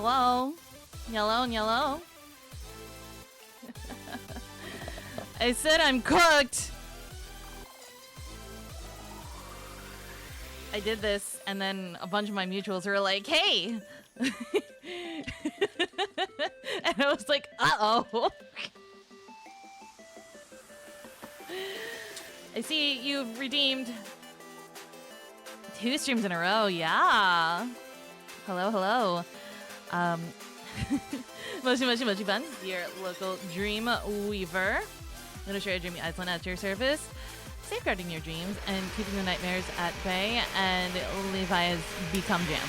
Yellow. Yellow and yellow. I said I'm cooked. I did this, and then a bunch of my mutuals were like, hey. And I was like, uh-oh. I see you've redeemed 2 streams in a row. Yeah. Hello, hello. Mochi Buns, your local dream weaver. I'm gonna share a dreamy Iceland at your service, safeguarding your dreams and keeping the nightmares at bay. And Levi has become Jam.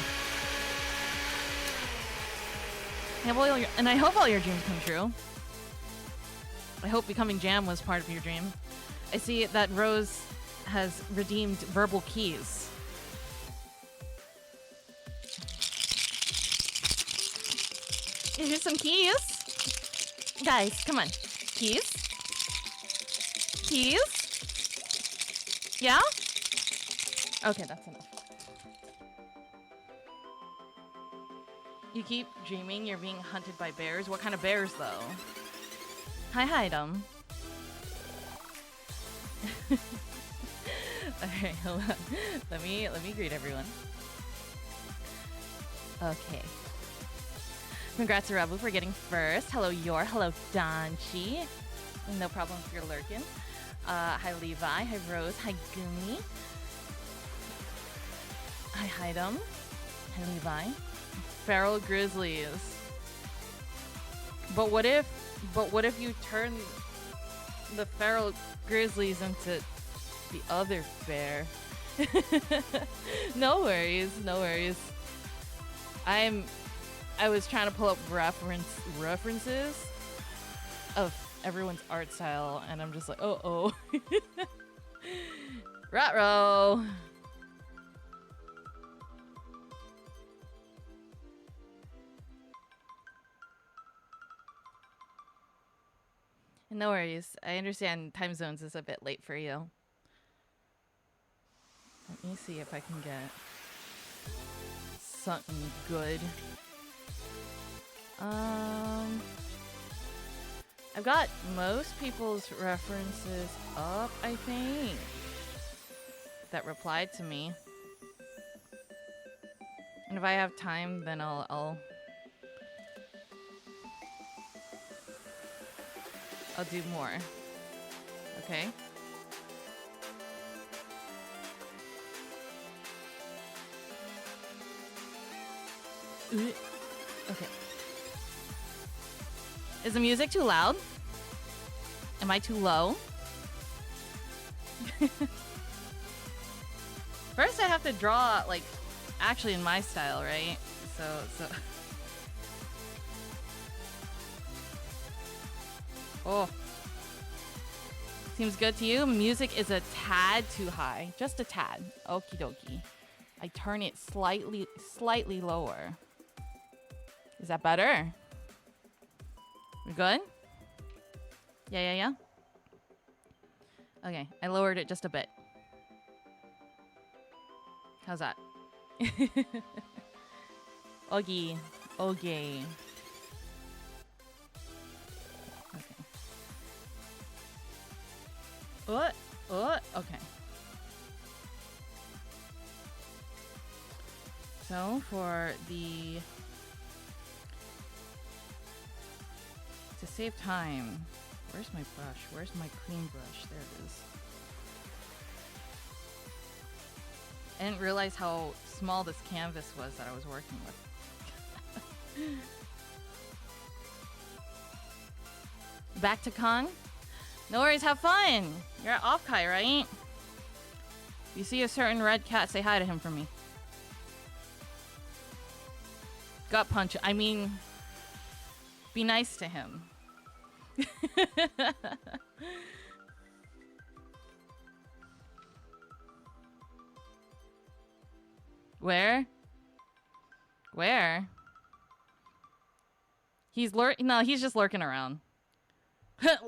And I hope all your dreams come true. I hope becoming Jam was part of your dream. I see that Rose has redeemed verbal keys. Here's some keys. Guys, come on. Keys? Keys? Yeah? Okay, that's enough. You keep dreaming you're being hunted by bears? What kind of bears, though? Hi, Item. Alright, hold on. Let me greet everyone. Okay. Congrats to Rabu for getting first. Hello, Yor. Hello, Danchi. No problem if you're lurking. Hi, Levi. Hi, Rose. Hi, Gumi. Hi, Hidem. Hi, Levi. Feral Grizzlies. But what if you turn the Feral Grizzlies into the other bear? No worries, no worries. I was trying to pull up references of everyone's art style, and I'm just like, oh. Ratro. No worries. I understand time zones is a bit late for you. Let me see if I can get something good. I've got most people's references up, I think, that replied to me. And if I have time, then I'll do more. Okay? Okay. Is the music too loud? Am I too low? First I have to draw, like, actually in my style, right? So... Oh. Seems good to you? Music is a tad too high. Just a tad. Okie dokie. I turn it slightly lower. Is that better? We good? Yeah. Okay, I lowered it just a bit. How's that? Okay. Okay. What? Okay. So for the... To save time, where's my brush? Where's my cream brush? There it is. I didn't realize how small this canvas was that I was working with. Back to Kong? No worries, have fun! You're at Offkai, right? You see a certain red cat, say hi to him for me. Gut punch. I mean, be nice to him. Where? He's no, he's just lurking around.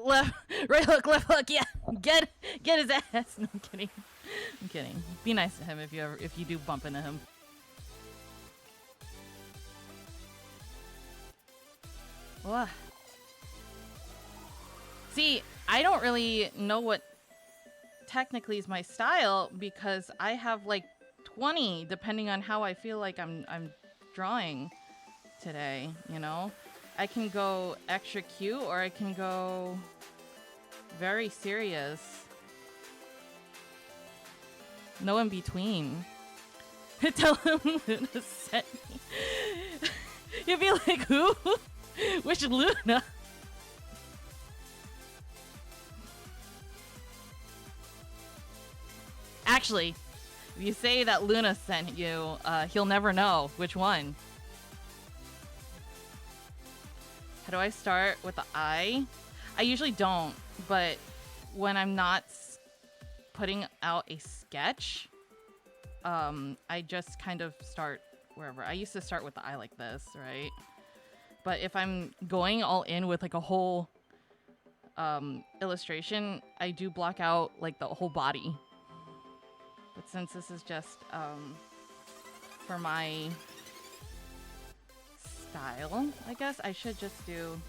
Left, right hook, left hook, yeah. Get his ass. No, I'm kidding. I'm kidding. Be nice to him if you do bump into him. Ugh. See, I don't really know what technically is my style because I have like 20 depending on how I feel like I'm drawing today, you know? I can go extra cute or I can go very serious. No in between. Tell him Luna sent me. You'd be like, who? Which Luna? Actually, if you say that Luna sent you, he'll never know which one. How do I start with the eye? I usually don't, but when I'm not putting out a sketch, I just kind of start wherever. I used to start with the eye like this, right? But if I'm going all in with like a whole illustration, I do block out like the whole body. But since this is just for my style, I guess I should just do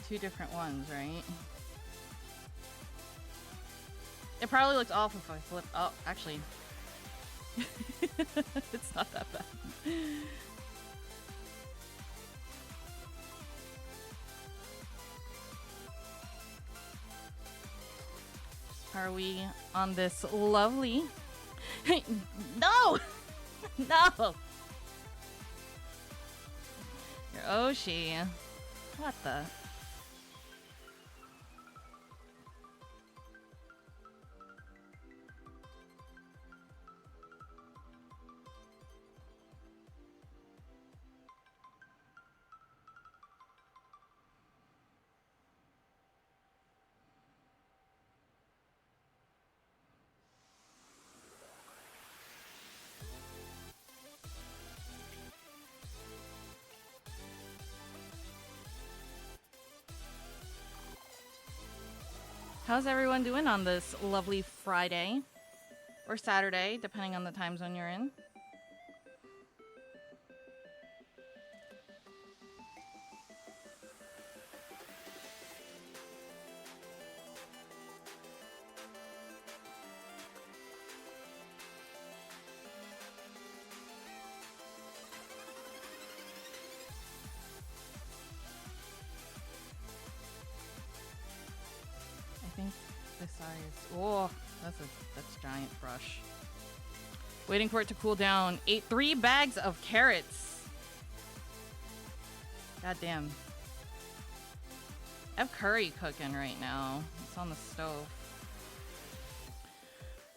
two different ones, right? It probably looks awful if I flip. Oh, actually, it's not that bad. Are we on this lovely? No! No! Your Oshi. What the? How's everyone doing on this lovely Friday or Saturday, depending on the time zone you're in? This size. Oh, that's giant brush. Waiting for it to cool down. Ate 3 bags of carrots. God damn. I have curry cooking right now. It's on the stove.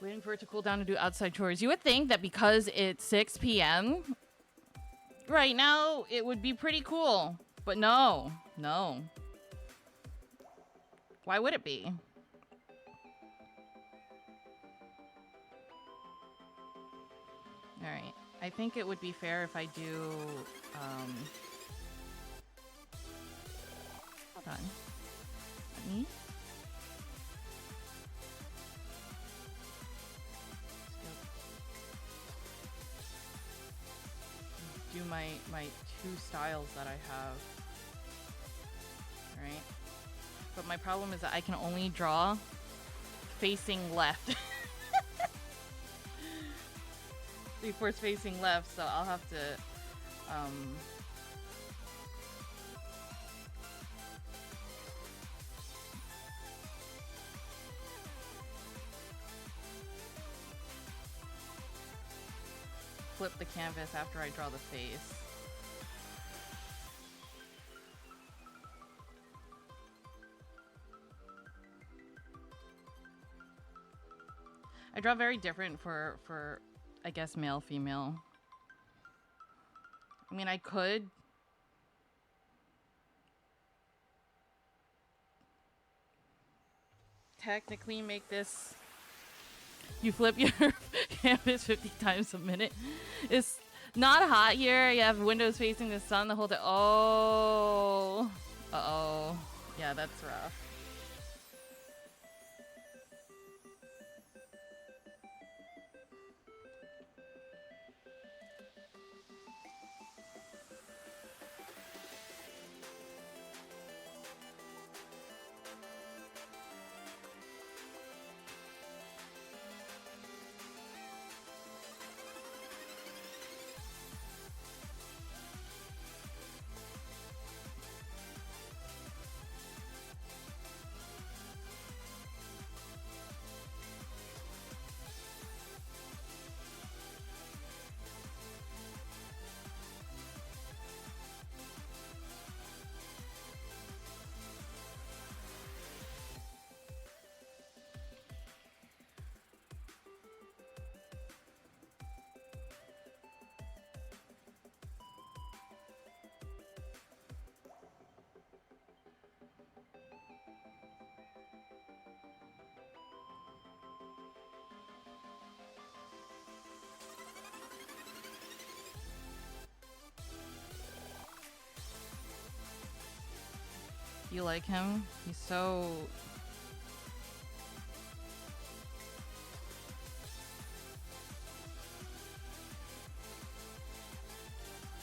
Waiting for it to cool down to do outside chores. You would think that because it's 6 p.m. right now, it would be pretty cool. But no. No. Why would it be? Alright, I think it would be fair if I do, hold on. Let me... do my 2 styles that I have. Alright. But my problem is that I can only draw facing left. Before it's facing left, so I'll have to flip the canvas after I draw the face. I draw very different for I guess male, female. I mean, I could technically make this. You flip your canvas 50 times a minute. It's not hot here. You have windows facing the sun the whole day. Oh. Uh-oh. Yeah, that's rough. You like him? He's so...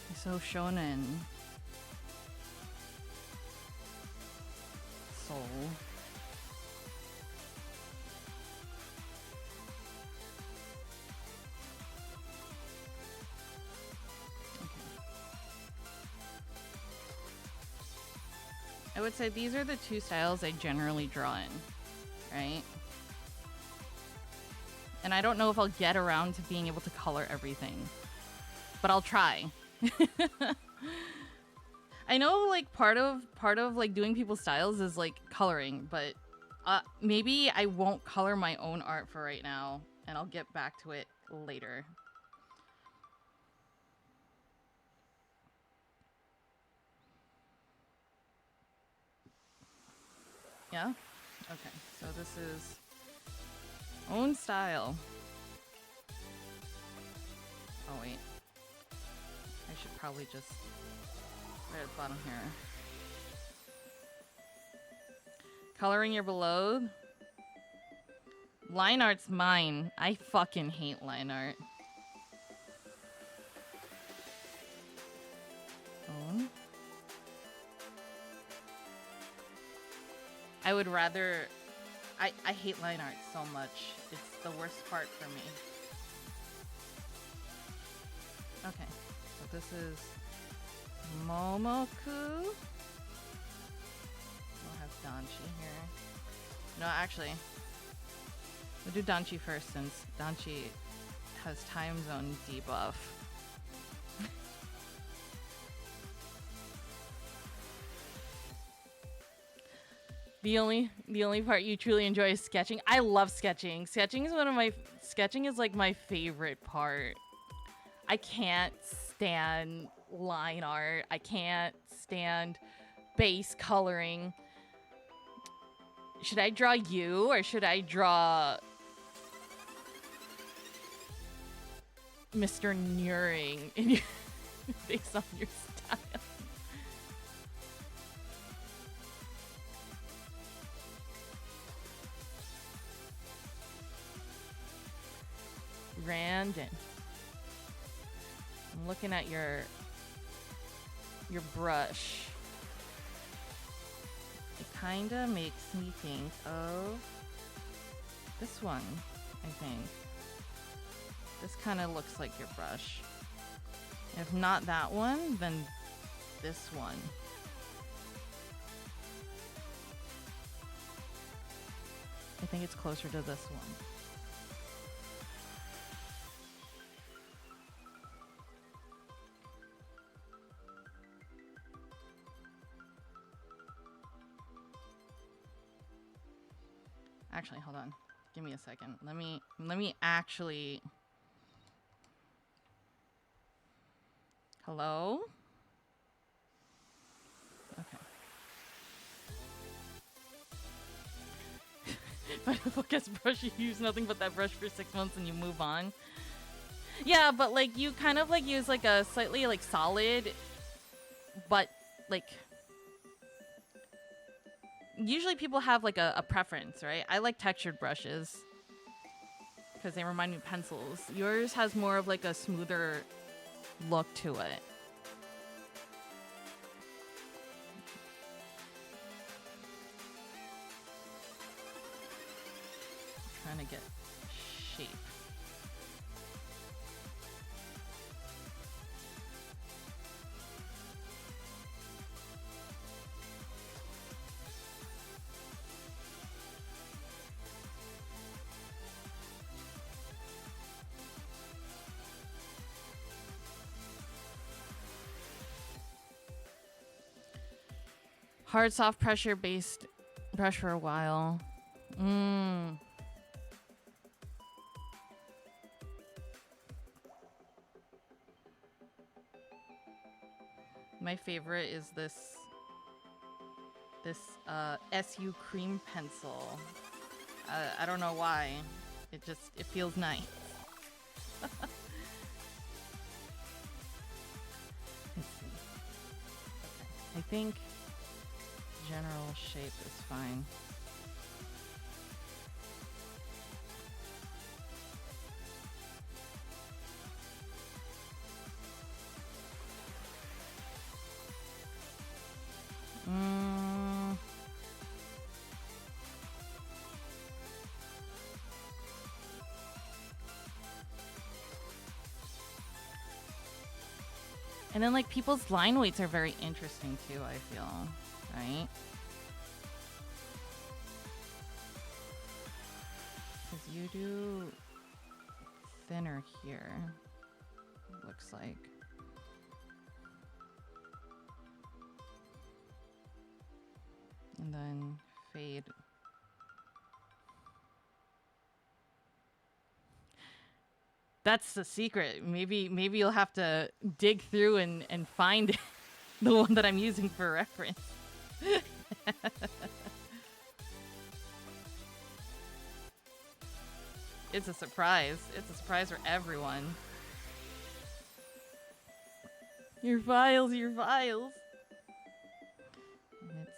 He's so shonen. Soul. I would say these are the two styles I generally draw in, right? And I don't know if I'll get around to being able to color everything, but I'll try. I know like part of like doing people's styles is like coloring, but maybe I won't color my own art for right now, and I'll get back to it later. Yeah? Okay, so this is own style. Oh wait. I should probably just right at the bottom here. Coloring your below. Line art's mine. I fucking hate line art. Own. I would rather... I hate line art so much. It's the worst part for me. Okay, so this is Momoku. We'll have Danchi here. No, actually, we'll do Danchi first since Danchi has time zone debuff. The only part you truly enjoy is sketching. I love sketching. Sketching is like my favorite part. I can't stand line art. I can't stand base coloring. Should I draw you or should I draw Mr. Nuring based on your style? Randon. I'm looking at your brush. It kinda makes me think of this one, I think. This kinda looks like your brush. If not that one, then this one. I think it's closer to this one. Actually, hold on. Give me a second. Let me actually... Hello? Okay. Pineapple gets brush, you use nothing but that brush for 6 months and you move on. Yeah, but like you kind of like use like a slightly like solid, but like... Usually people have like a preference, right? I like textured brushes because they remind me of pencils. Yours has more of like a smoother look to it. I'm trying to get shape. Hard, soft, pressure-based brush for a while. My favorite is this SU cream pencil. I don't know why. It feels nice. Let's see. Okay. I think general shape is fine. Mm. And then like people's line weights are very interesting too, I feel, right? Because you do thinner here, looks like. And then fade. That's the secret. Maybe you'll have to dig through and find the one that I'm using for reference. It's a surprise. It's a surprise for everyone. Your files, your files. And it's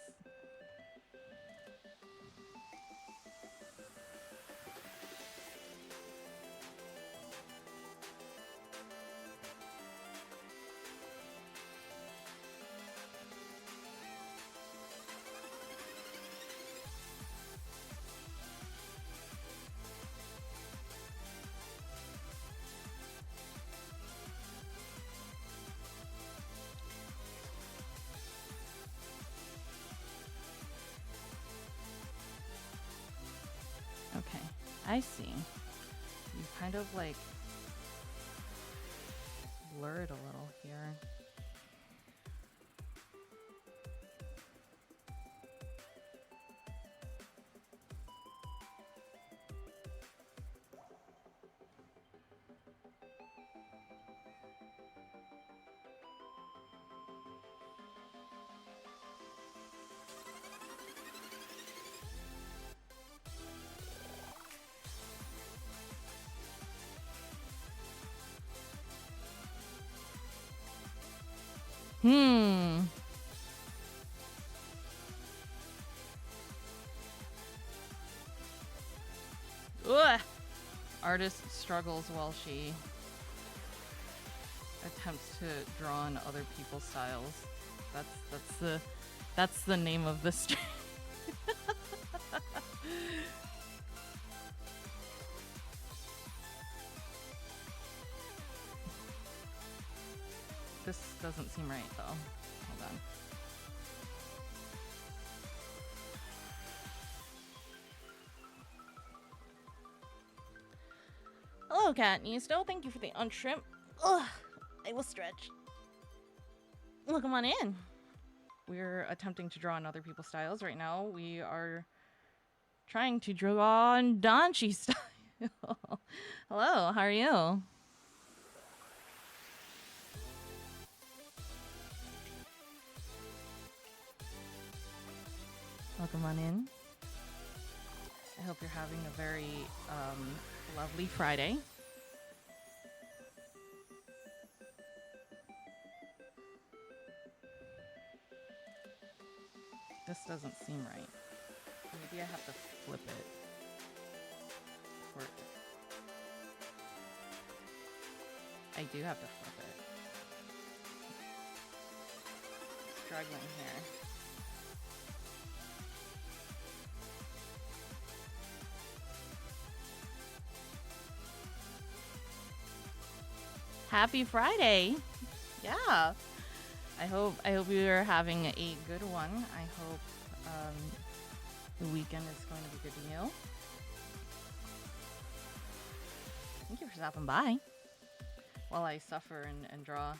okay. I see. You kind of like blurred a little here. Hmm. Ugh. Artist struggles while she attempts to draw on other people's styles. That's the name of the stream. This doesn't seem right though. Hold on. Hello, Cat Nisto. Thank you for the unshrimp. Ugh, I will stretch. Welcome on in. We're attempting to draw on other people's styles right now. We are trying to draw on Donchi style. Hello, how are you? Welcome on in. I hope you're having a very lovely Friday. This doesn't seem right. Maybe I have to flip it. For it. I do have to flip it. Struggling here. Happy Friday. Yeah. I hope you're having a good one. I hope the weekend is going to be good to you. Thank you for stopping by while I suffer and draw.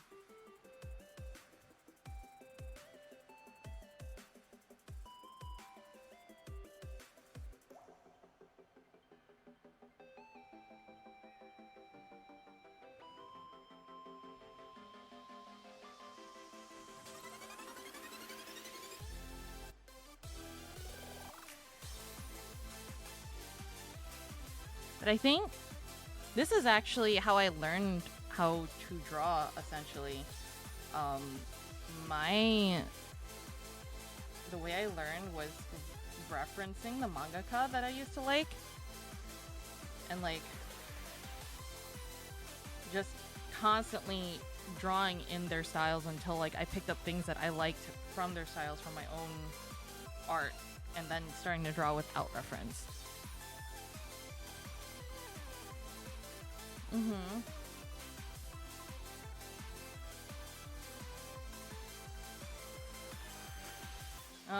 But I think this is actually how I learned how to draw, essentially. My the way I learned was referencing the mangaka that I used to like, and like just constantly drawing in their styles until like I picked up things that I liked from their styles from my own art, and then starting to draw without reference. Mm-hmm.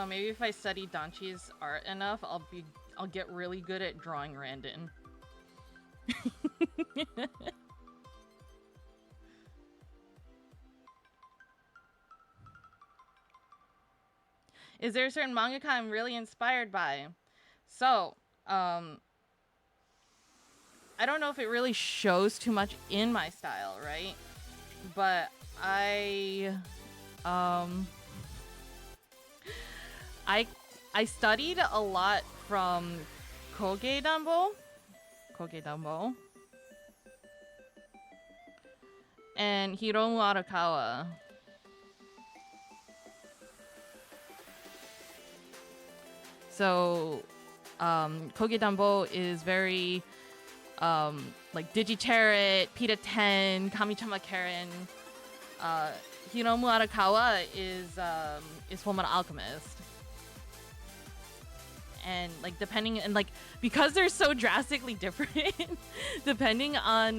Maybe if I study Danchi's art enough, I'll get really good at drawing Randon. Is there a certain mangaka I'm really inspired by? So, I don't know if it really shows too much in my style, right? But um, I studied a lot from Koge Dambo, and Hiromu Arakawa. So, Koge Dambo is very like Digichariot, Pita 10, Kamichama Karen. Hiromu Arakawa is Fullmetal Alchemist. And like depending, and like because they're so drastically different depending on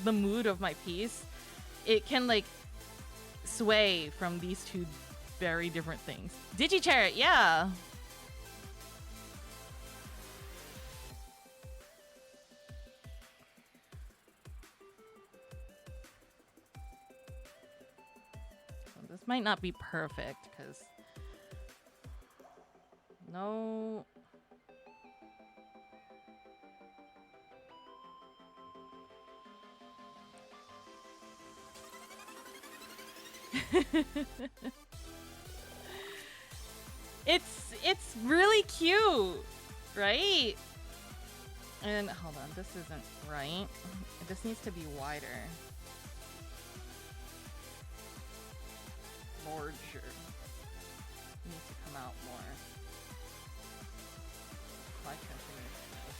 the mood of my piece, it can like sway from these two very different things. Digichariot, yeah. So this might not be perfect because no. It's really cute, right? And hold on, this isn't right. This needs to be wider. Larger. Needs to come out more. Why can't I make this?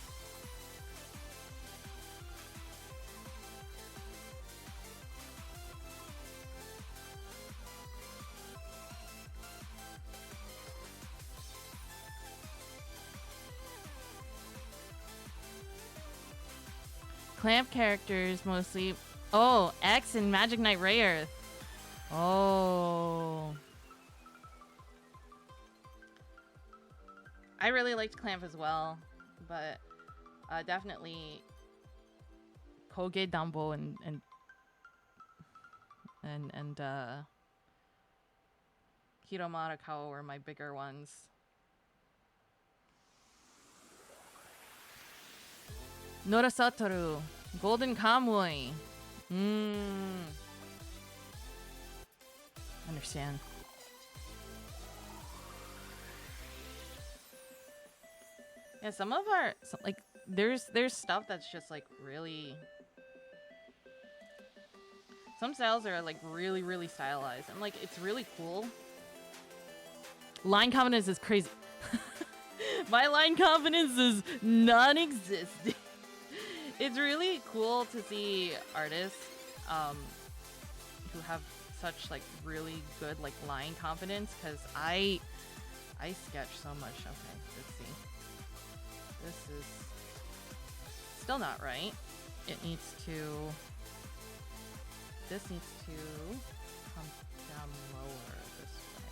Clamp characters mostly. Oh, X and Magic Knight Rayearth. Oh. I really liked Clamp as well, but definitely Koge Dambo and Hiromu Arakawa were my bigger ones. Nora Satoru, Golden Kamuy. Understand. Yeah, some of our like there's stuff that's just like really. Some styles are like really stylized and like it's really cool. Line confidence is crazy. My line confidence is non-existent. It's really cool to see artists who have such like really good like line confidence, because I sketch so much. Okay, let's see. This is still not right. It needs to. This needs to come down lower this way.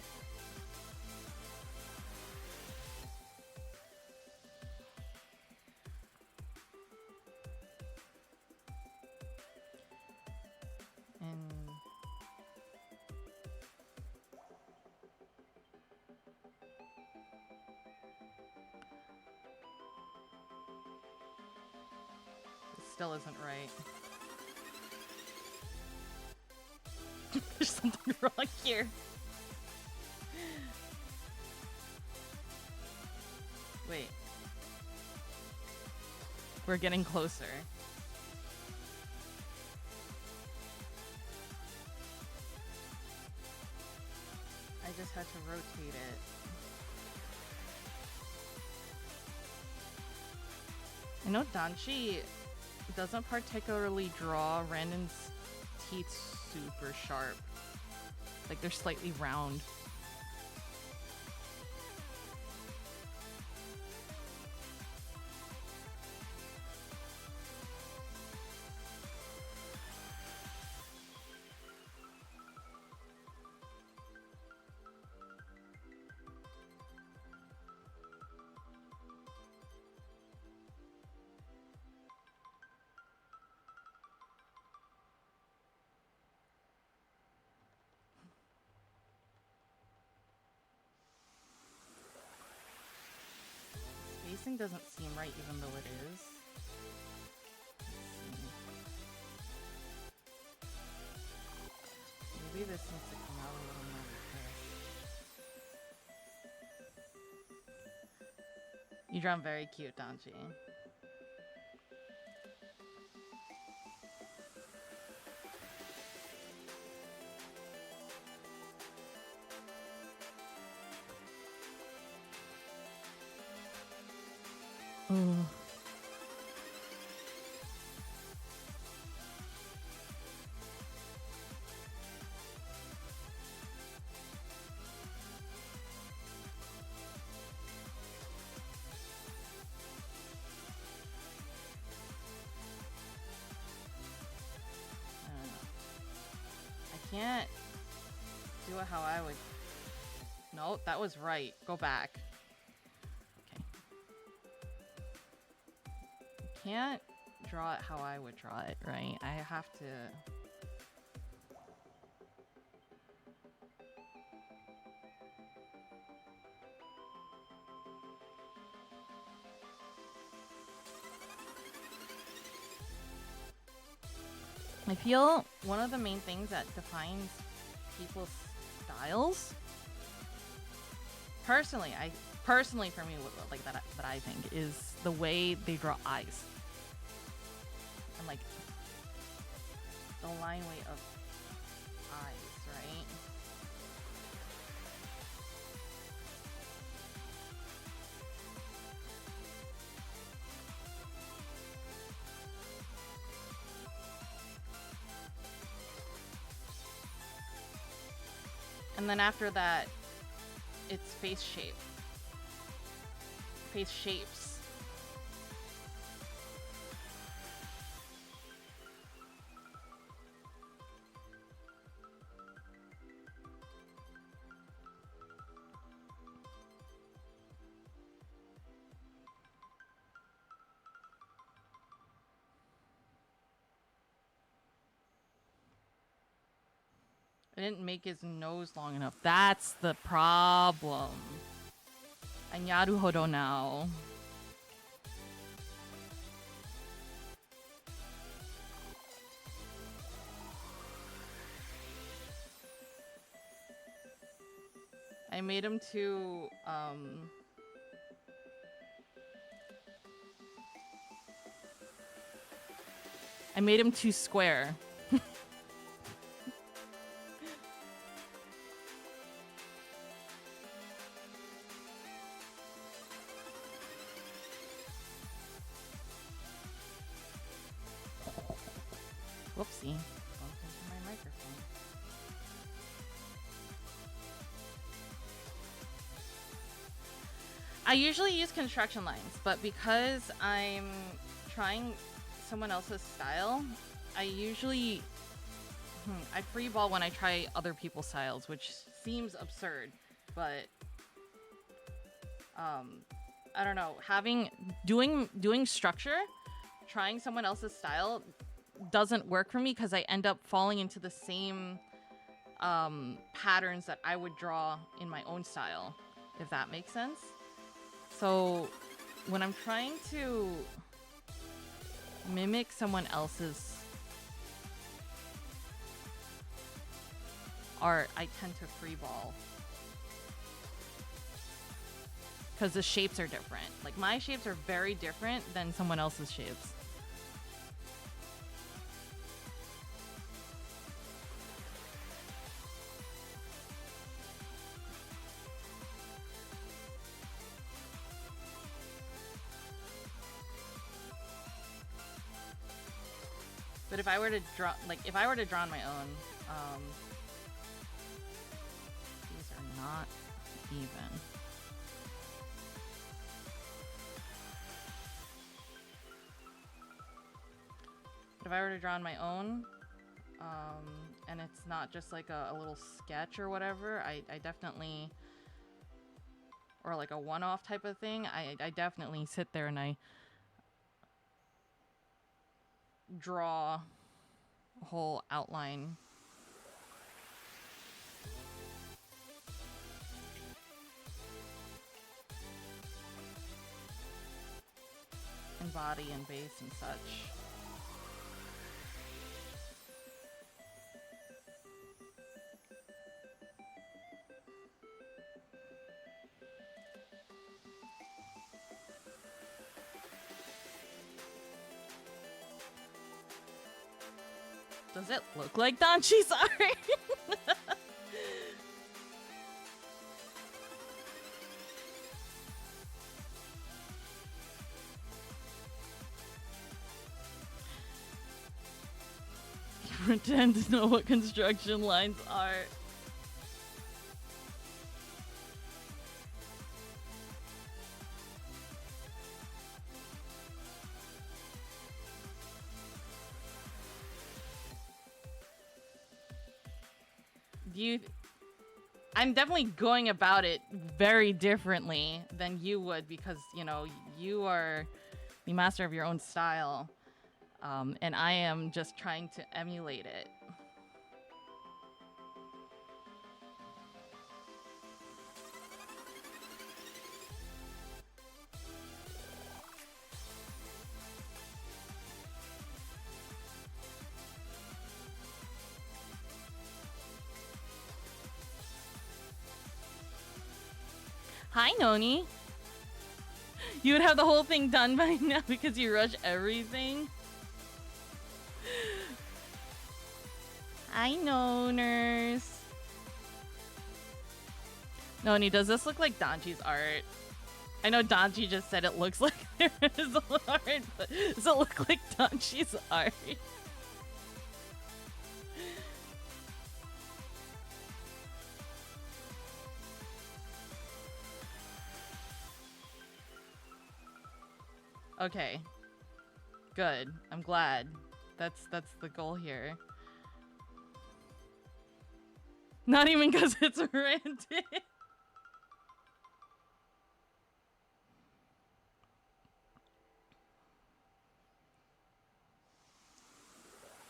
And it still isn't right. There's something wrong here. Wait. We're getting closer. I just had to rotate it. I know Danchi doesn't particularly draw Randon's teeth super sharp. Like they're slightly round. Spacing doesn't seem right even though it is. Maybe this needs to come out a little more like this. You draw very cute, Danchi. Oh. I can't do it how I would. No, that was right. Go back. Okay. Can't draw it how I would draw it, right? I have to. I feel one of the main things that defines people's styles, personally for me, like that I think is the way they draw eyes and like the line weight of eyes, right? And then after that, it's face shape. Face shapes. I didn't make his nose long enough. That's the problem. And Yaruhodo now. I made him too, I made him too square. Whoopsie. Bumped into my microphone. I usually use construction lines, but because I'm trying someone else's style, I usually I freeball when I try other people's styles, which seems absurd, but I don't know, doing structure, trying someone else's style doesn't work for me because I end up falling into the same patterns that I would draw in my own style, if that makes sense. So when I'm trying to mimic someone else's art, I tend to freeball because the shapes are different. Like my shapes are very different than someone else's shapes. But if I were to draw, like, if I were to draw on my own, these are not even. But if I were to draw on my own, and it's not just like a little sketch or whatever, I definitely, or like a one-off type of thing, I definitely sit there and I draw a whole outline. And body and base and such. Does it look like Danchi's art? Pretend to know what construction lines are. I'm definitely going about it very differently than you would because, you know, you are the master of your own style. And I am just trying to emulate it. Hi, Noni. You would have the whole thing done by now because you rush everything. Hi, Noners. Noni, does this look like Danchi's art? I know Danchi just said it looks like his art, but does it look like Danchi's art? Okay. Good. I'm glad. That's the goal here. Not even because it's rented.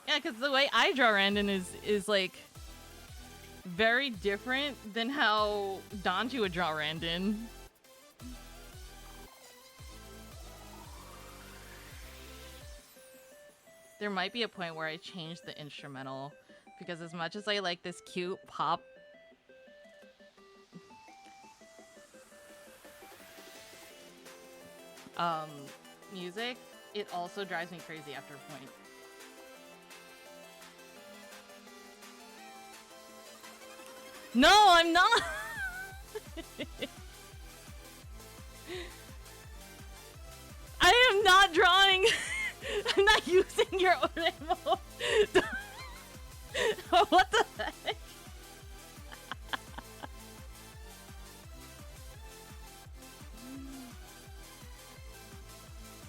Yeah, because the way I draw Randon is like very different than how Danchi would draw Randon. There might be a point where I change the instrumental because as much as I like this cute pop music, it also drives me crazy after a point. No, I'm not. I am not drawing. I'm not using your Oremo. What the heck?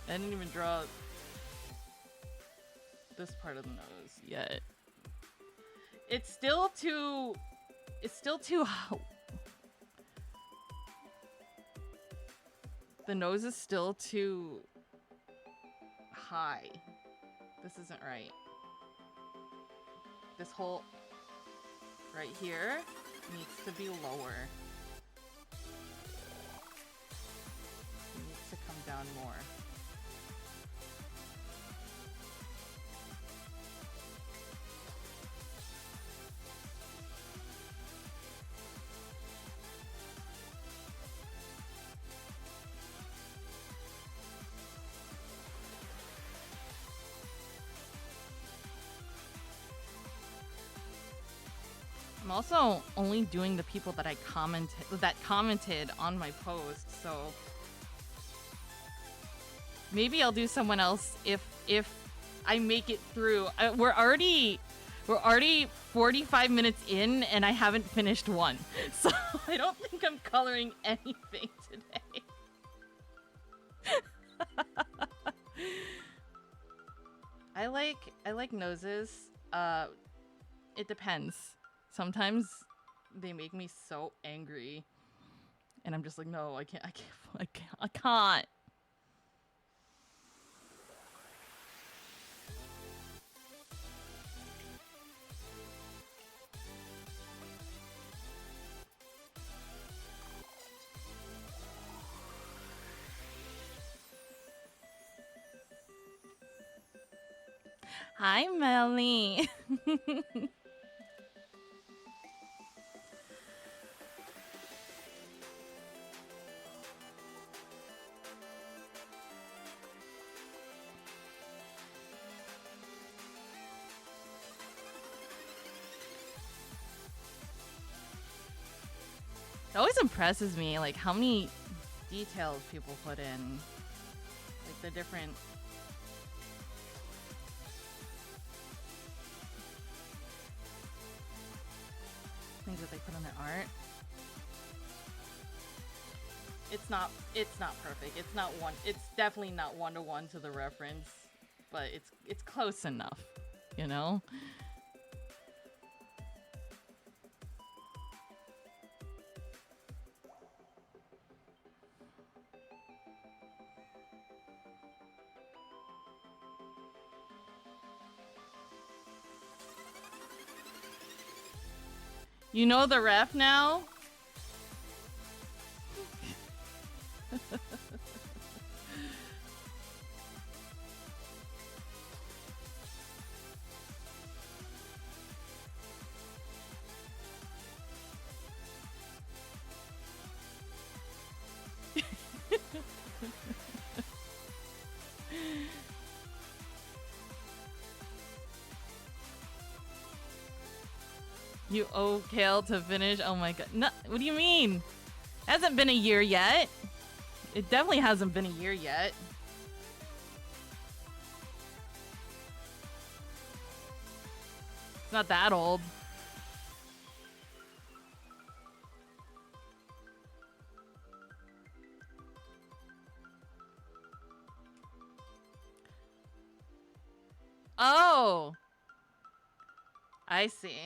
I didn't even draw this part of the nose yet. It's still too the nose is still too high. This isn't right. This whole right here needs to be lower. It needs to come down more. I'm also only doing the people that I commented on my post, so maybe I'll do someone else if I make it through. We're already 45 minutes in, and I haven't finished one. So I don't think I'm coloring anything today. I like noses. It depends. Sometimes they make me so angry, and I'm just like, no, I can't. Hi, Melly. It always impresses me, like, how many details people put in. Like, the different... things that they put on their art. It's not perfect. It's definitely not one-to-one to the reference, but it's close enough, you know? You know the ref now? You owe Kale to finish? Oh my god. No, what do you mean? Hasn't been a year yet. It definitely hasn't been a year yet. It's not that old. Oh! I see.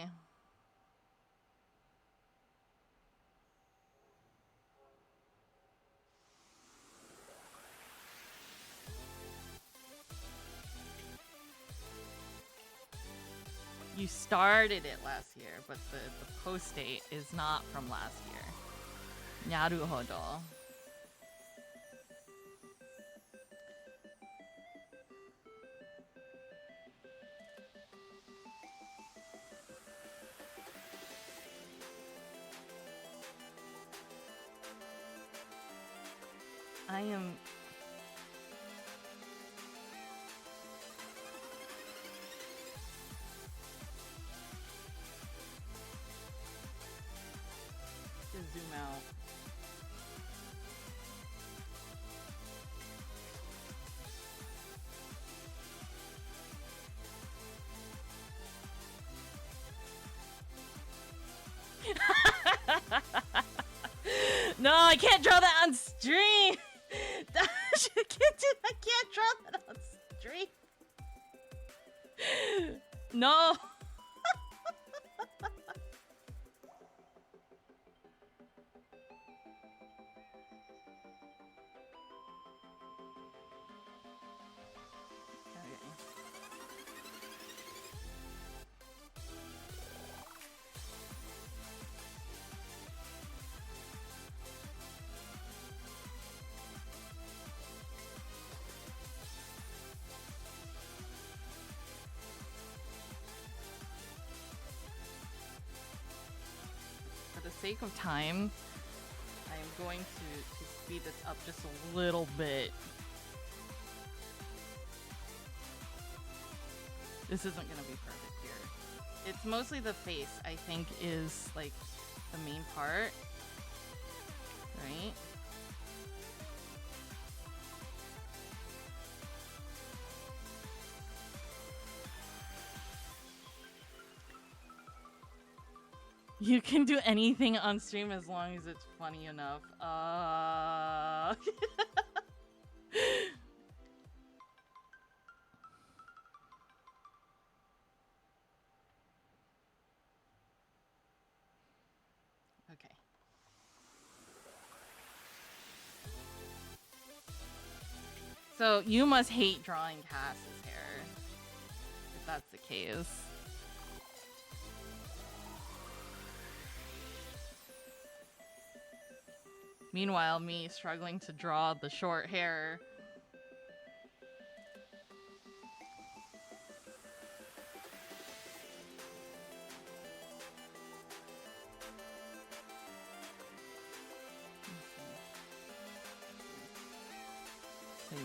You started it last year, but the post date is not from last year. Naruhodo. I am... Just zoom out. No, I can't draw that on stream. I can't draw that on stream. No. For the sake of time, I am going to speed this up just a little bit. This isn't gonna be perfect here. It's mostly the face, I think, is like the main part, right? You can do anything on stream as long as it's funny enough. Okay. So you must hate drawing Cass's hair, if that's the case. Meanwhile, me struggling to draw the short hair. Like,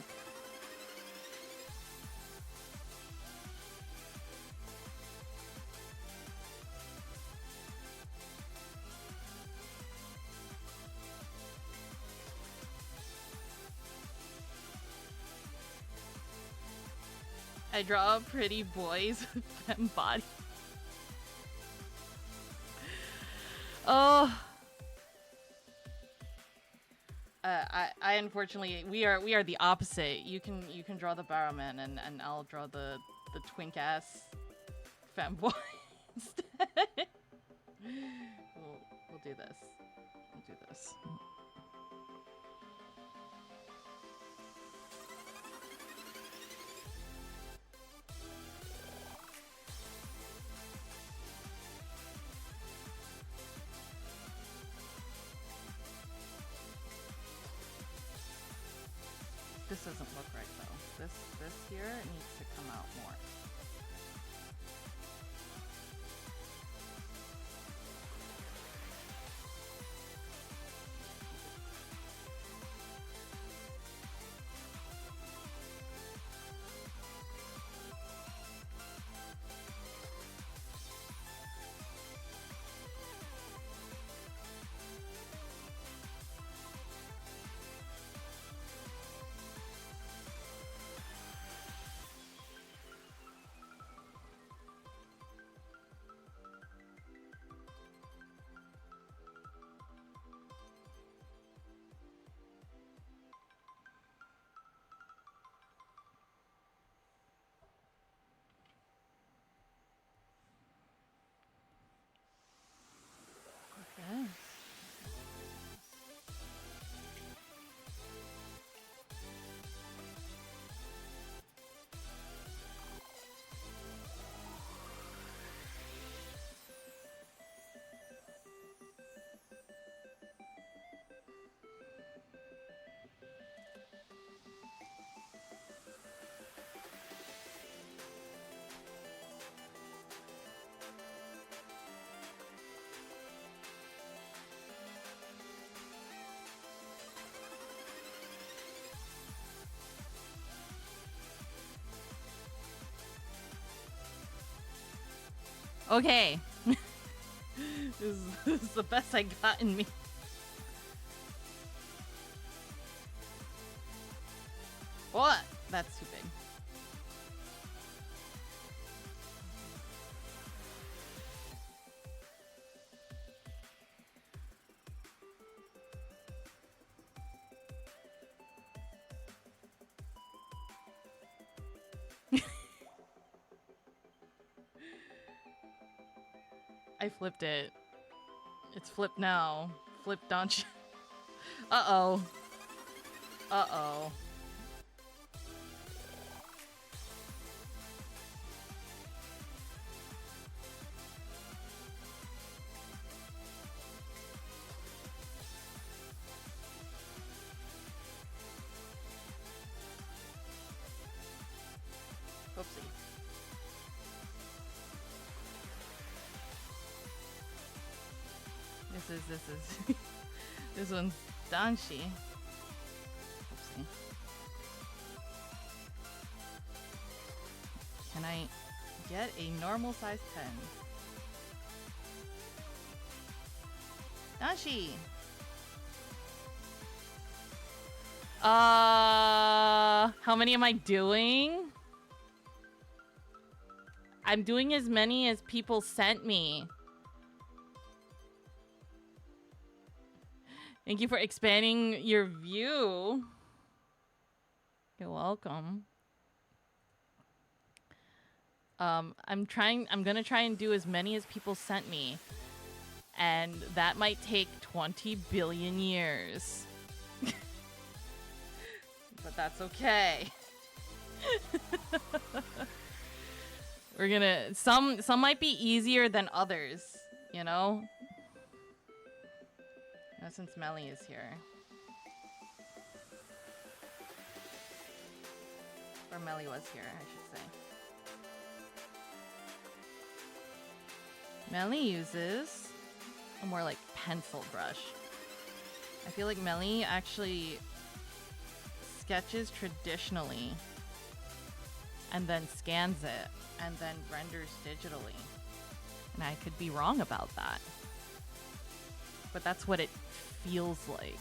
I draw pretty boys with femme body. Oh. I unfortunately we are the opposite. You can draw the barrowman and I'll draw the twink ass femboy instead. We'll do this. We'll do this. This doesn't look right though. This here needs to come out more. Okay. Okay. This is the best I got in me. What? That's too big. I flipped it. It's flipped now. Flip Donch. Uh-oh. Uh-oh. Oopsie. This one's Danshi. Oopsie. Can I get a normal size pen? Danshi! How many am I doing? I'm doing as many as people sent me. Thank you for expanding your view. You're welcome. I'm gonna try and do as many as people sent me. And that might take 20 billion years. But that's okay. We're gonna some might be easier than others, you know? Since Melly is here. Or Melly was here, I should say. Melly uses a more like pencil brush. I feel like Melly actually sketches traditionally and then scans it and then renders digitally. And I could be wrong about that. But that's what it feels like.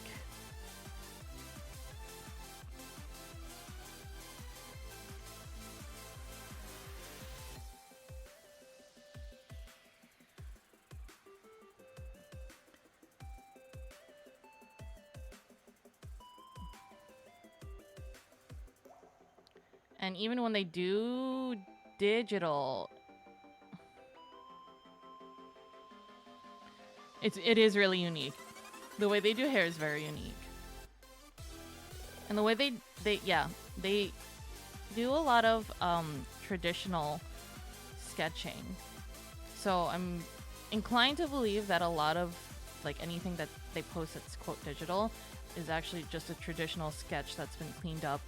And even when they do digital, it is really unique. The way they do hair is very unique. And the way they do a lot of traditional sketching. So I'm inclined to believe that a lot of like anything that they post that's quote digital is actually just a traditional sketch that's been cleaned up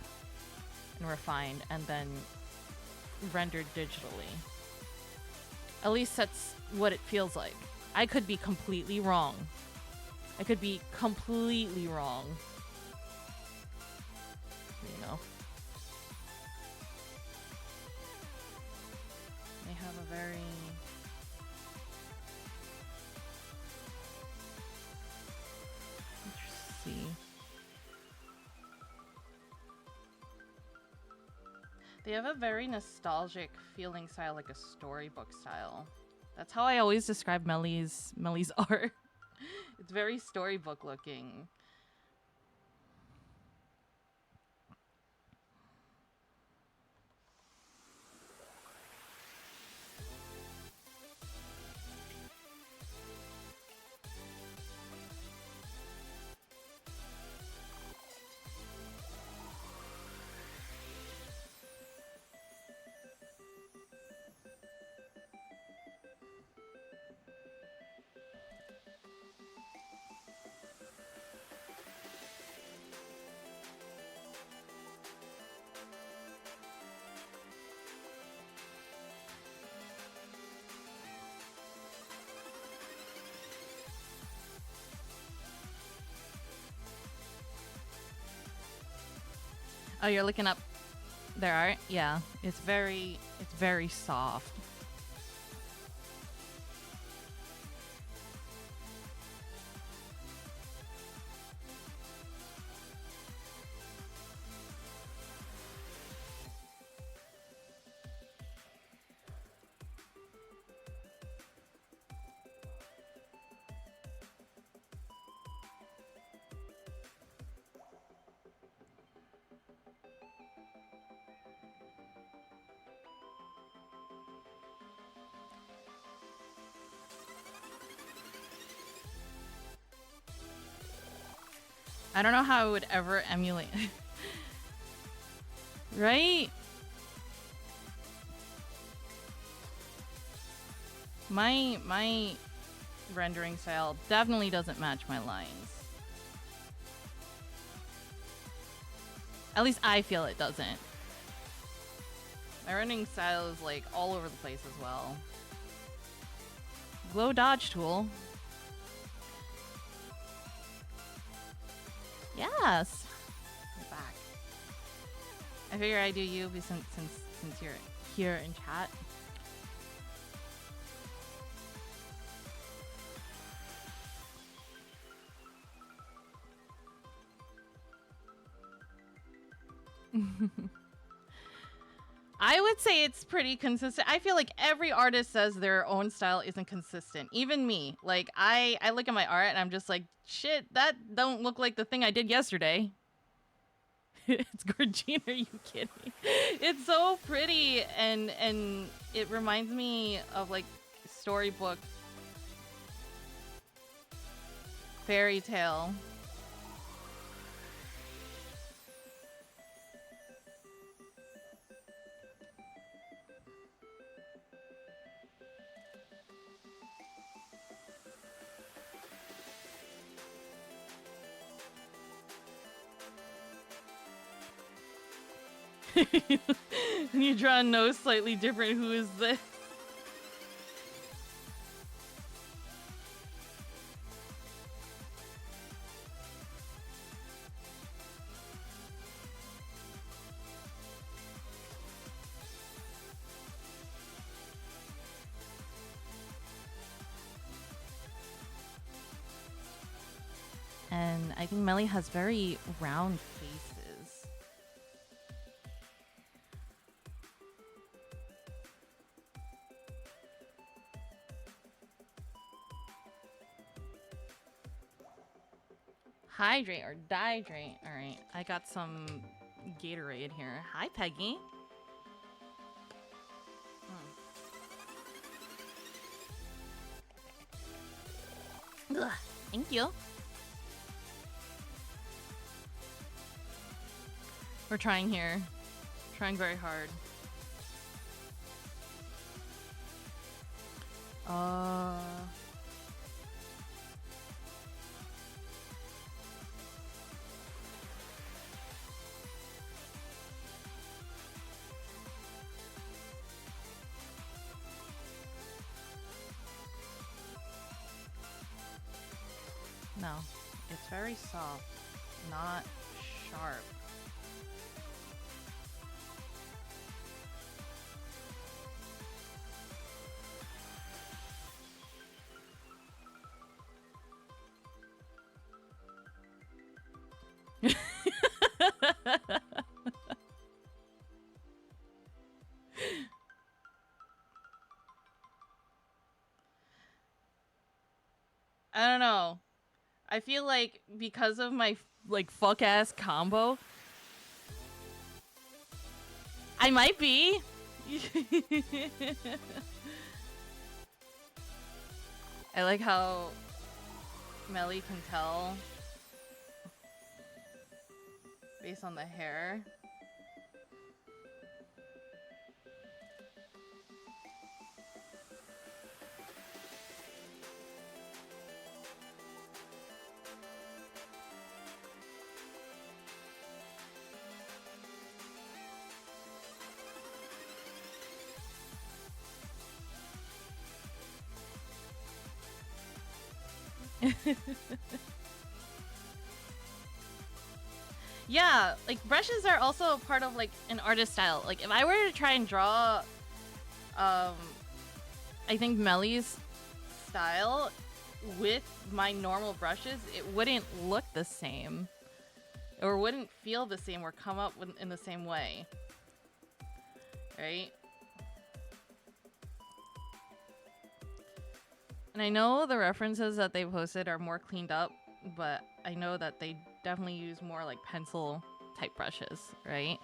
and refined and then rendered digitally. At least that's what it feels like. I could be completely wrong. I could be completely wrong. You know. They have a very... Let's see. They have a very nostalgic feeling style, like a storybook style. That's how I always describe Melly's art. It's very storybook looking. Oh, you're looking up their art? Yeah, it's very soft. I don't know how I would ever emulate. Right? My rendering style definitely doesn't match my lines. At least I feel it doesn't. My rendering style is like all over the place as well. Glow dodge tool. Yes. You're back. I figure I do you since you're here in chat. I would say it's pretty consistent. I feel like every artist says their own style isn't consistent. Even me. Like I look at my art and I'm just like, shit, that don't look like the thing I did yesterday. It's Gorgine, are you kidding? It's so pretty and it reminds me of like storybook fairy tale. And you draw a nose slightly different. Who is this? And I think Melly has very round faces. Hydrate or dihydrate. All right, I got some Gatorade here. Hi, Peggy. Ugh, thank you. We're trying here. Trying very hard. No, it's very soft, not sharp. I don't know. I feel like because of my like fuck ass combo, I might be. I like how Melly can tell based on the hair. Yeah, like brushes are also a part of like an artist style. Like if I were to try and draw I think Melly's style with my normal brushes, it wouldn't look the same. Or wouldn't feel the same or come up in the same way. Right? And I know the references that they posted are more cleaned up, but I know that they definitely use more like pencil type brushes, right?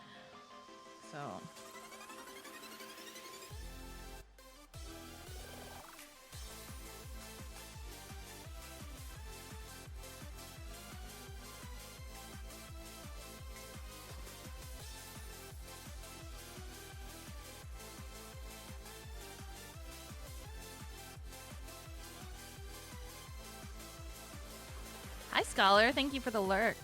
So hi Scholar, thank you for the lurk.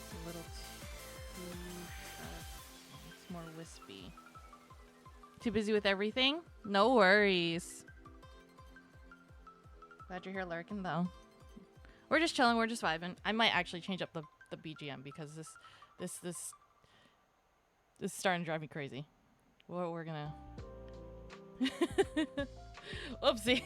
It's a little too sharp. It's more wispy. Too busy with everything? No worries. Glad you're here lurking though. We're just chilling, we're just vibing. I might actually change up the BGM because this This is starting to drive me crazy. Well, we're gonna. Oopsie.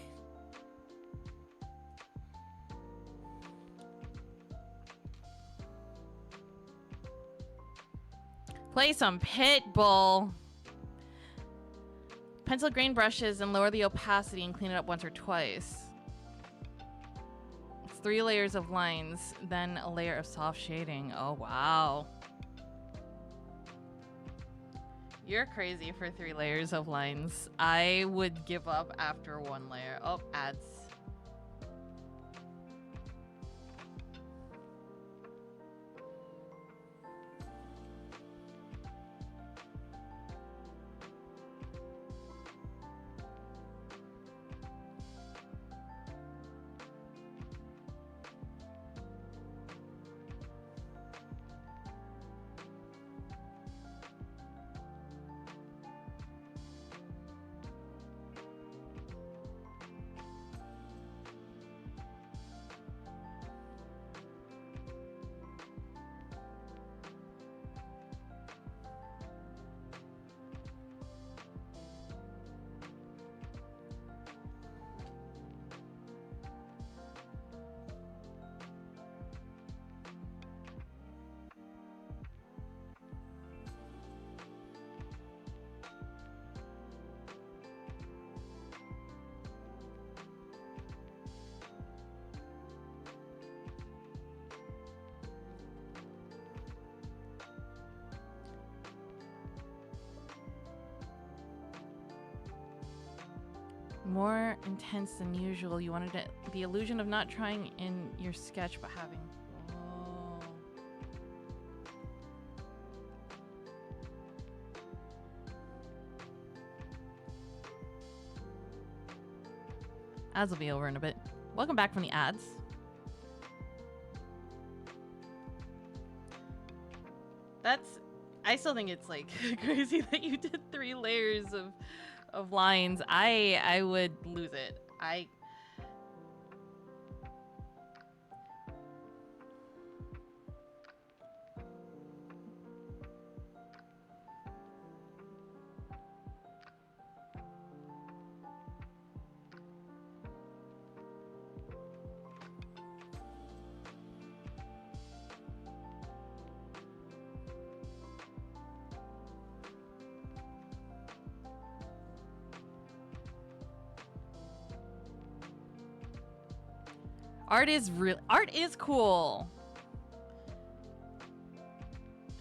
Play some Pitbull. Pencil grain brushes and lower the opacity and clean it up once or twice. It's 3 layers of lines, then a layer of soft shading. Oh, wow. You're crazy for 3 layers of lines. I would give up after 1 layer. Oh, ads. More intense than usual. You wanted it, the illusion of not trying in your sketch but having. Oh. Ads will be over in a bit. Welcome back from the ads. I still think it's like crazy that you did 3 layers of lines. I would lose it. Art is cool.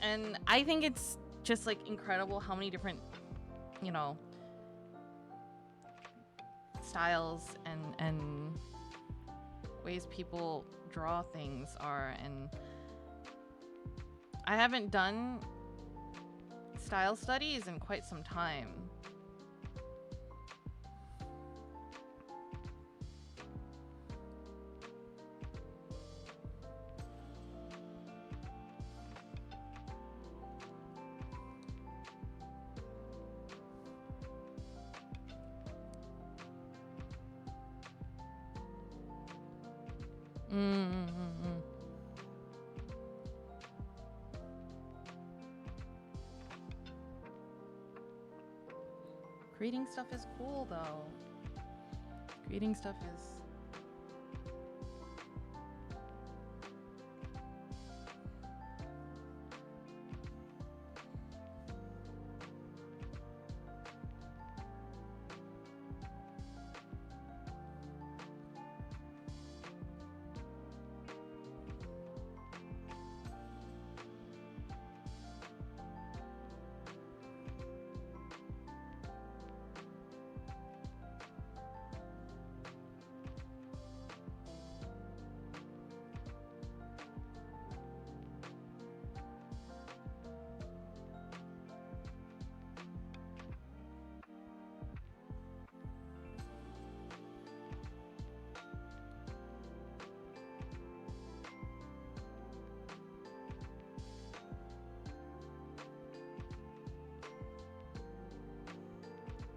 And I think it's just like incredible how many different, you know, styles and ways people draw things are. And I haven't done style studies in quite some time. Creating stuff is cool, though. Creating stuff is...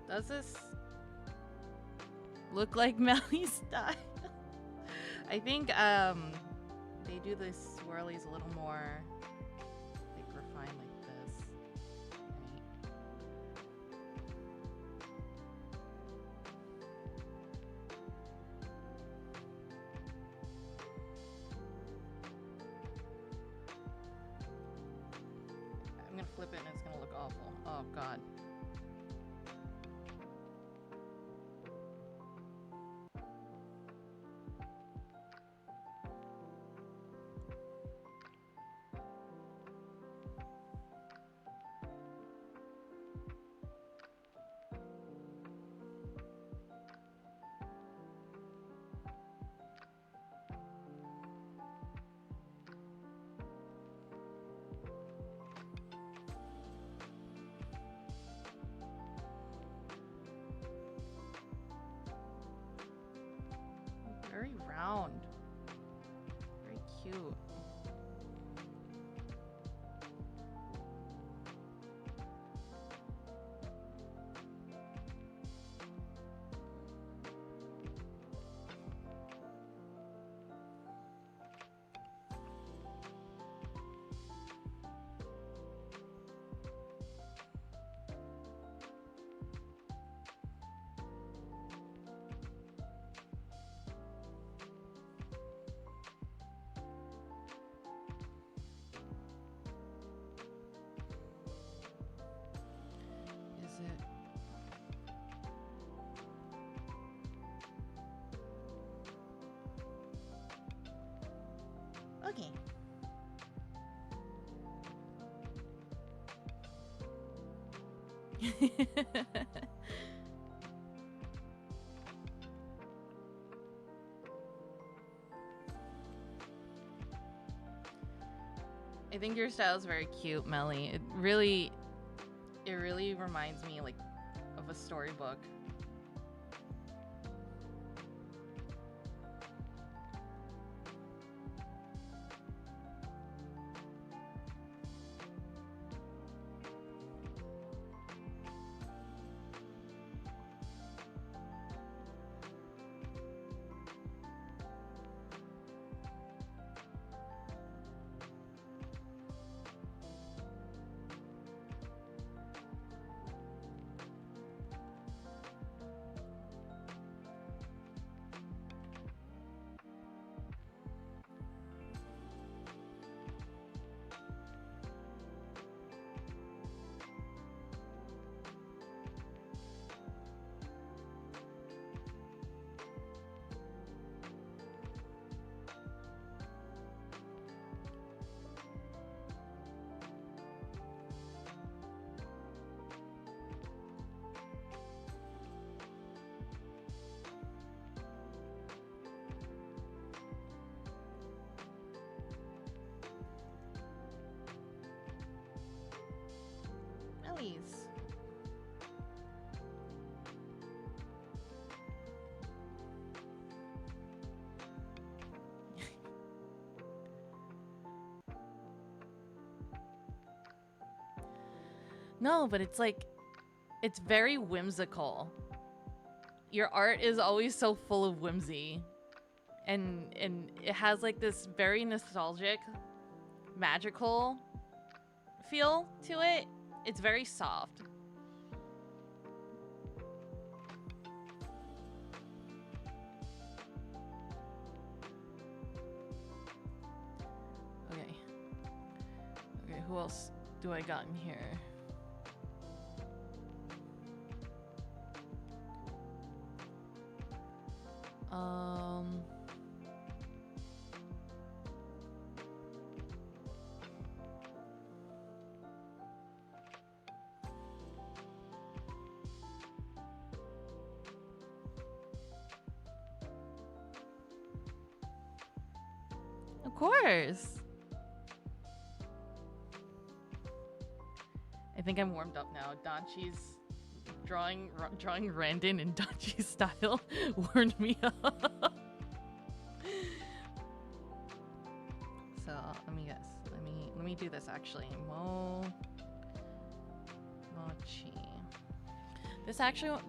Does this look like Melly's style? I think they do the swirlies a little more. They flip it and it's gonna look awful. Oh god. Very round. Very cute. Is it? Okay. I think your style is very cute, Melly. It really reminds me like of a storybook. Melly's. No, but it's like, it's very whimsical. Your art is always so full of whimsy. And it has like this very nostalgic, magical feel to it. It's very soft. Okay. Okay, who else do I got in here? Of course. I think I'm warmed up now. Donchi's drawing Randon in Donchi's style warmed me up. So let me guess. Let me do this actually. Mochi.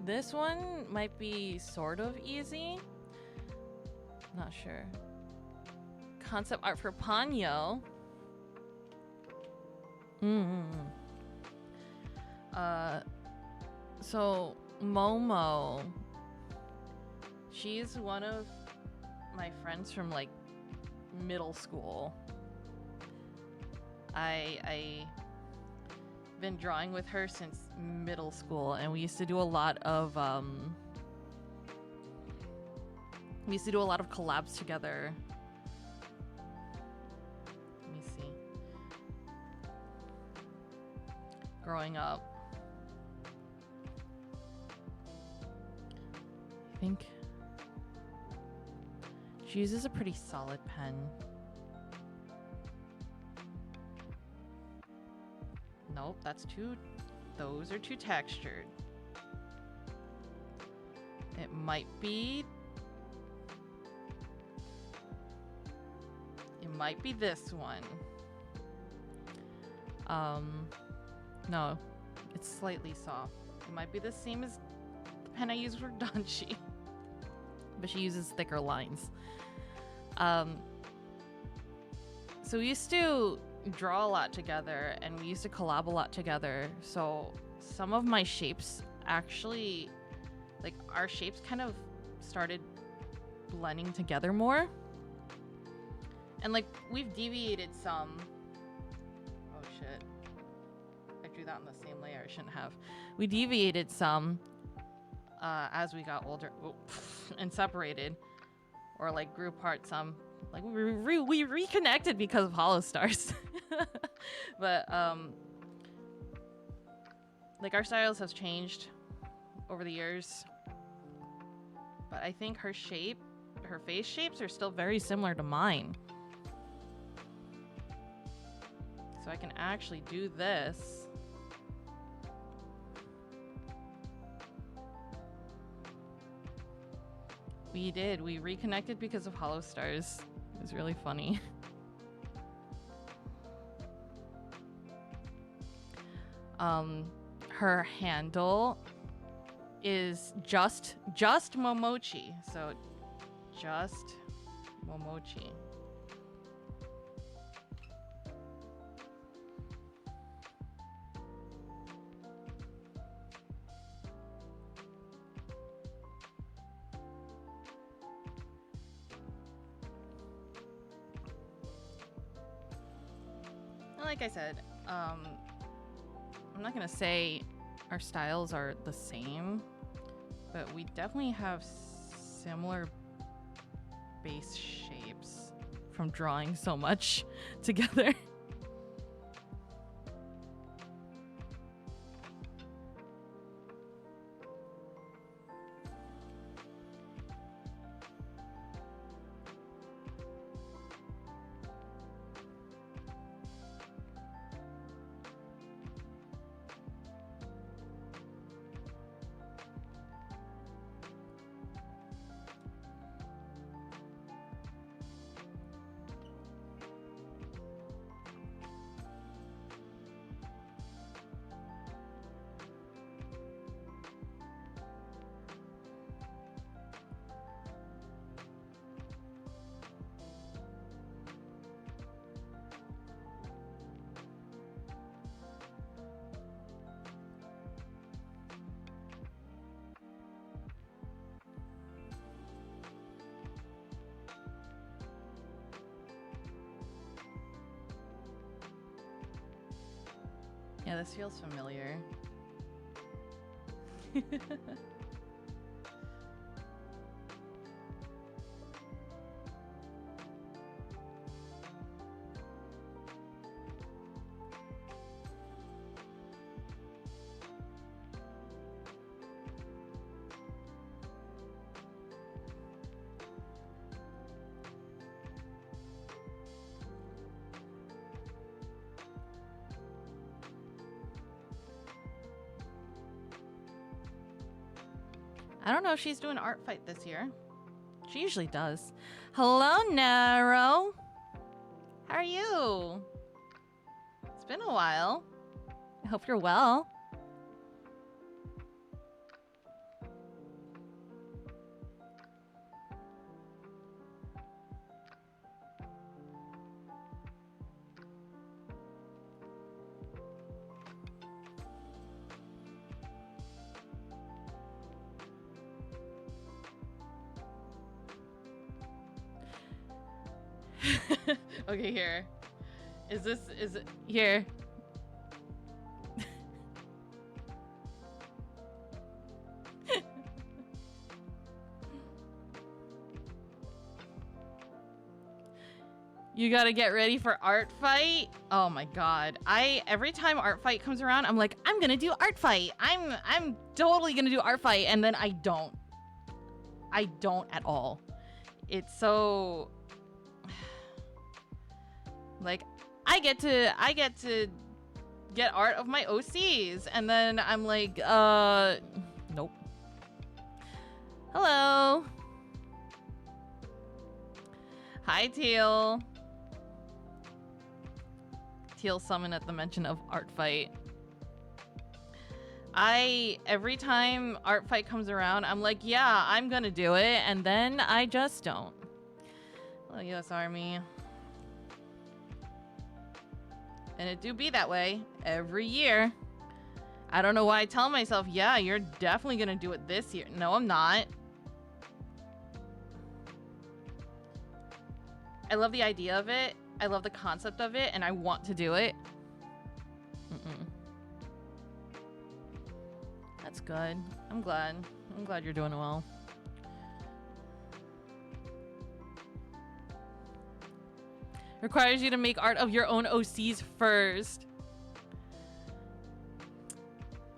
This one might be sort of easy. Not sure. Concept art for Ponyo. So Momo, she's one of my friends from like middle school. been drawing with her since middle school, and we used to do a lot of collabs together. Let me see. Growing up, I think she uses a pretty solid pen. Nope, those are too textured. It might be this one. No, it's slightly soft. It might be the same as the pen I use for Danshi, but she uses thicker lines. So we used to draw a lot together, and we used to collab a lot together. So some of my shapes actually, like, our shapes kind of started blending together more. And like, we've deviated some. Oh shit. I drew that on the same layer. I shouldn't have. We deviated some as we got older and separated, or like grew apart some. Like we reconnected because of Hollow Stars. But like, our styles has changed over the years. But I think her face shapes are still very similar to mine. So I can actually do this. We did. We reconnected because of Hollow Stars. It was really funny. Her handle is just Momochi. So just Momochi. Like I said, I'm not gonna say our styles are the same, but we definitely have similar base shapes from drawing so much together. Yeah, this feels familiar. I don't know if she's doing art fight this year. She usually does. Hello, Naro. How are you? It's been a while. I hope you're well. Okay, here. Is it here? You gotta get ready for art fight. Oh my god. Every time art fight comes around, I'm like, I'm gonna do art fight. I'm totally gonna do art fight, and then I don't. I don't at all. It's so like I get to get art of my OCs, and then I'm like, nope. Hello. Hi, Teal. Teal summon at the mention of art fight. Every time art fight comes around, I'm like, yeah, I'm gonna do it, and then I just don't. Hello, US Army. And it do be that way every year. I don't know why I tell myself, yeah, you're definitely gonna do it this year. No, I'm not. I love the idea of it. I love the concept of it, and I want to do it. That's good. I'm glad. I'm glad you're doing well. Requires you to make art of your own OCs first.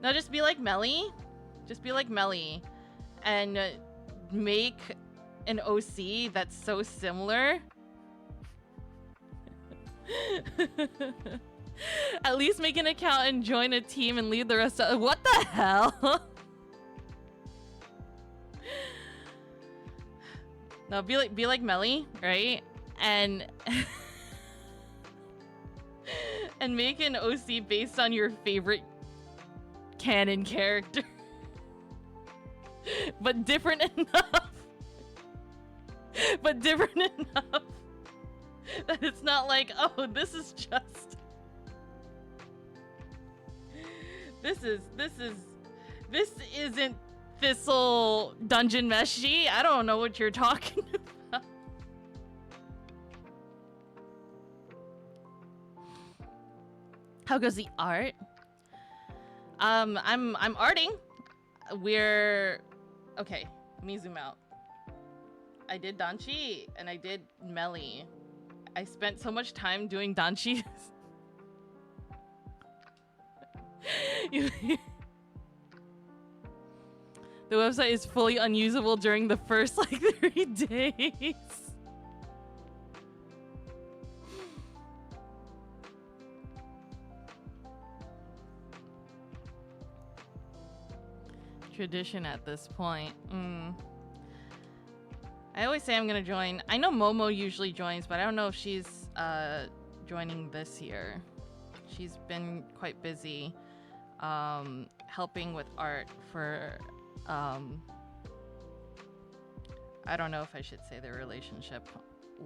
No, just be like Melly. Just be like Melly. And make an OC that's so similar. At least make an account and join a team and leave the rest of— what the hell? No, be like Melly, right? And and make an OC based on your favorite canon character. But different enough. But different enough that it's not like, oh, this isn't Thistle Dungeon Meshi. I don't know what you're talking about. How goes the art? I'm arting. Okay, let me zoom out. I did Danchi and I did Melly. I spent so much time doing Danchi. The website is fully unusable during the first like 3 days. Tradition at this point. I always say I'm gonna join. I know Momo usually joins, but I don't know if she's joining this year. She's been quite busy helping with art for I don't know if I should say their relationship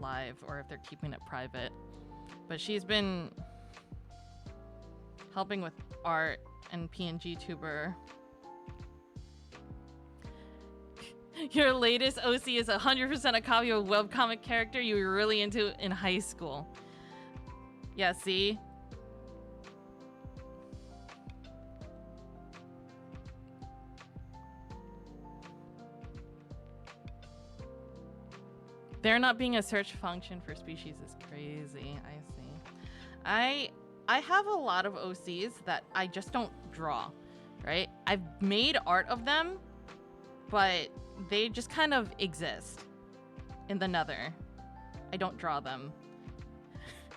live or if they're keeping it private, but she's been helping with art and PNG tuber. Your latest OC is 100% a copy of a webcomic character you were really into in high school. Yeah, see? There not being a search function for species is crazy. I see. I have a lot of OCs that I just don't draw, right? I've made art of them, but they just kind of exist in the nether. I don't draw them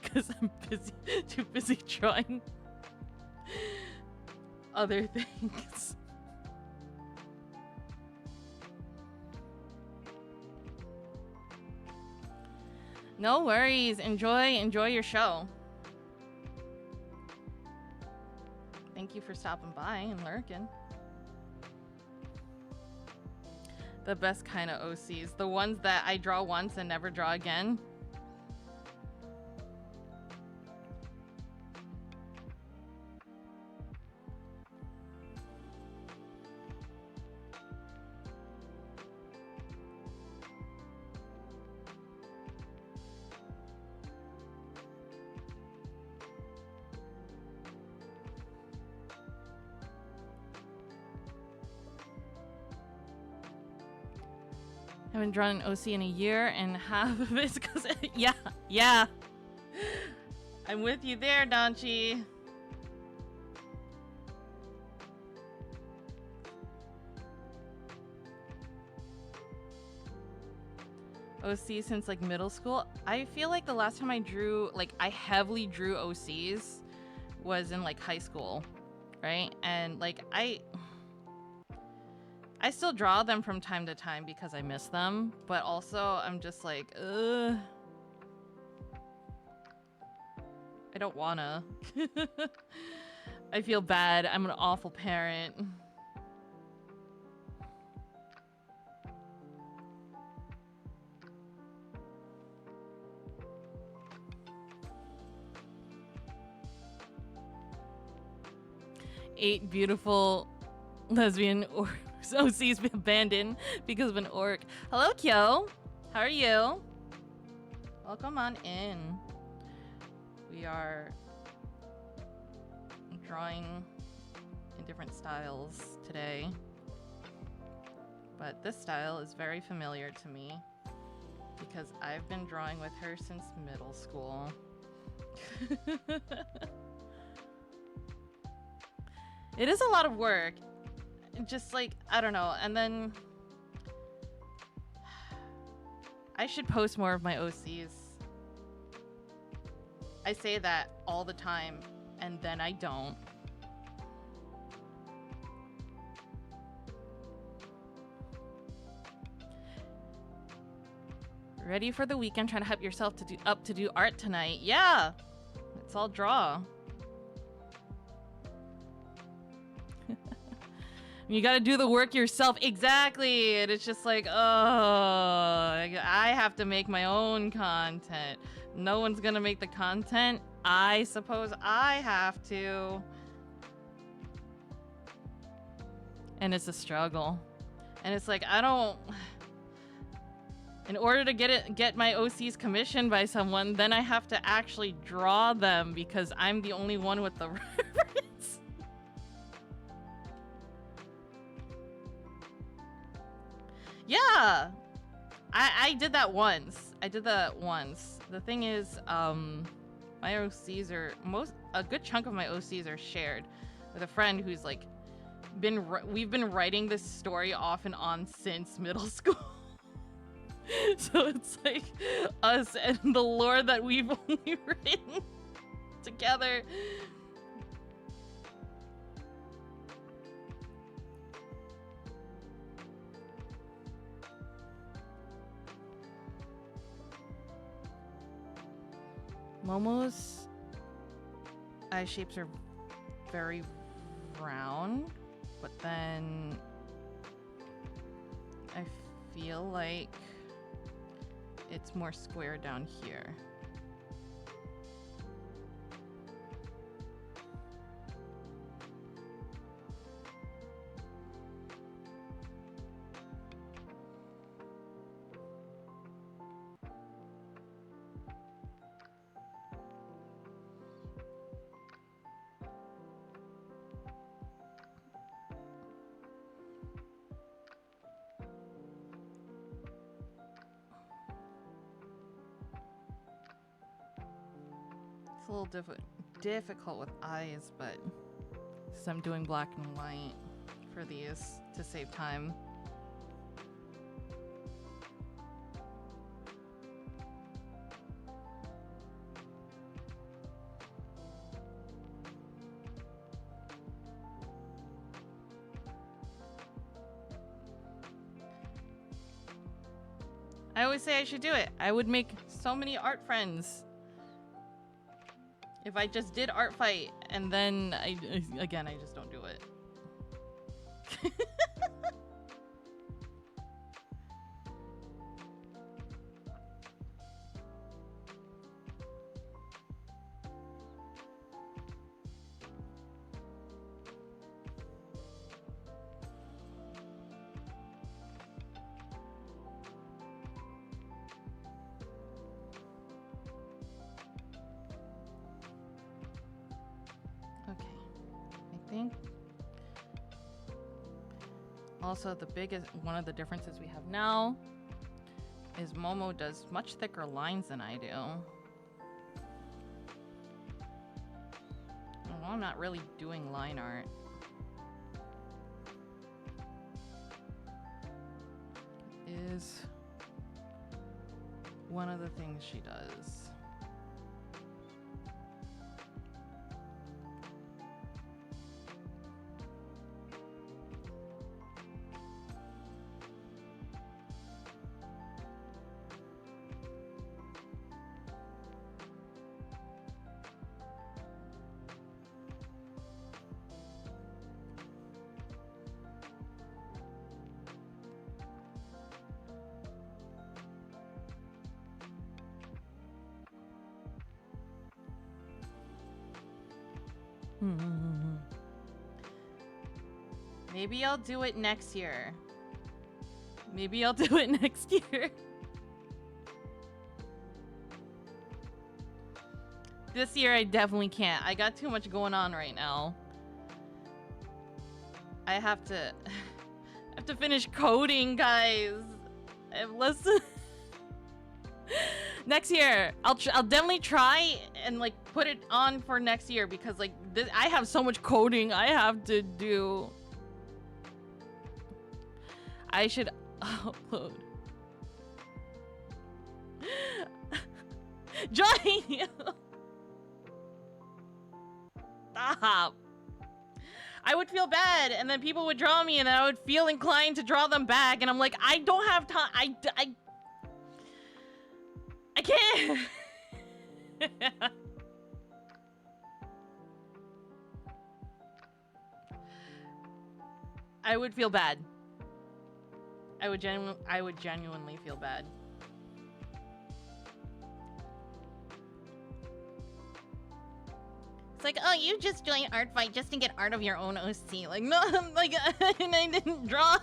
because I'm too busy drawing other things. No worries. Enjoy your show. Thank you for stopping by and lurking. The best kind of OCs. The ones that I draw once and never draw again. Haven't drawn an OC in a year, and half of it's because yeah. I'm with you there, Donchi. OC since like middle school. I feel like the last time I drew, like I heavily drew OCs was in like high school, right? And like I still draw them from time to time because I miss them, but also I'm just like, ugh. I don't wanna. I feel bad. I'm an awful parent. Eight beautiful lesbian OCs abandoned because of an orc. Hello, Kyo. How are you? Welcome on in. We are drawing in different styles today, but this style is very familiar to me because I've been drawing with her since middle school. It is a lot of work. Just like, I don't know. And then I should post more of my OCs. I say that all the time, and then I don't. Ready for the weekend, trying to hype yourself to do art tonight. Yeah, let's all draw. You gotta do the work yourself. Exactly. And it's just like, oh, I have to make my own content. No one's gonna make the content. I suppose I have to. And it's a struggle. And it's like, I don't... In order to get my OCs commissioned by someone, then I have to actually draw them because I'm the only one with the reference. Yeah, I did that once. The thing is, my OCs are a good chunk of my OCs are shared with a friend who's like we've been writing this story off and on since middle school. So it's like us and the lore that we've only written together. Momo's eye shapes are very round, but then I feel like it's more square down here. It's a little difficult with eyes, but since I'm doing black and white for these to save time. I always say I should do it. I would make so many art friends if I just did art fight, and then I just don't do it. Also, one of the differences we have now is Momo does much thicker lines than I do. Well, I'm not really doing line art. Is one of the things she does. Maybe I'll do it next year. Maybe I'll do it next year. This year I definitely can't. I got too much going on right now. I have to finish coding, guys. I have less than next year. I'll definitely try and like put it on for next year because like I have so much coding I have to do. I should upload. Join you. Stop. I would feel bad, and then people would draw me, and I would feel inclined to draw them back, and I'm like, I don't have time. I can't. I would feel bad. I would genuinely feel bad. It's like, oh, you just joined Art Fight just to get art of your own OC. Like, no, like, and I didn't draw.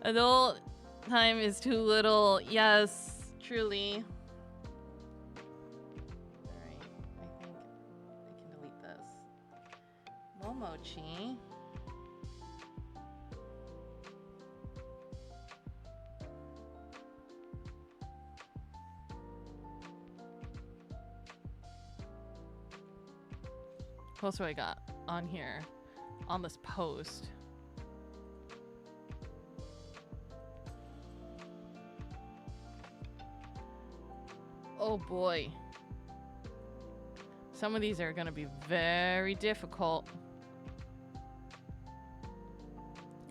Adult time is too little. Yes, truly. Alright, I think I can delete this. Momochi. What else do I got on here? On this post. Oh boy. Some of these are gonna be very difficult.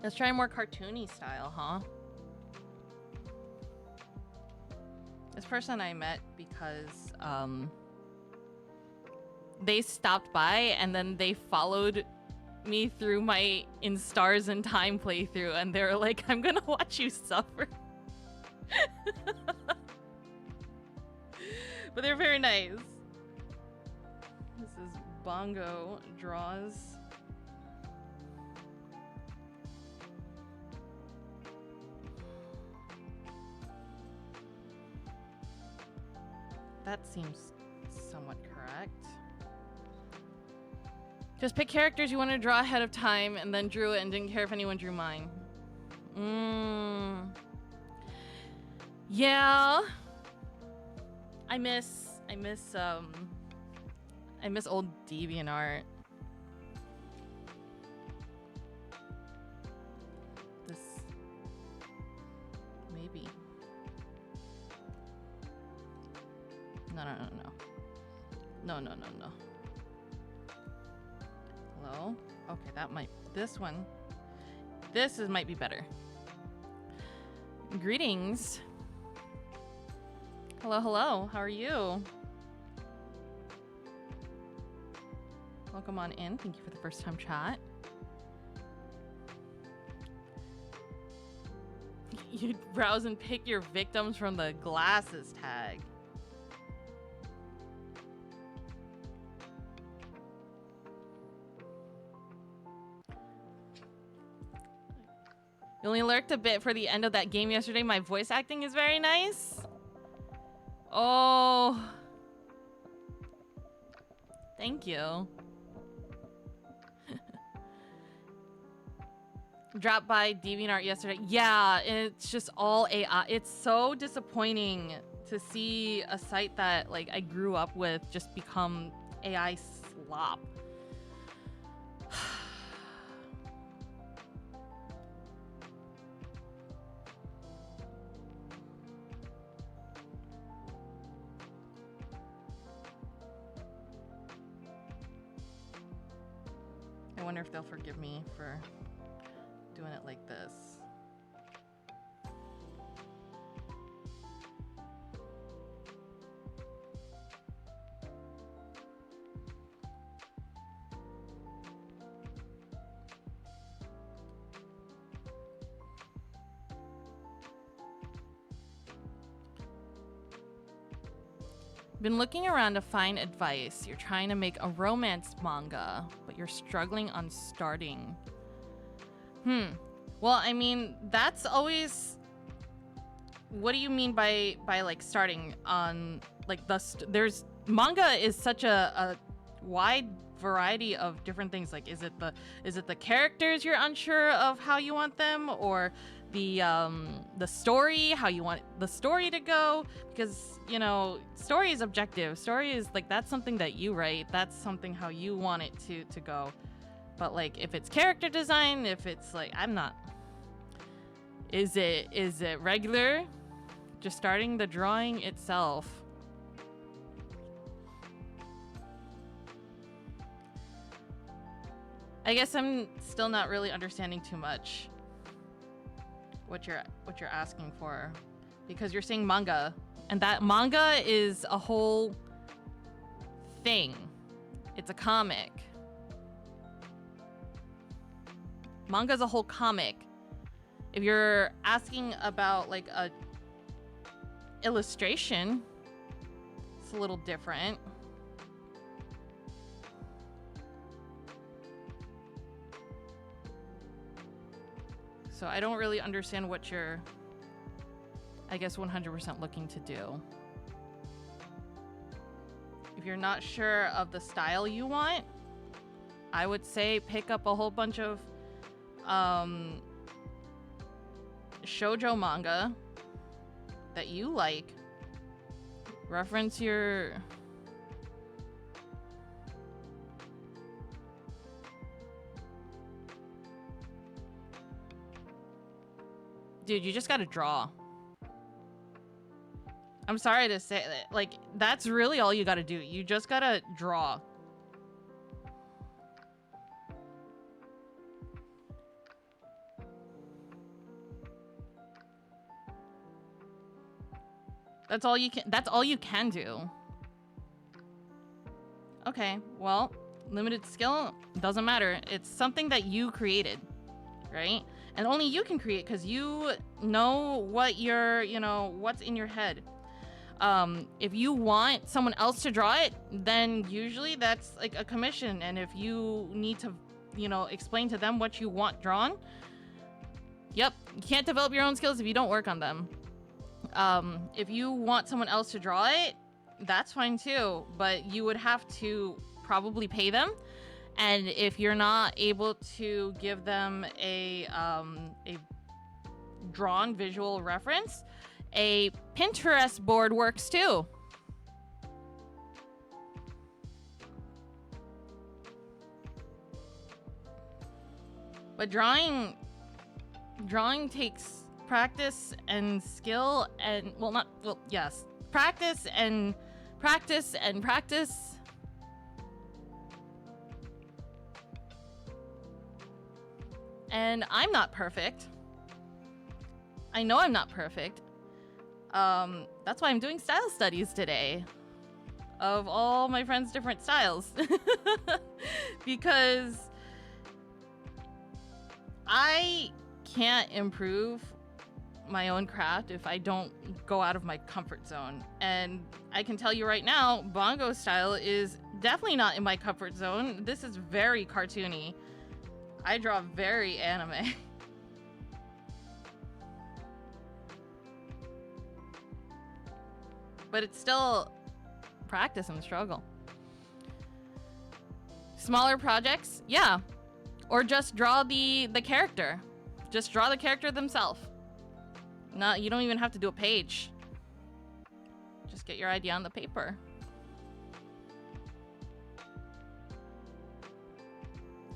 Let's try a more cartoony style, huh? This person I met because, they stopped by and then they followed me through my In Stars and Time playthrough and they were like, I'm gonna watch you suffer. But they're very nice. This is Bongo Draws. That seems somewhat correct. Just pick characters you want to draw ahead of time and then drew it and didn't care if anyone drew mine. Yeah. I miss old DeviantArt. This maybe. No. No. Hello? Okay, that might... This one. This might be better. Greetings. Hello. How are you? Welcome on in. Thank you for the first time chat. You'd browse and pick your victims from the glasses tag. You only lurked a bit for the end of that game yesterday. My voice acting is very nice. Oh. Thank you. Dropped by DeviantArt yesterday. Yeah, it's just all AI. It's so disappointing to see a site that like I grew up with just become AI slop. I wonder if they'll forgive me for doing it like this. Been looking around to find advice. You're trying to make a romance manga, but you're struggling on starting. Well, I mean, that's always. What do you mean by like starting on like there's manga is such a wide variety of different things. Like, is it the characters you're unsure of how you want them, or the story, how you want the story to go? Because, you know, story is objective. Story is like, that's something that you write. That's something how you want it to go. But like, if it's character design, if it's like, I'm not. Is it regular? Just starting the drawing itself. I guess I'm still not really understanding too much what you're asking for, because you're saying manga, and that manga is a whole thing. It's a comic. Manga is a whole comic. If you're asking about like a illustration, it's a little different. So I don't really understand what you're, I guess, 100% looking to do. If you're not sure of the style you want, I would say pick up a whole bunch of shoujo manga that you like. Reference your... Dude, you just gotta draw. I'm sorry to say that. Like, that's really all you gotta do. You just gotta draw. That's all you can do. Okay, well, limited skill doesn't matter. It's something that you created, right? And only you can create, because you know what what's in your head. If you want someone else to draw it, then usually that's like a commission. And if you need to, explain to them what you want drawn, yep, you can't develop your own skills if you don't work on them. If you want someone else to draw it, that's fine too, but you would have to probably pay them. And if you're not able to give them a drawn visual reference, a Pinterest board works too. But drawing takes practice and skill, and practice and practice and practice. And I'm not perfect. I know I'm not perfect. That's why I'm doing style studies today of all my friends' different styles. Because I can't improve my own craft if I don't go out of my comfort zone. And I can tell you right now, Bongo style is definitely not in my comfort zone. This is very cartoony. I draw very anime. But it's still practice and struggle. Smaller projects, yeah. Or just draw the character. Just draw the character themselves. You don't even have to do a page. Just get your idea on the paper.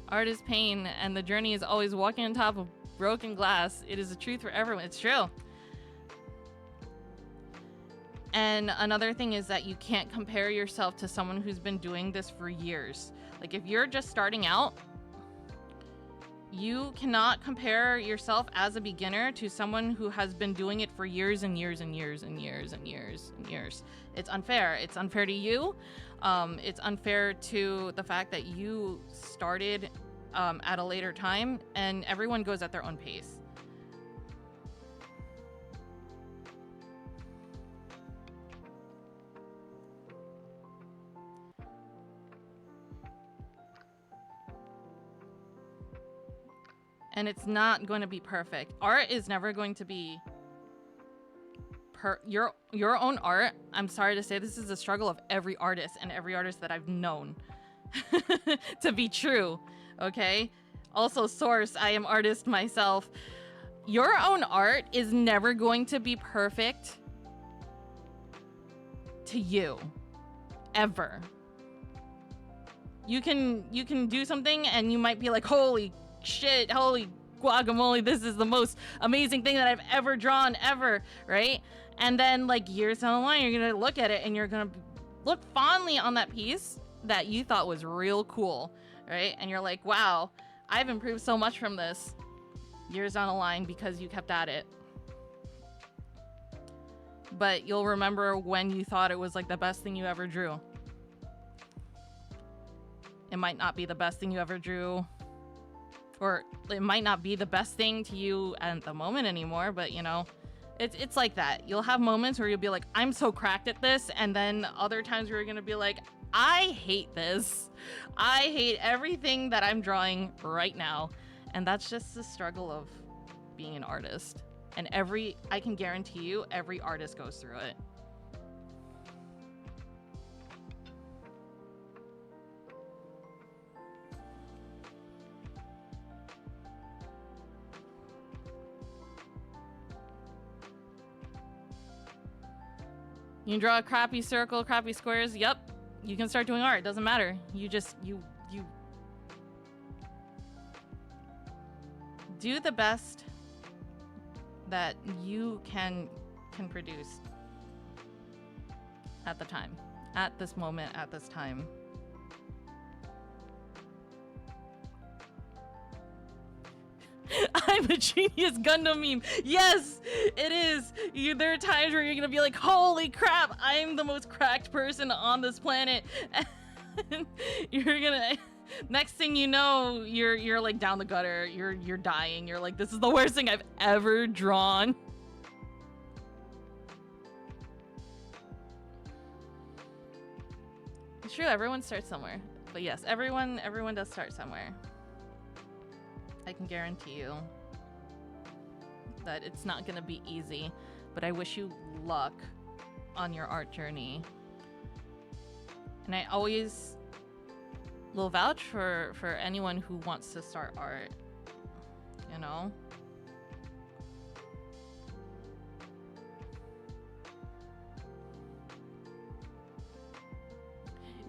Art is pain, and the journey is always walking on top of broken glass. It is a truth for everyone. It's true. And another thing is that you can't compare yourself to someone who's been doing this for years. Like, if you're just starting out, you cannot compare yourself as a beginner to someone who has been doing it for years and years and years and years and years and years. It's unfair. It's unfair to you. It's unfair to the fact that you started at a later time, and everyone goes at their own pace. And it's not going to be perfect. Art is never going to be your own art. I'm sorry to say, this is a struggle of every artist and every artist that I've known to be true. Okay? Also, source, I am artist myself. Your own art is never going to be perfect to you. Ever. You can do something and you might be like, holy shit, holy guacamole, this is the most amazing thing that I've ever drawn ever, right? And then like years down the line, you're gonna look at it and you're gonna look fondly on that piece that you thought was real cool, right? And you're like, wow, I've improved so much from this years down the line because you kept at it. But you'll remember when you thought it was like the best thing you ever drew. It might not be the best thing you ever drew, or it might not be the best thing to you at the moment anymore, but you know, it's like that. You'll have moments where you'll be like, I'm so cracked at this, and then other times where you're gonna be like, I hate this. I hate everything that I'm drawing right now. And that's just the struggle of being an artist. And I can guarantee you, every artist goes through it. You can draw a crappy circle, crappy squares. Yep. You can start doing art. It doesn't matter. You do the best that you can produce at the time, at this moment, at this time. I'm a genius Gundam meme. Yes, it is. There are times where you're gonna be like, holy crap, I'm the most cracked person on this planet. And you're gonna, next thing you know, you're like down the gutter, you're dying. You're like, this is the worst thing I've ever drawn. It's true, everyone starts somewhere. But yes, everyone does start somewhere. I can guarantee you that it's not gonna be easy, but I wish you luck on your art journey. And I always will vouch for anyone who wants to start art, you know?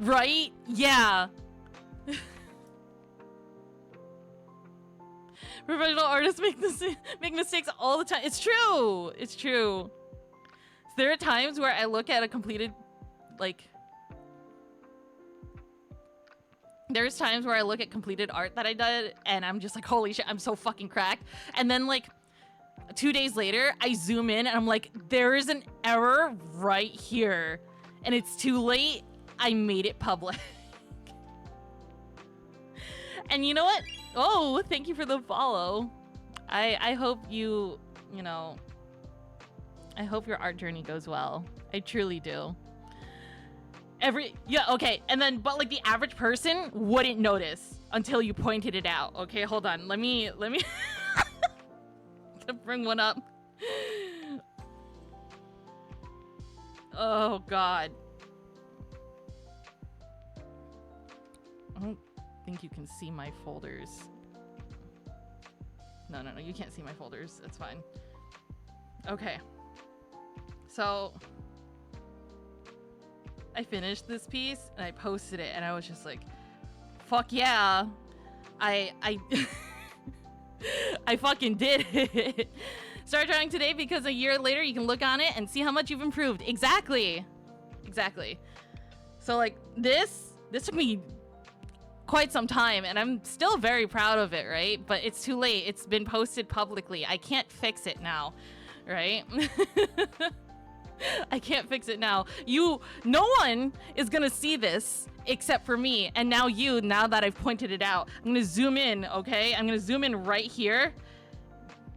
Right? Yeah. Professional artists make mistakes all the time. It's true. It's true. There are times where I look at a completed, like, there's times where I look at completed art that I did and I'm just like, holy shit, I'm so fucking cracked. And then like 2 days later, I zoom in and I'm like, there is an error right here. And it's too late. I made it public. And you know what? Oh, thank you for the follow. I hope you know, I hope your art journey goes well. I truly do. Yeah, okay. And then, but like the average person wouldn't notice until you pointed it out. Okay, hold on. Let me to bring one up. Oh God. I don't think you can see my folders. No, you can't see my folders. It's fine. Okay. So I finished this piece and I posted it and I was just like, fuck yeah. I I fucking did it. Start drawing today because a year later you can look on it and see how much you've improved. Exactly. Exactly. So like this took me quite some time and I'm still very proud of it, right? But it's too late. It's been posted publicly. I can't fix it now, right? I can't fix it now. No one is gonna see this except for me. And now now that I've pointed it out, I'm gonna zoom in, okay? I'm gonna zoom in right here.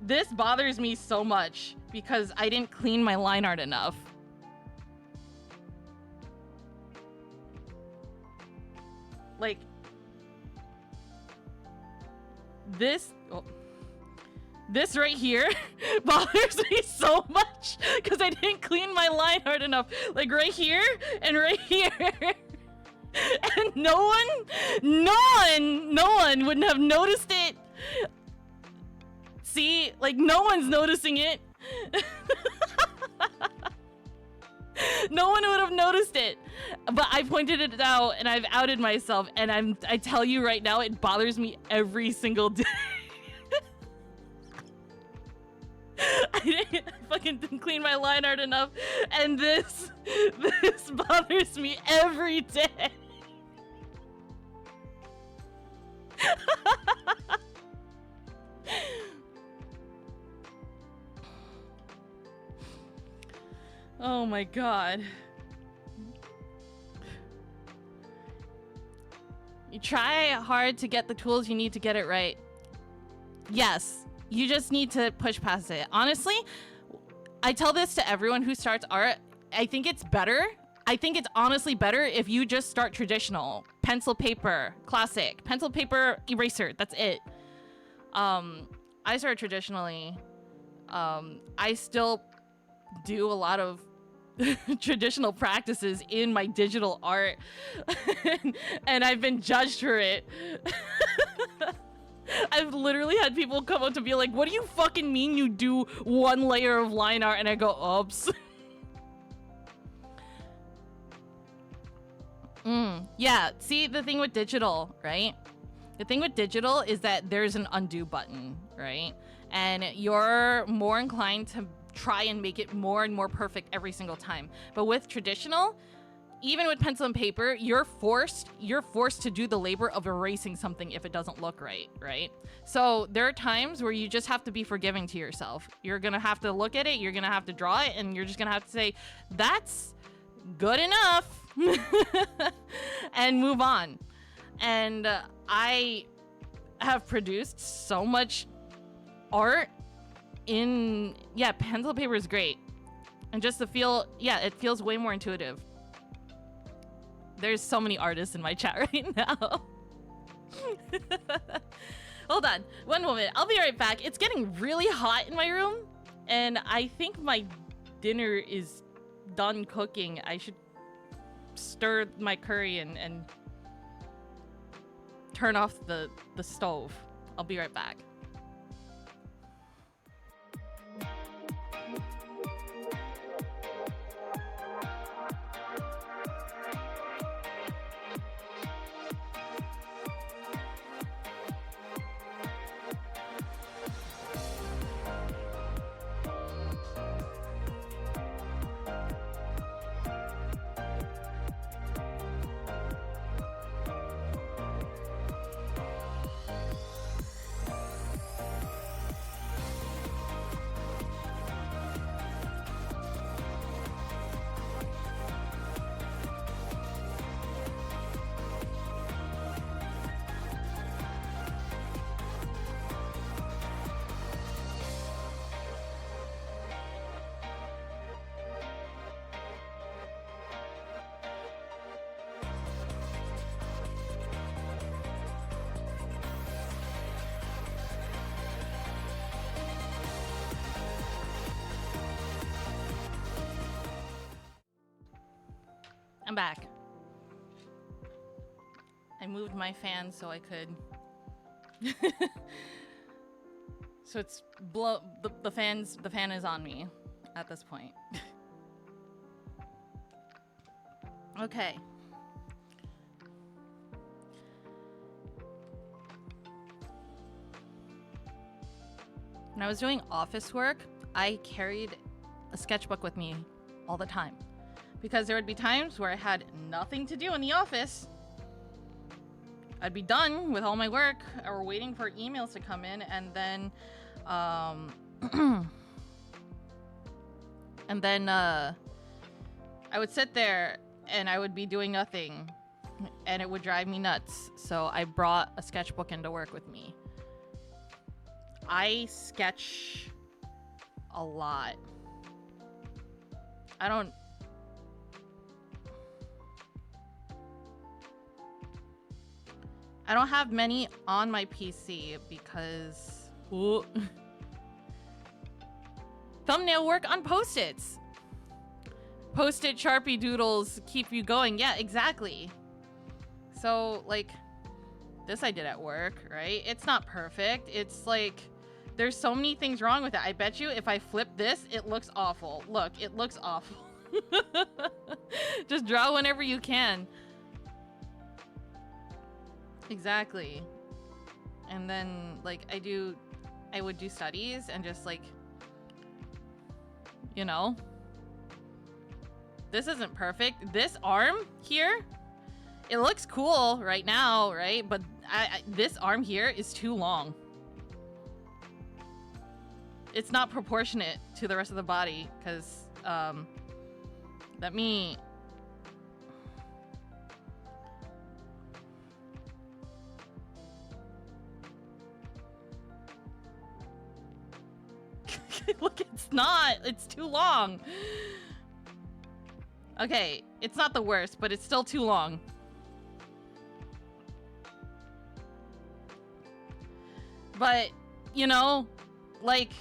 This bothers me so much because I didn't clean my line art enough. Like, this right here bothers me so much because I didn't clean my line art enough. Like right here and right here. And no one wouldn't have noticed it. See, like no one's noticing it. No one would have noticed it, but I pointed it out and I've outed myself, and I tell you right now, it bothers me every single day. I fucking didn't clean my line art enough, and this bothers me every day. Oh my god. You try hard to get the tools you need to get it right. Yes, you just need to push past it. Honestly, I tell this to everyone who starts art. I think it's better. I think it's honestly better if you just start traditional. Pencil, paper, classic. Pencil, paper, eraser. That's it. I started traditionally. I still do a lot of traditional practices in my digital art and I've been judged for it. I've literally had people come up to be like, what do you fucking mean you do one layer of line art? And I go, oops. Yeah, see, the thing with digital, right? The thing with digital is that there's an undo button, right? And you're more inclined to try and make it more and more perfect every single time. But with traditional, even with pencil and paper, you're forced to do the labor of erasing something if it doesn't look right, right? So there are times where you just have to be forgiving to yourself. You're gonna have to look at it, you're gonna have to draw it, and you're just gonna have to say, that's good enough, and move on. And I have produced so much art in, yeah, pencil paper is great. And just the feel, yeah, it feels way more intuitive. There's so many artists in my chat right now. Hold on, one moment, I'll be right back. It's getting really hot in my room, and I think my dinner is done cooking. I should stir my curry and turn off the stove. I'll be right back. I'm back. I moved my fan so I could so it's the fan is on me at this point. Okay. When I was doing office work, I carried a sketchbook with me all the time because there would be times where I had nothing to do in the office. I'd be done with all my work or waiting for emails to come in, and then I would sit there and I would be doing nothing, and it would drive me nuts. So I brought a sketchbook into work with me. I sketch a lot. I don't have many on my PC because ooh. Thumbnail work on Post-its. Post-it Sharpie doodles keep you going. Yeah, exactly. So like this I did at work, right? It's not perfect. It's like there's so many things wrong with it. I bet you if I flip this, it looks awful. Look, it looks awful. Just draw whenever you can. Exactly. And then like I would do studies and just like, you know, this isn't perfect. This arm here, it looks cool right now, right? But this arm here is too long. It's not proportionate to the rest of the body because let me look, it's not. It's too long. Okay, it's not the worst, but it's still too long. But, you know, like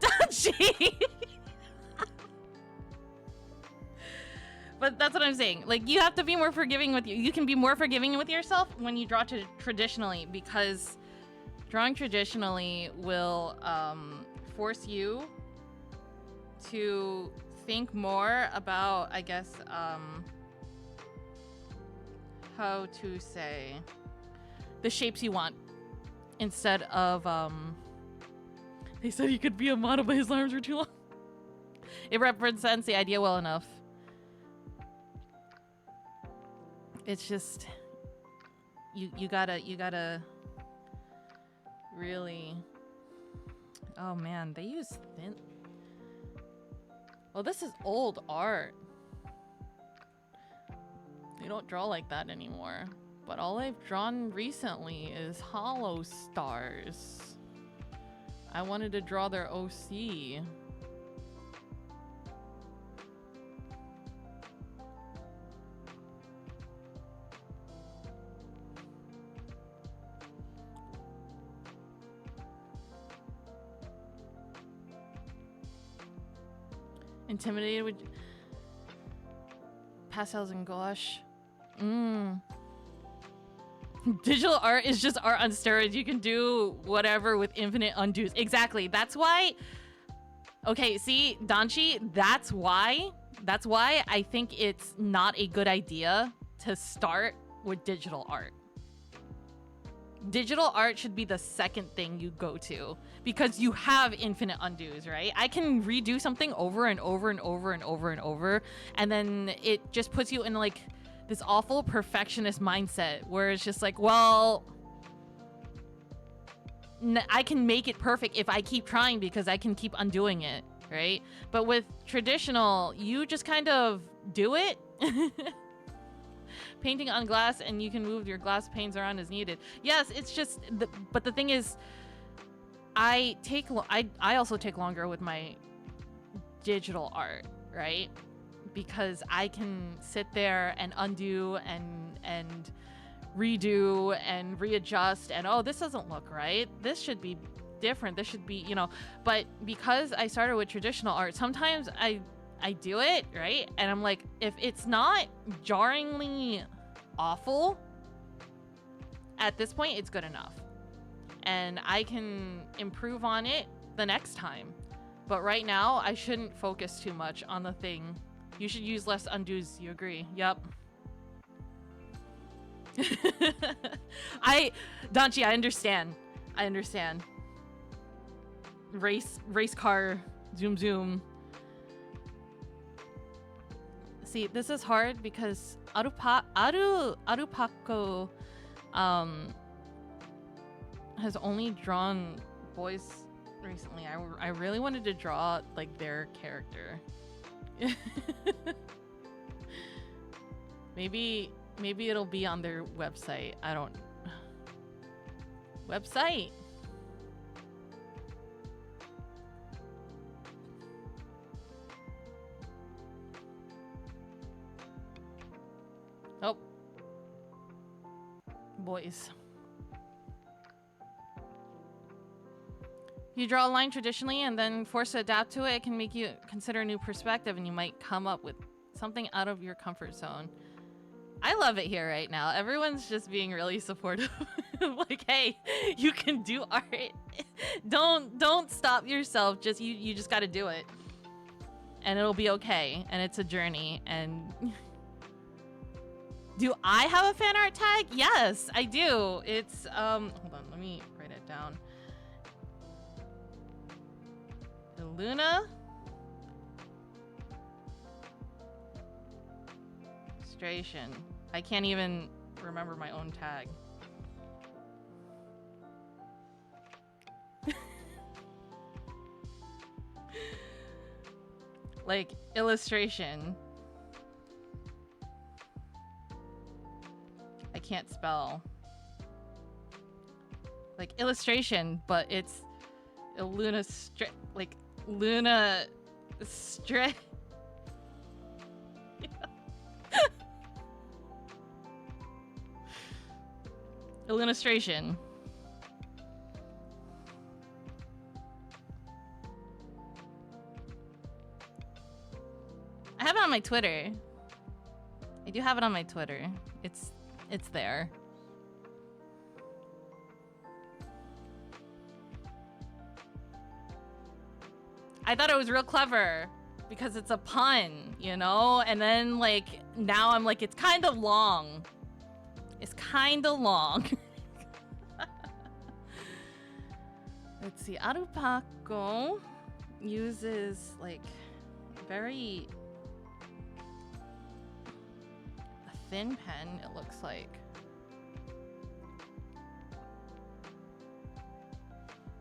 Dodgy. But that's what I'm saying. Like, you have to be more forgiving with you. You can be more forgiving with yourself when you draw traditionally, because drawing traditionally will force you to think more about, I guess, how to say, the shapes you want, instead of they said he could be a model but his arms were too long. It represents the idea well enough. It's just you gotta really. Oh man, they use thin. Oh, this is old art. They don't draw like that anymore. But all I've drawn recently is hollow stars. I wanted to draw their OC. Intimidated with pastels and gouache. Digital art is just art on steroids. You can do whatever with infinite undos. Exactly. That's why. Okay, see, Danchi, that's why I think it's not a good idea to start with digital art. Digital art should be the second thing you go to, because you have infinite undos, right? I can redo something over and over and over and over and over, and then it just puts you in like this awful perfectionist mindset where it's just like, well, I can make it perfect if I keep trying because I can keep undoing it, right? But with traditional, you just kind of do it. Painting on glass, and you can move your glass panes around as needed. Yes, it's just but the thing is, I also take longer with my digital art, right? Because I can sit there and undo and redo and readjust, and oh, this doesn't look right. This should be different. This should be, you know. But because I started with traditional art, sometimes I do it, right? And I'm like, if it's not jarringly awful, at this point, it's good enough. And I can improve on it the next time. But right now, I shouldn't focus too much on the thing. You should use less undos. You agree? Yep. Danchi, I understand. I understand. Race car, zoom zoom. See, this is hard because Arupako has only drawn boys recently. I really wanted to draw like their character. maybe it'll be on their website. I don't website. Oh. Boys. You draw a line traditionally and then force to adapt to it, it can make you consider a new perspective and you might come up with something out of your comfort zone. I love it here right now. Everyone's just being really supportive. Like, hey, you can do art. Don't stop yourself. Just you just got to do it. And it'll be okay. And it's a journey. And do I have a fan art tag? Yes, I do. It's hold on, let me write it down. Luna Illustration. I can't even remember my own tag. Like illustration. I can't spell. Like illustration, but it's Luna like Luna Stray. Illustration. I have it on my Twitter. I do have it on my Twitter. It's there. I thought it was real clever because it's a pun, you know? And then like now I'm like it's kind of long. It's kind of long. Let's see. Arupako uses like very a thin pen, it looks like.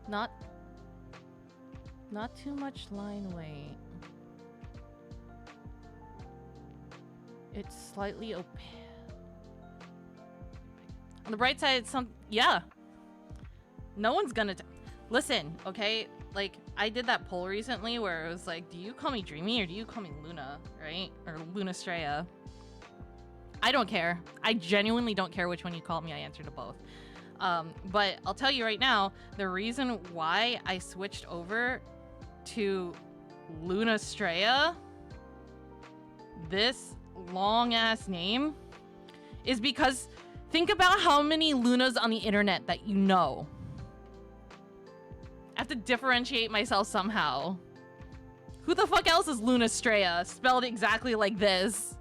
Not too much line weight. It's slightly opaque. On the bright side, it's yeah. No one's gonna listen, okay? Like, I did that poll recently where it was like, do you call me Dreamy or do you call me Luna, right? Or Lunastrea. I don't care. I genuinely don't care which one you call me. I answer to both. But I'll tell you right now, the reason why I switched over to Lunastrea, this long-ass name, is because think about how many Lunas on the internet that you know. I have to differentiate myself somehow. Who the fuck else is Lunastrea, spelled exactly like this?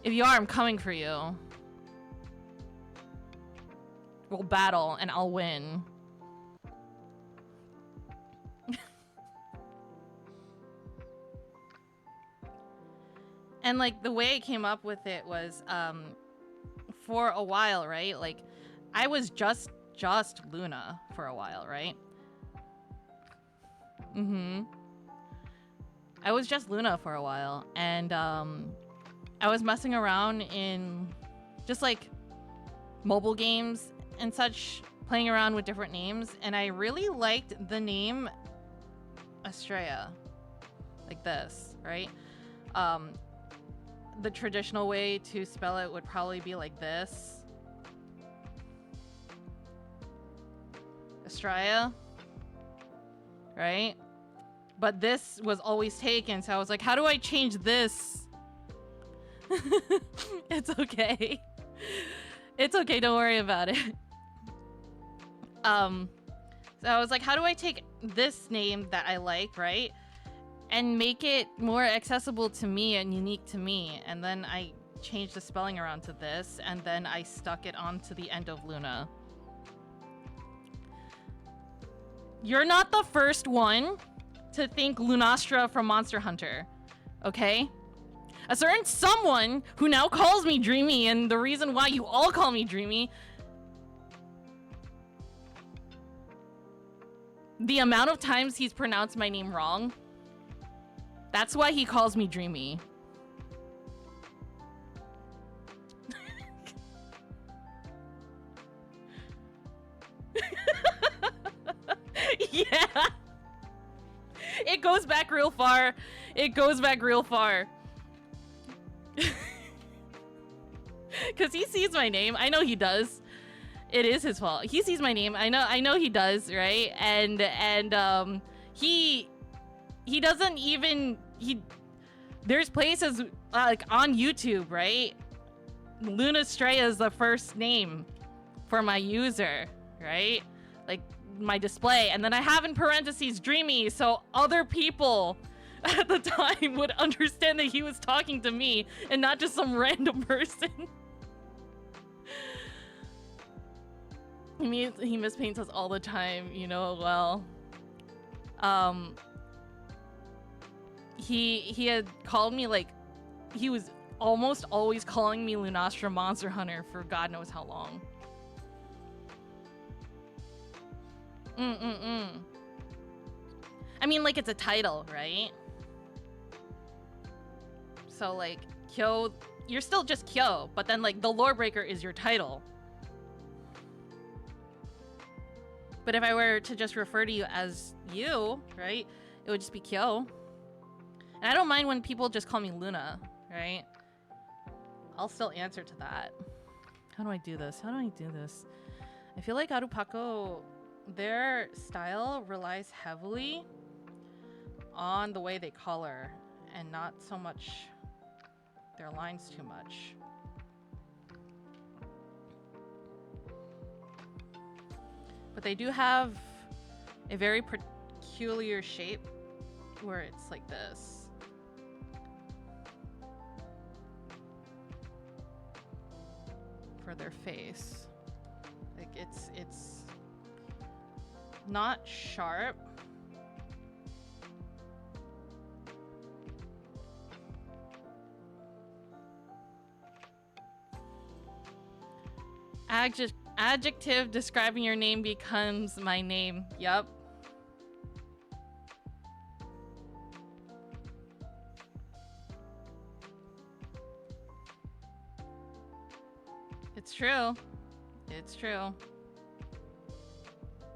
If you are, I'm coming for you. We'll battle and I'll win. And like the way I came up with it was for a while, right? Like I was just Luna for a while, right? I was just Luna for a while, and I was messing around in just like mobile games and such, playing around with different names, and I really liked the name Astrea, like this, right? The traditional way to spell it would probably be like this. Astrea, right? But this was always taken, so I was like, how do I change this? It's okay. It's okay, don't worry about it. So I was like, how do I take this name that I like, right? And make it more accessible to me and unique to me. And then I changed the spelling around to this, and then I stuck it onto the end of Luna. You're not the first one to think Lunastra from Monster Hunter, okay? A certain someone who now calls me Dreamy, and the reason why you all call me Dreamy, the amount of times he's pronounced my name wrong, that's why he calls me Dreamy. Yeah. It goes back real far. It goes back real far. Cause he sees my name. I know he does. It is his fault. He sees my name. I know he does, right? And he doesn't even there's places like on YouTube, right? Lunastrea is the first name for my user, right? Like my display, and then I have in parentheses Dreamy, so other people at the time would understand that he was talking to me and not just some random person. He mispaints us all the time, you know. Well, he had called me, like, he was almost always calling me Lunastra Monster Hunter for God knows how long. I mean, like, it's a title, right? So, like, Kyo, you're still just Kyo, but then, like, the Lorebreaker is your title. But if I were to just refer to you as you, right, it would just be Kyo. And I don't mind when people just call me Luna, right? I'll still answer to that. How do I do this? I feel like Arupako, their style relies heavily on the way they color and not so much their lines too much. But they do have a very peculiar shape where it's like this. For their face. Like it's not sharp. Adjective describing your name becomes my name. Yup. It's true. It's true.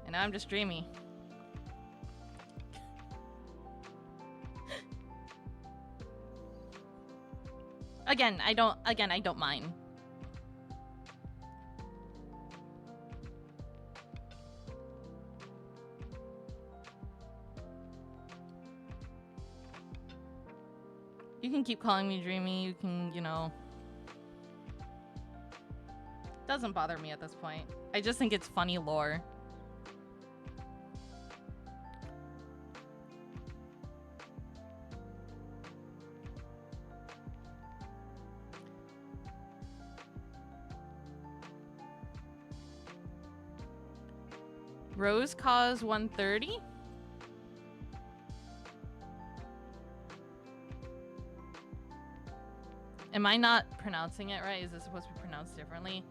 And I'm just Dreamy. Again, I don't mind. You can keep calling me Dreamy, you can, you know. Doesn't bother me at this point. I just think it's funny lore. Rose Cause 130? Am I not pronouncing it right? Is this supposed to be pronounced differently?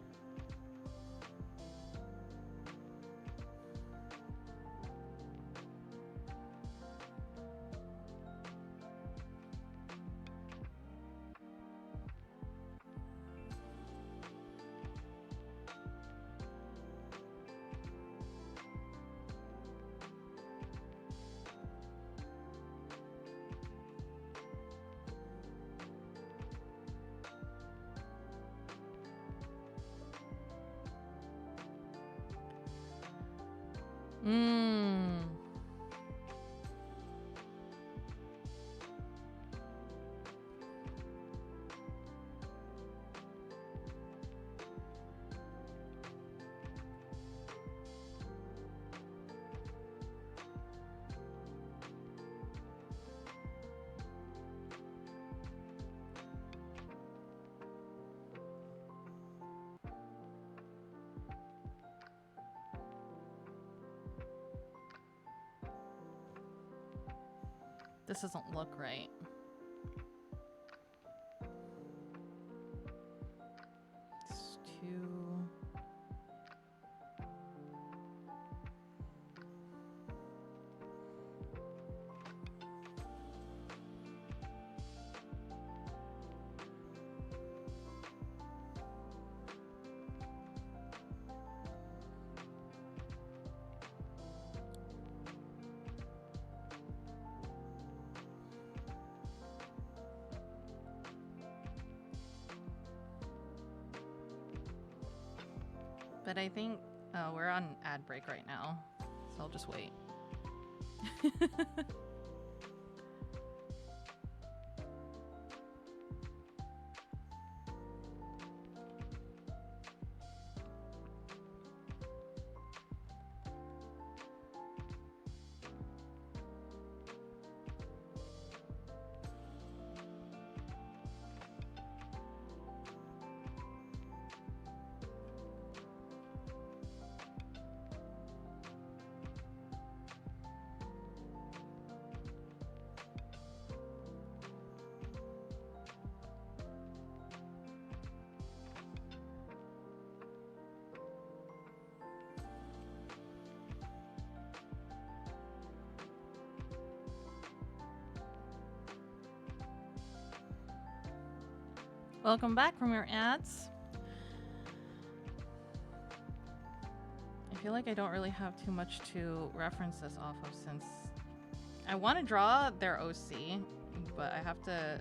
This doesn't look right. It's too... But I think we're on ad break right now, so I'll just wait. Welcome back from your ads. I feel like I don't really have too much to reference this off of since I want to draw their OC, but I have to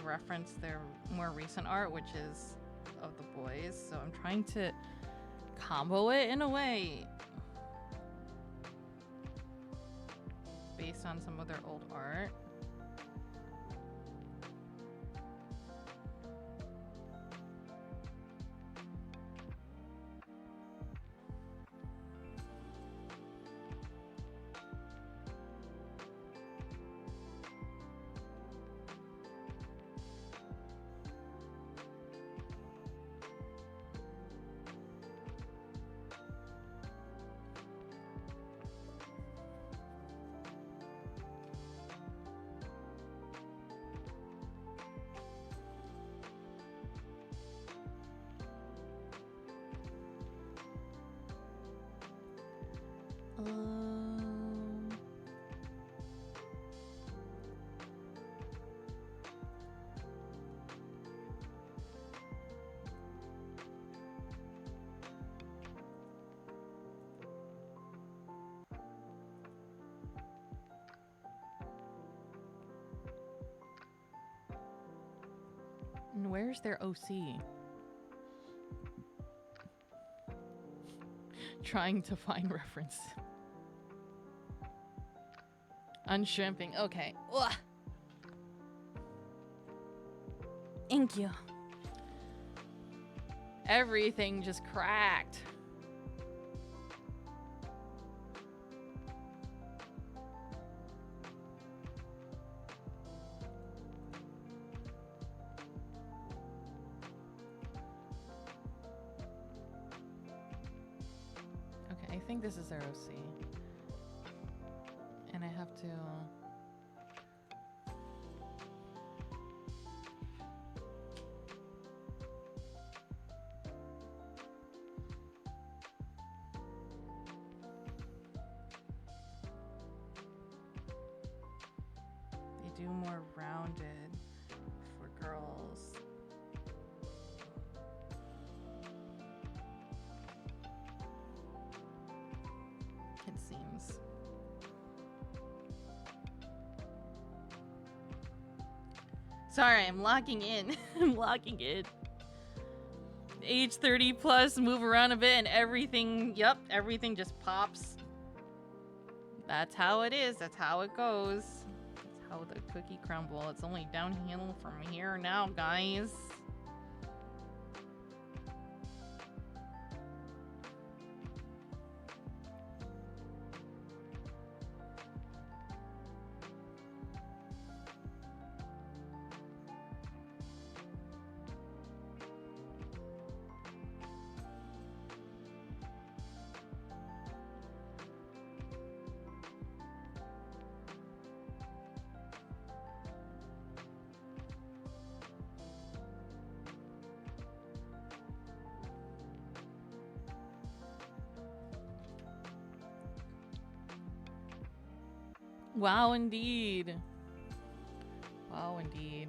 reference their more recent art, which is of the boys. So I'm trying to combo it in a way based on some of their old art. And where's their OC? Trying to find reference. Unshrimping. Okay. Ugh. Thank you. Everything just cracked. Okay, I think this is their OC. And I have to... They do more rounded for girls. It seems. Sorry, I'm locking in. I'm locking in. Age 30 plus, move around a bit and everything, yep, everything just pops. That's how it is. That's how it goes. That's how the cookie crumble. It's only downhill from here now, guys. Wow, indeed. Wow, indeed.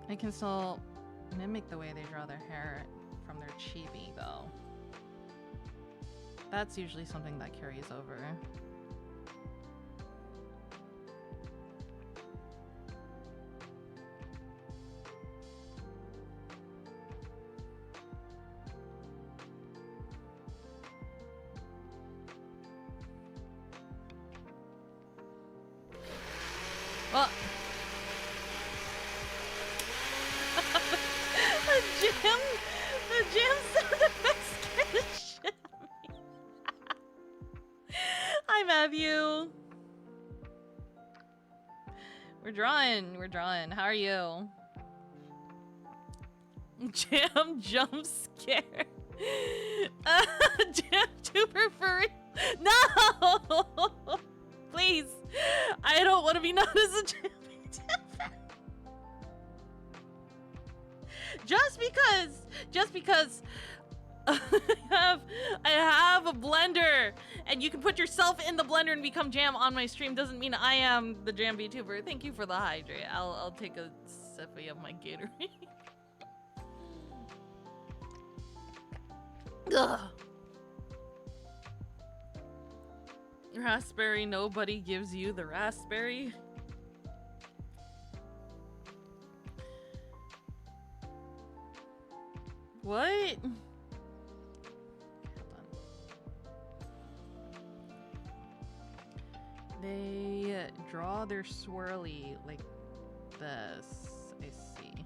I can still mimic the way they draw their hair from their chibi, though. That's usually something that carries over. Well, the jam sound effects scared the shit out of me. Hi, Matthew. We're drawing. How are you? Jam jump scare. Jam tuber for real. No! Please. I don't want to be known as a jam tuber. Just because I have a blender and you can put yourself in the blender and become jam on my stream doesn't mean I am the jam VTuber. Thank you for the hydrate. I'll take a sippy of my Gatorade. Ugh. Raspberry, nobody gives you the raspberry. What? They draw their swirly like this. I see.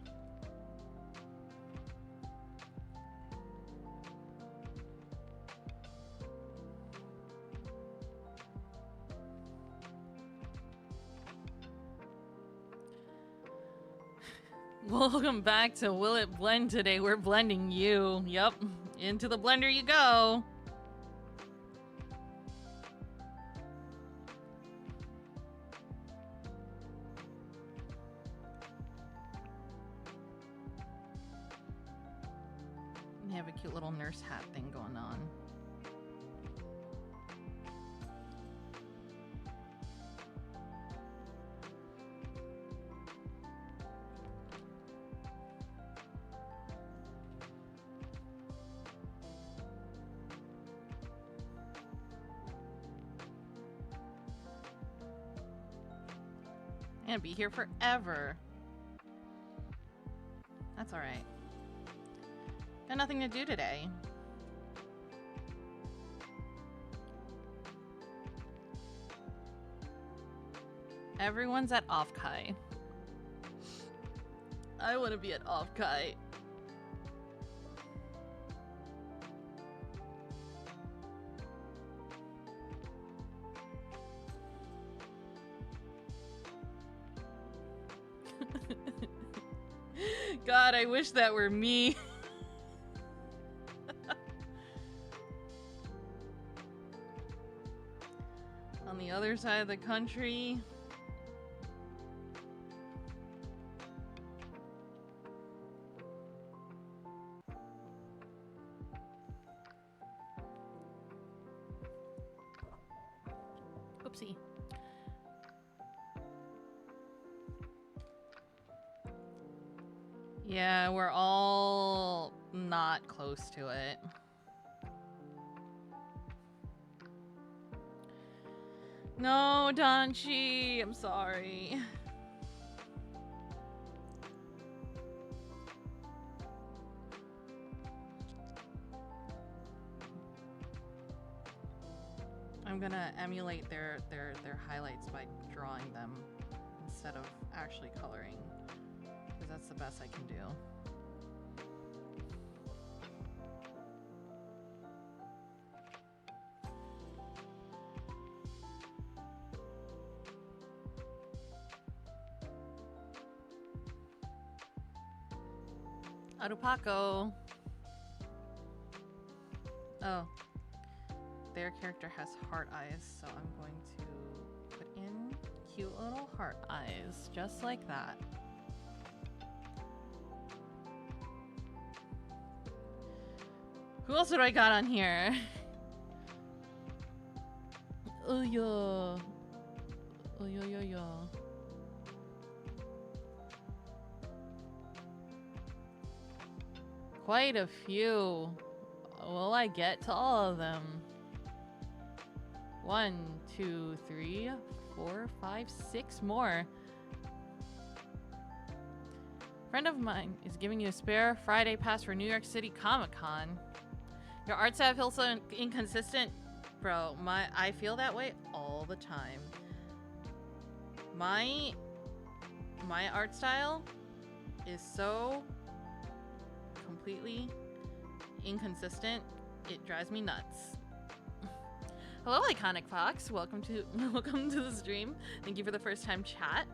Welcome back to Will It Blend today. We're blending you. Yup. Into the blender you go. You have a cute little nurse hat thing going on. Be here forever. That's alright. Got nothing to do today. Everyone's at Offkai. I want to be at Offkai. God, I wish that were me. On the other side of the country. Oopsie. Yeah, we're all not close to it. No, Danchi, I'm sorry. I'm gonna emulate their highlights by drawing them instead of actually coloring. That's the best I can do. Arupaco. Oh. Their character has heart eyes, so I'm going to cute little heart eyes, just like that. Who else do I got on here? Oh yeah. Oh yeah. Quite a few. Will I get to all of them? 1, 2, 3, 4, 5, 6 more. Friend of mine is giving you a spare Friday pass for New York City Comic Con. Your art style feels so inconsistent, bro. I feel that way all the time. My art style is so completely inconsistent. It drives me nuts. Hello, Iconic Fox. Welcome to the stream. Thank you for the first time chat.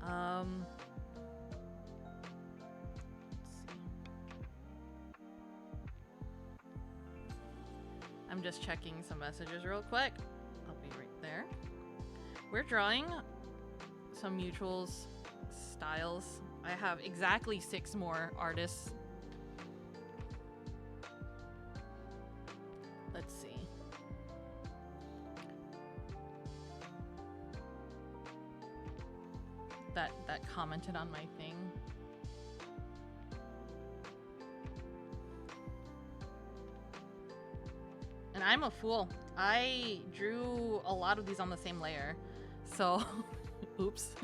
Let's see. I'm just checking some messages real quick. I'll be right there. We're drawing some mutuals styles. I have exactly 6 more artists. Let's see. That commented on my thing. And I'm a fool. I drew a lot of these on the same layer. So, oops.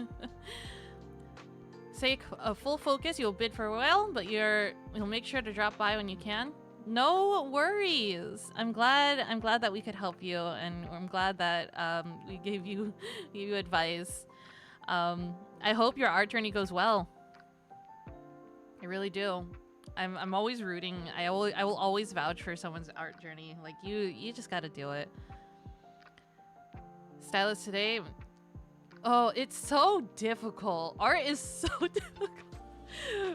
Say a full focus, you'll bid farewell, but you'll make sure to drop by when you can. No worries. I'm glad that we could help you, and I'm glad that we gave you advice. I hope your art journey goes well. I really do. I'm always rooting. I will always vouch for someone's art journey. Like you just got to do it. Stylist today. Oh, it's so difficult. Art is so difficult.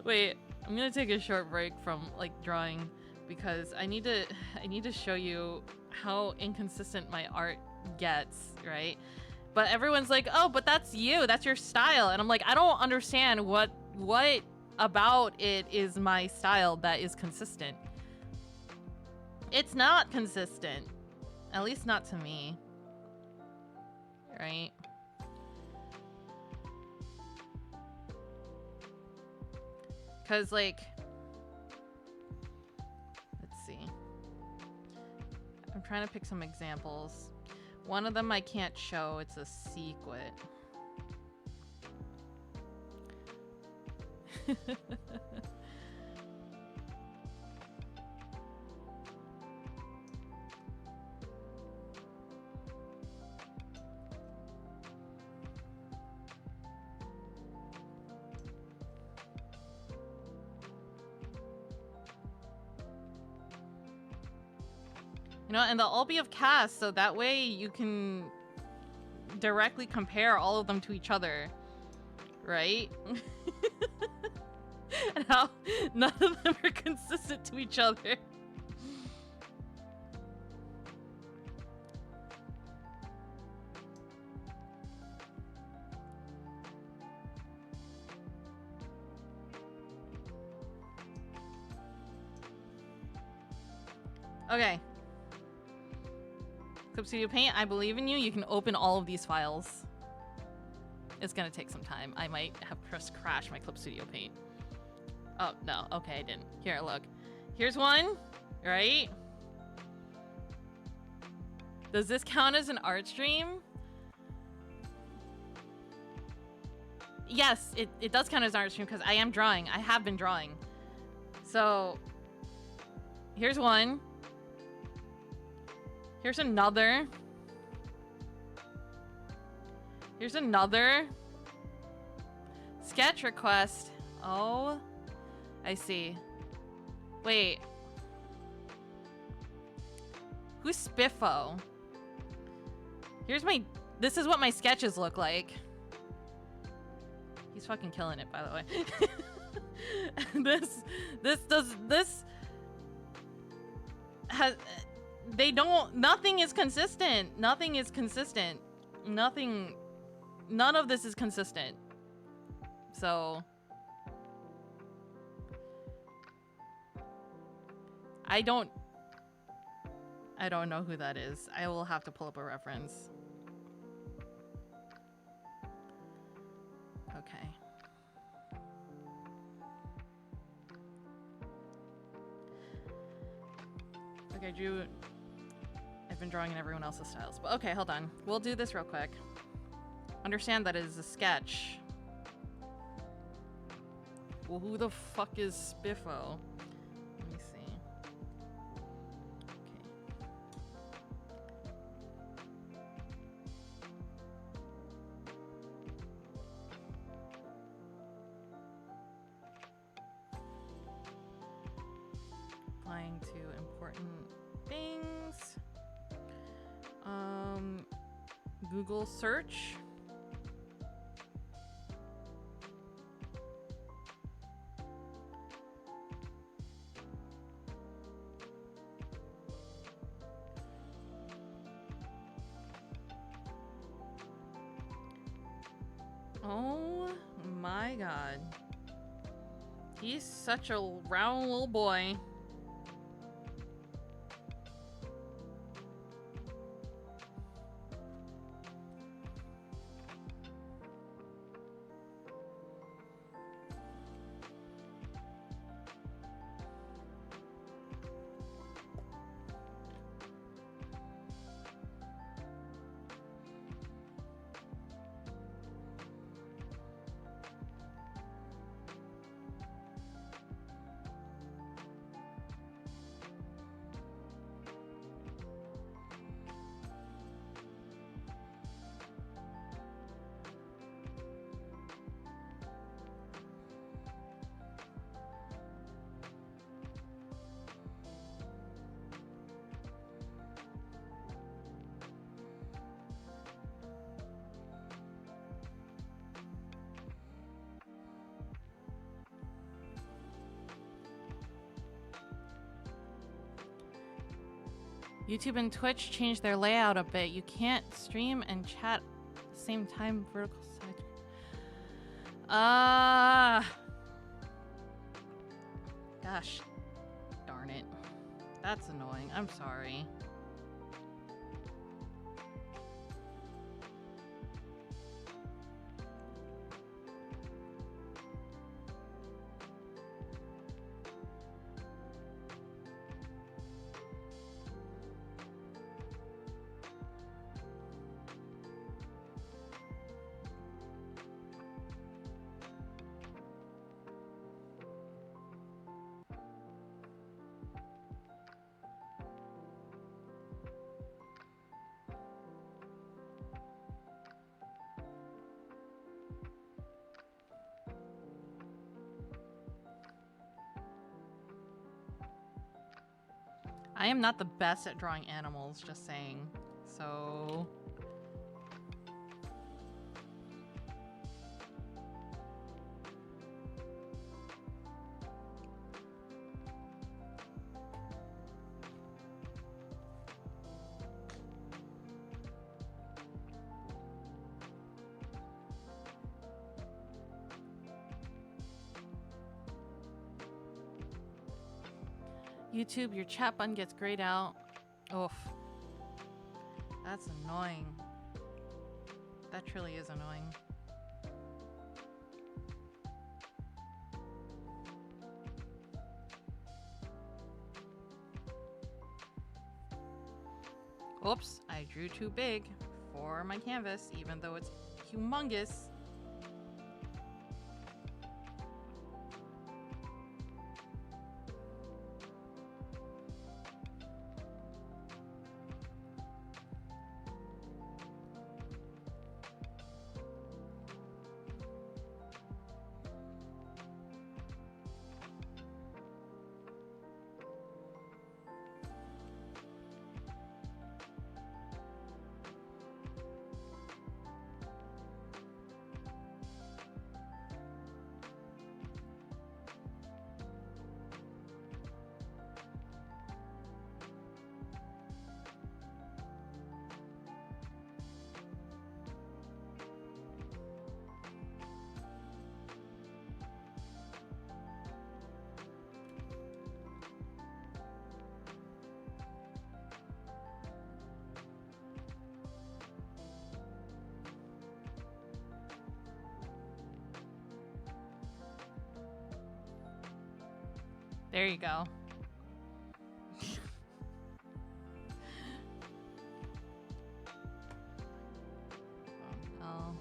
Wait, I'm gonna take a short break from like drawing because I need to show you how inconsistent my art gets, right? But everyone's like, oh, but that's you, that's your style. And I'm like, I don't understand what about it is my style that is consistent. It's not consistent. At least not to me. Right? Because, like, let's see. I'm trying to pick some examples. One of them I can't show. It's a secret. You know, and they'll all be of cast, so that way you can directly compare all of them to each other, right? And how none of them are consistent to each other. Okay. Clip Studio Paint, I believe in you. You can open all of these files. It's gonna take some time. I might have just crashed my Clip Studio Paint. Oh, no. Okay, I didn't. Here, look. Here's one, right? Does this count as an art stream? Yes, it does count as an art stream because I am drawing. I have been drawing. So, here's one. Here's another. Here's another. Sketch request. Oh, I see. Wait. Who's Spiffo? Here's my... This is what my sketches look like. He's fucking killing it, by the way. This has... They don't... Nothing is consistent. Nothing is consistent. Nothing, none of this is consistent. So I don't know who that is. I will have to pull up a reference. Okay. Okay, Drew. I've been drawing in everyone else's styles. But okay, hold on. We'll do this real quick. Understand that it is a sketch. Well, who the fuck is Spiffo? Let me see. Okay. Applying to important things. Google search. Oh my god. He's such a round little boy. YouTube and Twitch changed their layout a bit. You can't stream and chat at the same time. Vertical side. Gosh. Darn it. That's annoying. I'm sorry. I am not the best at drawing animals, just saying. So... YouTube, your chat button gets grayed out. Oof. That's annoying. That truly is annoying. Oops, I drew too big for my canvas, even though it's humongous. There you go. Oh.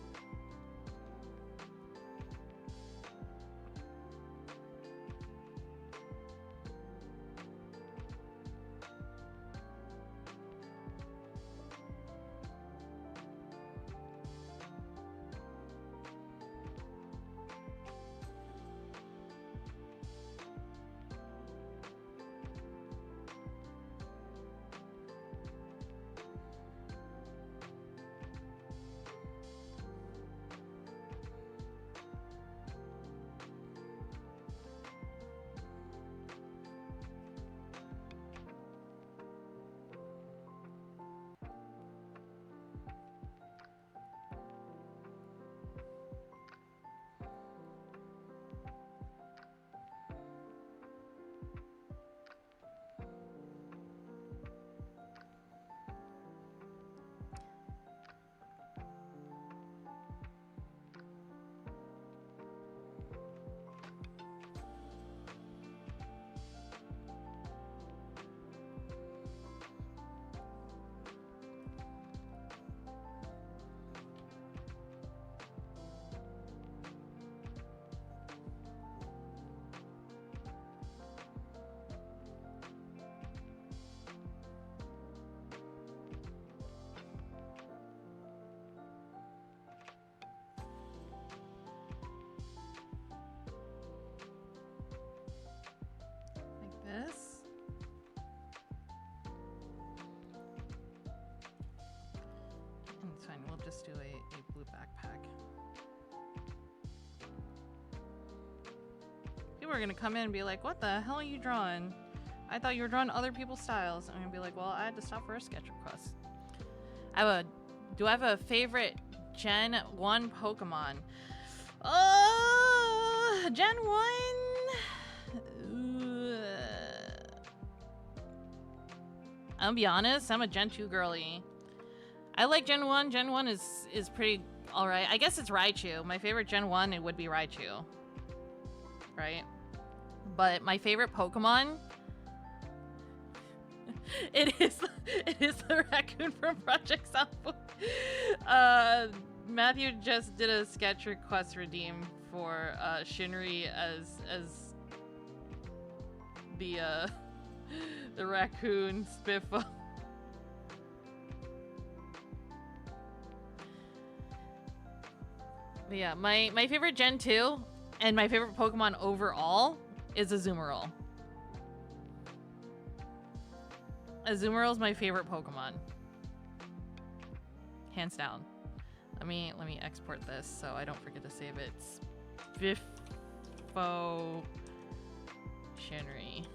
This. And it's fine, we'll just do a blue backpack. People are gonna come in and be like, what the hell are you drawing? I thought you were drawing other people's styles. I'm gonna be like, well, I had to stop for a sketch request. Do I have a favorite Gen 1 Pokemon? Gen 1? I'll be honest, I'm a Gen 2 girly. I like Gen 1. Gen 1 is pretty alright. I guess it's Raichu. My favorite Gen 1, it would be Raichu. Right? But my favorite Pokemon... it is the raccoon from Project Southwood. Matthew just did a sketch request redeem for Shinri as the raccoon Spiffo. But yeah, my favorite Gen 2 and my favorite Pokemon overall is Azumarill. Azumarill is my favorite Pokemon. Hands down. Let me export this so I don't forget to save it. Spiffo Shinri.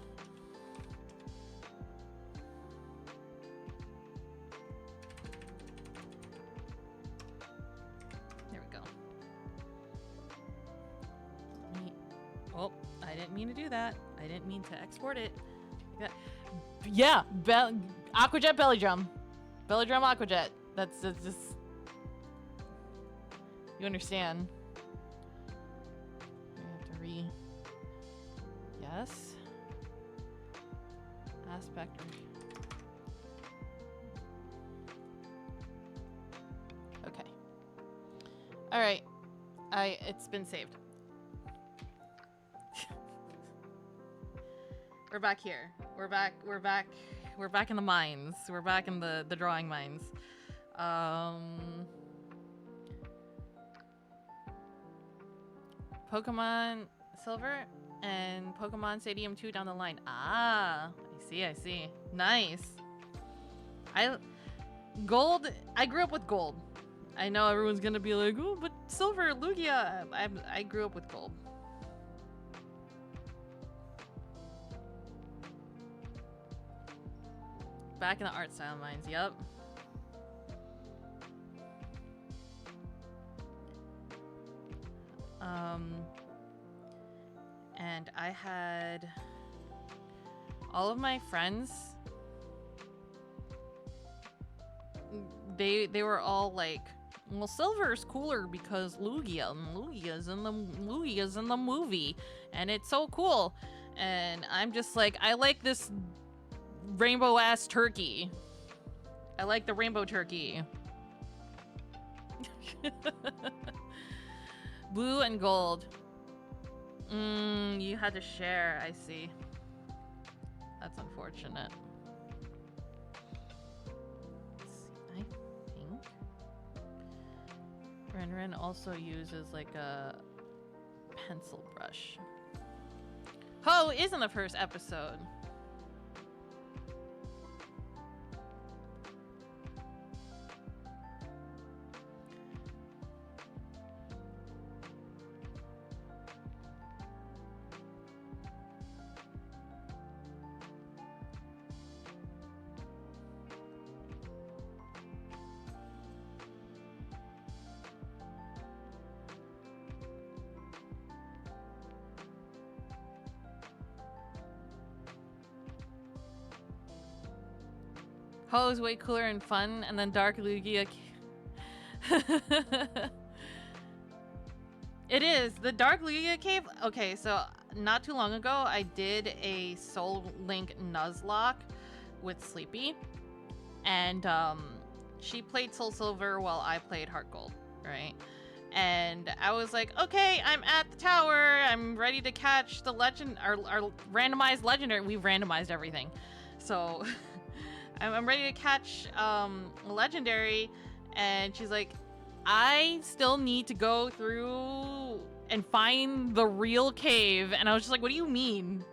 There we go. Oh, I didn't mean to do that. I didn't mean to export it. Yeah, Aquajet Belly Drum. Belly Drum Aquajet. That's just... You understand. I have to Yes. Aspect. Okay. Alright. It's been saved. We're back here. We're back in the mines. We're back in the drawing mines. Pokemon Silver and Pokemon Stadium 2 down the line. Ah, I see. Nice. Gold, I grew up with Gold. I know everyone's gonna be like, oh, but Silver, Lugia. I grew up with Gold. Back in the art style mines, yep. And I had all of my friends, they were all like, well, Silver's cooler because Lugia's in the movie and it's so cool. And I'm just like, I like this rainbow ass turkey. I like the rainbow turkey. Blue and gold. You had to share, I see. That's unfortunate. Let's see, I think Ren also uses like a pencil brush. Ho is in the first episode. Ho is way cooler and fun, and then Dark Lugia. It is. The Dark Lugia cave. Okay, so not too long ago, I did a Soul Link Nuzlocke with Sleepy. And she played Soul Silver while I played Heart Gold, right? And I was like, okay, I'm at the tower. I'm ready to catch the our randomized legendary. We've randomized everything. So I'm ready to catch legendary. And she's like, I still need to go through and find the real cave. And I was just like, what do you mean?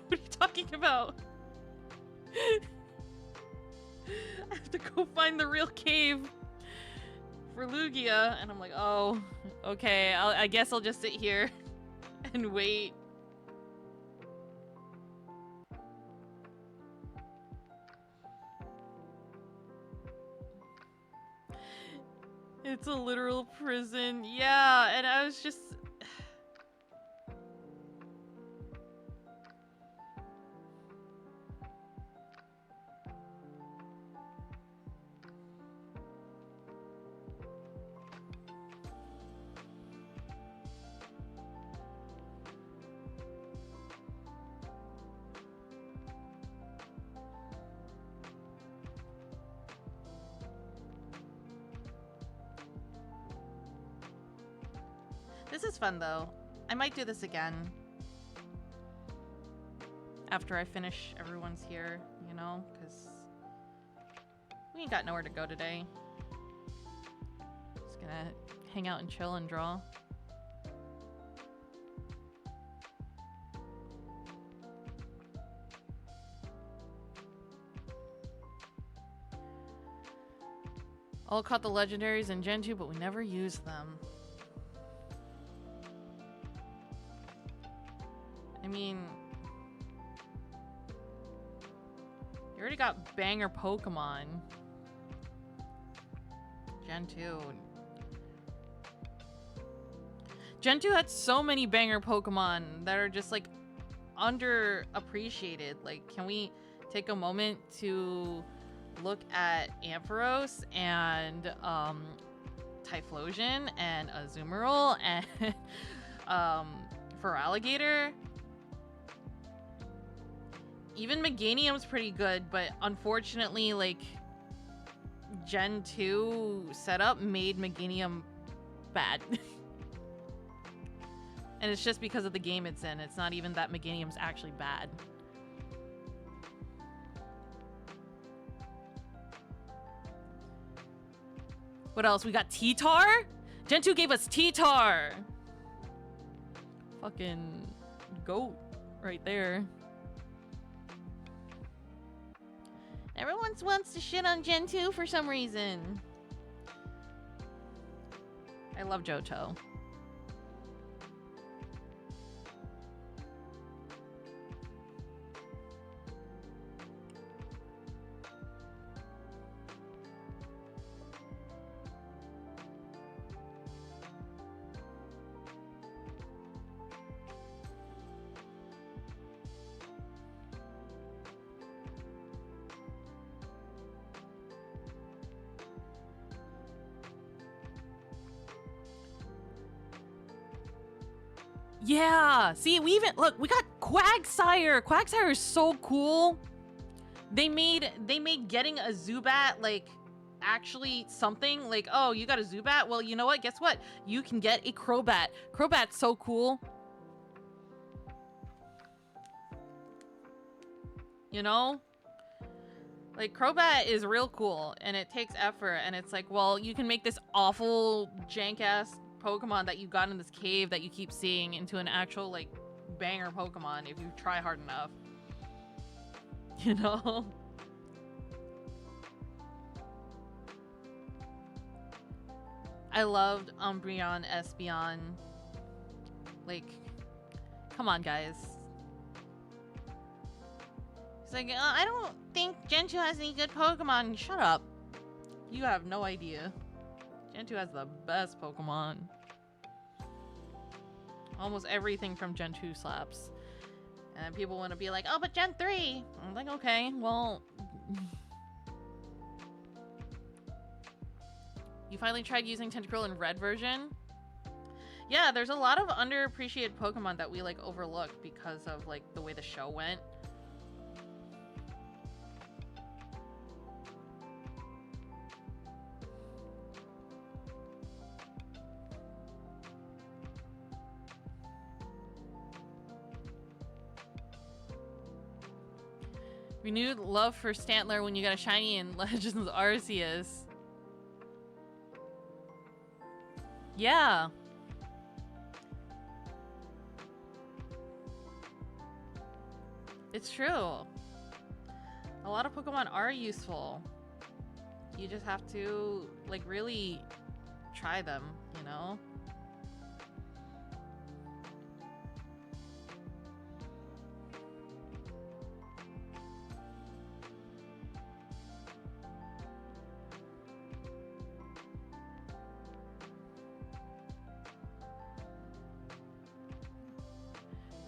What are you talking about? I have to go find the real cave for Lugia. And I'm like, oh, okay. I guess I'll just sit here and wait. It's a literal prison. Yeah, and I was just... This is fun, though. I might do this again. After I finish everyone's here, you know? Because we ain't got nowhere to go today. Just gonna hang out and chill and draw. All caught the legendaries in Gen 2, but we never used them. I mean, you already got banger Pokemon. Gen 2. Gen 2 had so many banger Pokemon that are just like underappreciated. Like, can we take a moment to look at Ampharos and Typhlosion and Azumarill and Feraligatr? Even Meganium's pretty good, but unfortunately, like, Gen 2 setup made Meganium bad. And it's just because of the game it's in. It's not even that Meganium's actually bad. What else? We got T-Tar? Gen 2 gave us T-Tar! Fucking goat right there. Everyone wants to shit on Gen 2 for some reason. I love Johto. Yeah. See, we got Quagsire. Quagsire is so cool. They made getting a Zubat like actually something. Like, oh, you got a Zubat? Well, you know what? Guess what? You can get a Crobat. Crobat's so cool. You know? Like, Crobat is real cool, and it takes effort, and it's like, well, you can make this awful, jank-ass Pokemon that you got in this cave that you keep seeing into an actual, like, banger Pokemon if you try hard enough. You know? I loved Umbreon, Espeon. Like, come on, guys. It's like, I don't think Gen 2 has any good Pokemon. Shut up. You have no idea. Gen 2 has the best Pokemon. Almost everything from Gen 2 slaps. And people want to be like, oh, but Gen 3. I'm like, okay, well... You finally tried using Tentacruel in red version? Yeah, there's a lot of underappreciated Pokemon that we, like, overlook because of, like, the way the show went. Renewed love for Stantler when you got a shiny in Legends Arceus. Yeah. It's true. A lot of Pokemon are useful. You just have to, like, really try them, you know?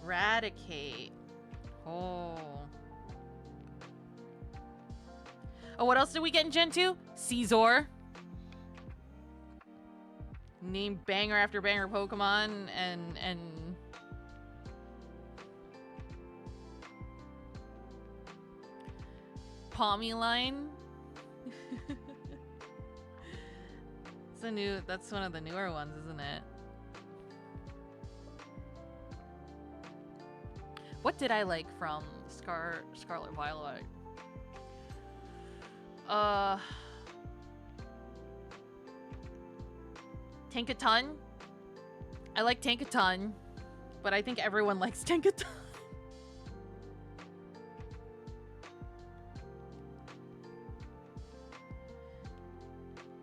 Eradicate. Oh. Oh, what else did we get in Gen 2? Caesar. Name banger after banger Pokemon and Pommeline. That's one of the newer ones, isn't it? What did I like from Scarlet Violet? Tankaton. I like Tankaton, but I think everyone likes Tankaton.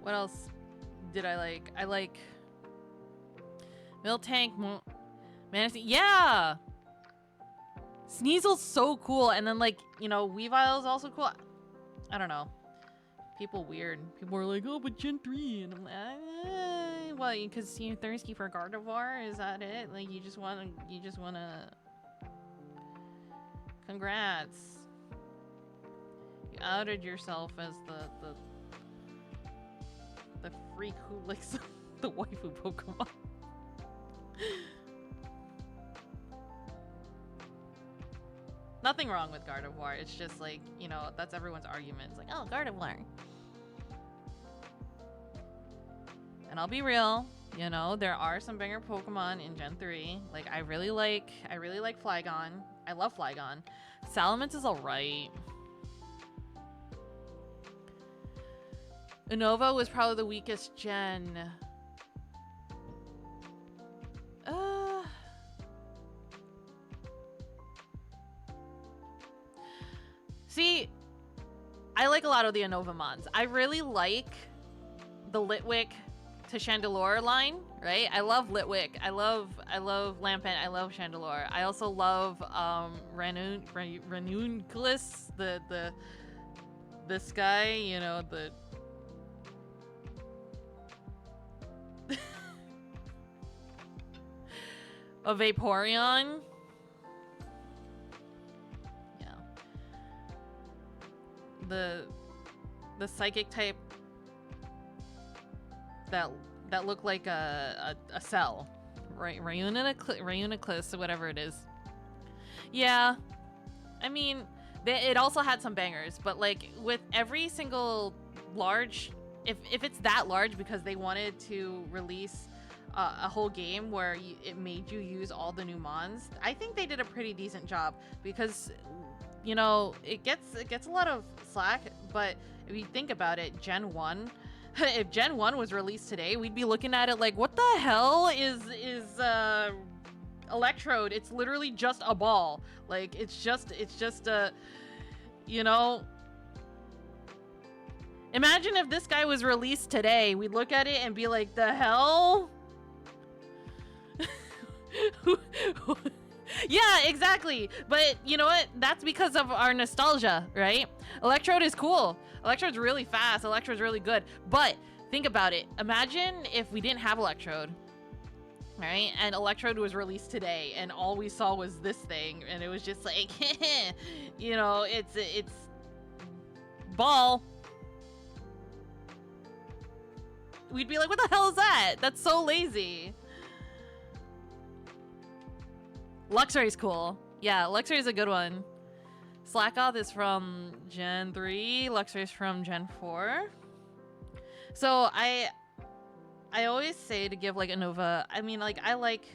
What else did I like? I like Miltank, Manaphy. Yeah! Sneasel's so cool, and then, like, you know, Weavile's also cool. I don't know. People weird. People are like, oh, but Gen 3. And I'm like, well, because you're thirsty for Gardevoir? Is that it? Like, you just wanna... Congrats. You outed yourself as the freak who likes the waifu Pokemon. Nothing wrong with Gardevoir. It's just like, you know, that's everyone's argument. It's like, oh, Gardevoir. And I'll be real, you know, there are some banger Pokemon in Gen 3. Like, I really like Flygon. I love Flygon. Salamence is alright. Unova was probably the weakest gen. See, I like a lot of the Unova mons. I really like the Litwick to Chandelure line, right? I love Litwick. I love Lampent. I love Chandelure. I also love Ranunculus, this guy, you know, the a Vaporeon. Yeah. The psychic type that look like a cell, Rayuniclus, whatever it is. Yeah, I mean, it also had some bangers, but like with every single large, if it's that large because they wanted to release a whole game where it made you use all the new mons, I think they did a pretty decent job because, you know, it gets a lot of slack, but if you think about it, Gen 1, if Gen 1 was released today, we'd be looking at it like, what the hell is Electrode? It's literally just a ball. Like, it's just a, you know, imagine if this guy was released today, we'd look at it and be like, the hell? Yeah, exactly. But you know what? That's because of our nostalgia, right? Electrode is cool. Electrode's really fast. Electrode's really good. But think about it. Imagine if we didn't have Electrode, right? And Electrode was released today, and all we saw was this thing, and it was just like, you know, it's ball. We'd be like, what the hell is that? That's so lazy. Luxray is cool. Yeah, Luxray is a good one. Slackoth is from Gen 3. Luxray is from Gen 4. So I always say to give like Unova. I mean, like I like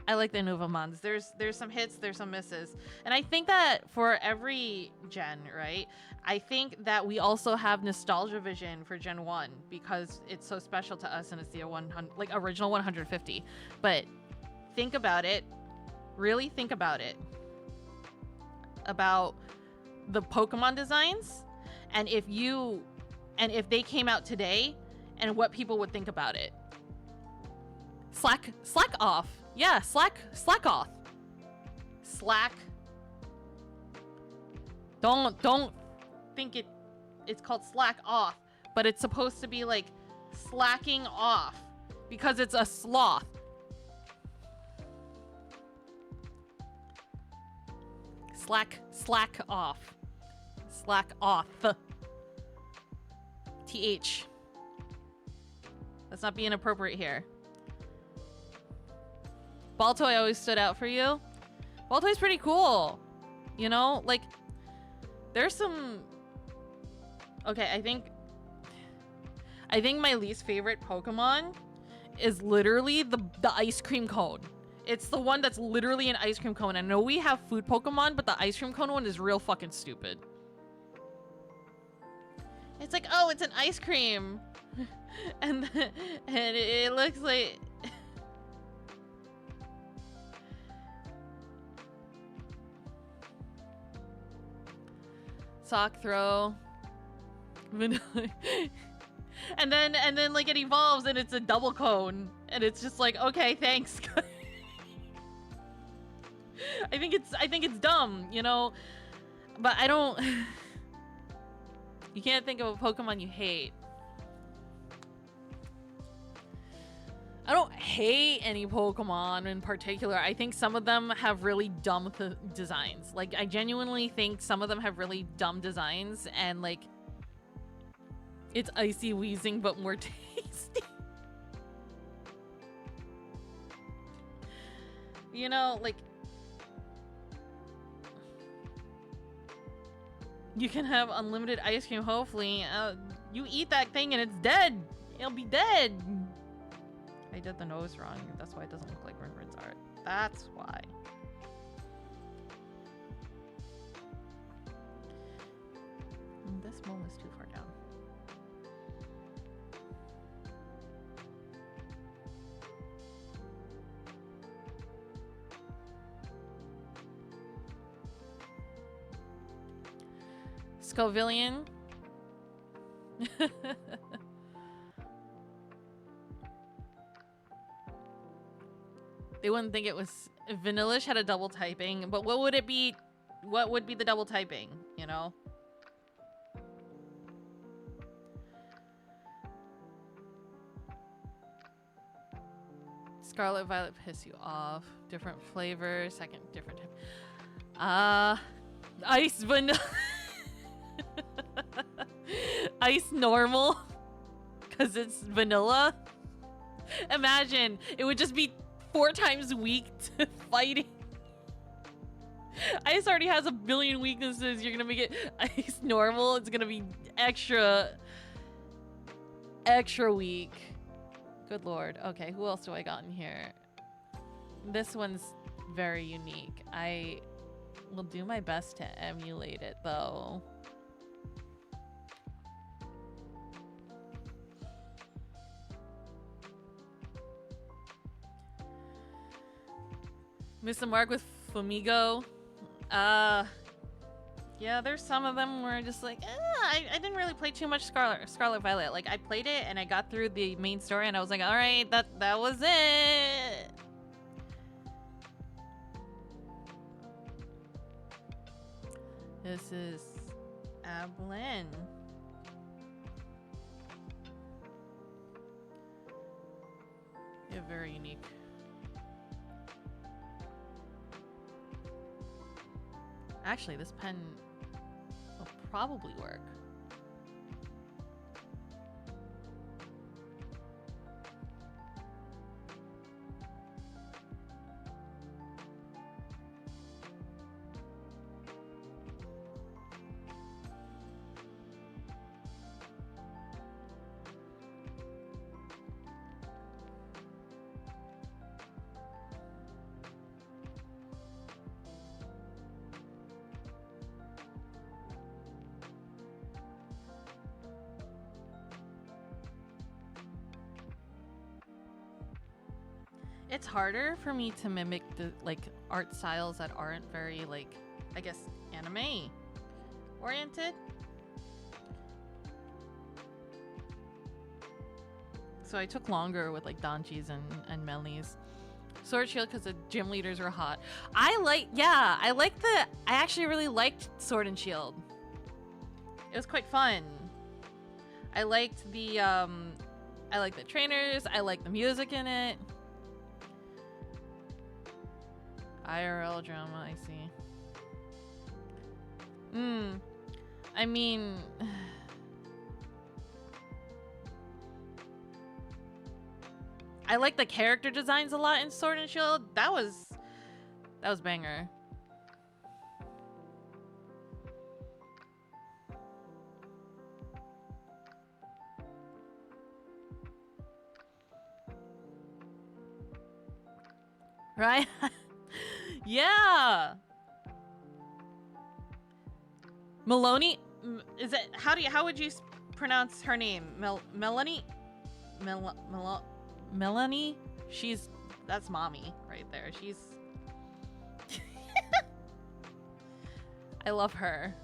the Unova mons. There's some hits, there's some misses, and I think that for every gen, right? I think that we also have nostalgia vision for Gen 1 because it's so special to us and it's the 100, like original 150. But think about it. Really think about it. About the Pokemon designs and if they came out today and what people would think about it. Slack off. Yeah, slack off. Slack. Don't think it's called slack off, but it's supposed to be like slacking off because it's a sloth. Slack off. Slack off. TH. Let's not be inappropriate here. Baltoy always stood out for you. Baltoy's pretty cool. You know, like there's some. Okay, I think my least favorite Pokemon is literally the ice cream cone. It's the one that's literally an ice cream cone. I know we have food Pokemon, but the ice cream cone one is real fucking stupid. It's like, oh, it's an ice cream. and it looks like... Sock throw. and then like it evolves and it's a double cone. And it's just like, okay, thanks. I think it's dumb, you know, but I don't. You can't think of a Pokemon you hate. I don't hate any Pokemon in particular. I think some of them have really dumb designs. Like I genuinely think some of them have really dumb designs, and like it's Icy Weezing but more tasty. You know, like. You can have unlimited ice cream, hopefully. You eat that thing and it's dead. It'll be dead. I did the nose wrong. That's why it doesn't look like Rinrin's art. That's why. This one is too far down. Scovillian. They wouldn't think it was... Vanillish had a double typing, but what would it be? What would be the double typing, you know? Scarlet Violet piss you off. Different flavor, second different type. Ice vanilla. Ice normal. Because it's vanilla. Imagine, it would just be 4 times weak to fighting. Ice already has a billion weaknesses. You're gonna make it Ice normal. It's gonna be extra weak. Good lord. Okay, who else do I got in here? This one's very unique. I will do my best to emulate it though. Mr. Mark with Fumigo. Yeah, there's some of them where I'm just like, I didn't really play too much Scarlet Violet. Like, I played it and I got through the main story and I was like, all right, that was it. This is Ablin. Yeah, very unique. Actually, this pen will probably work. It's harder for me to mimic the like art styles that aren't very like, I guess, anime oriented. So I took longer with like Danji's and Melni's. Sword Shield because the gym leaders were hot. I actually really liked Sword and Shield. It was quite fun. I liked the trainers. I liked the music in it. IRL drama, I see. I mean, I like the character designs a lot in Sword and Shield. That was banger. Right? Yeah. Maloney, is it how would you pronounce her name? Melanie? Melanie? That's mommy right there. She's I love her.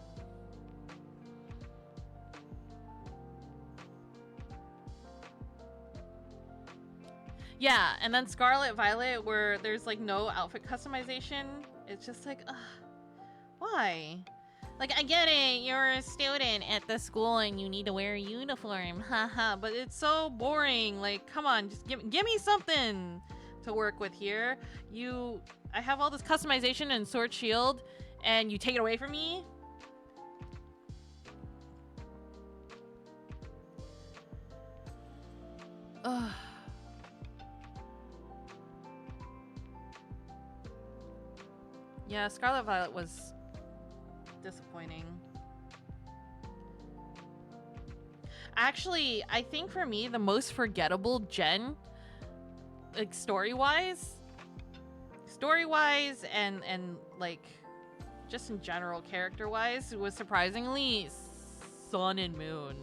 Yeah, and then Scarlet Violet where there's like no outfit customization. It's just like, why? Like, I get it, you're a student at the school and you need to wear a uniform, haha, but it's so boring. Like, come on, just give me something to work with here. I have all this customization in Sword Shield and you take it away from me? Ugh. Yeah, Scarlet Violet was disappointing. Actually, I think for me, the most forgettable gen, like story-wise and like just in general character-wise, was surprisingly Sun and Moon.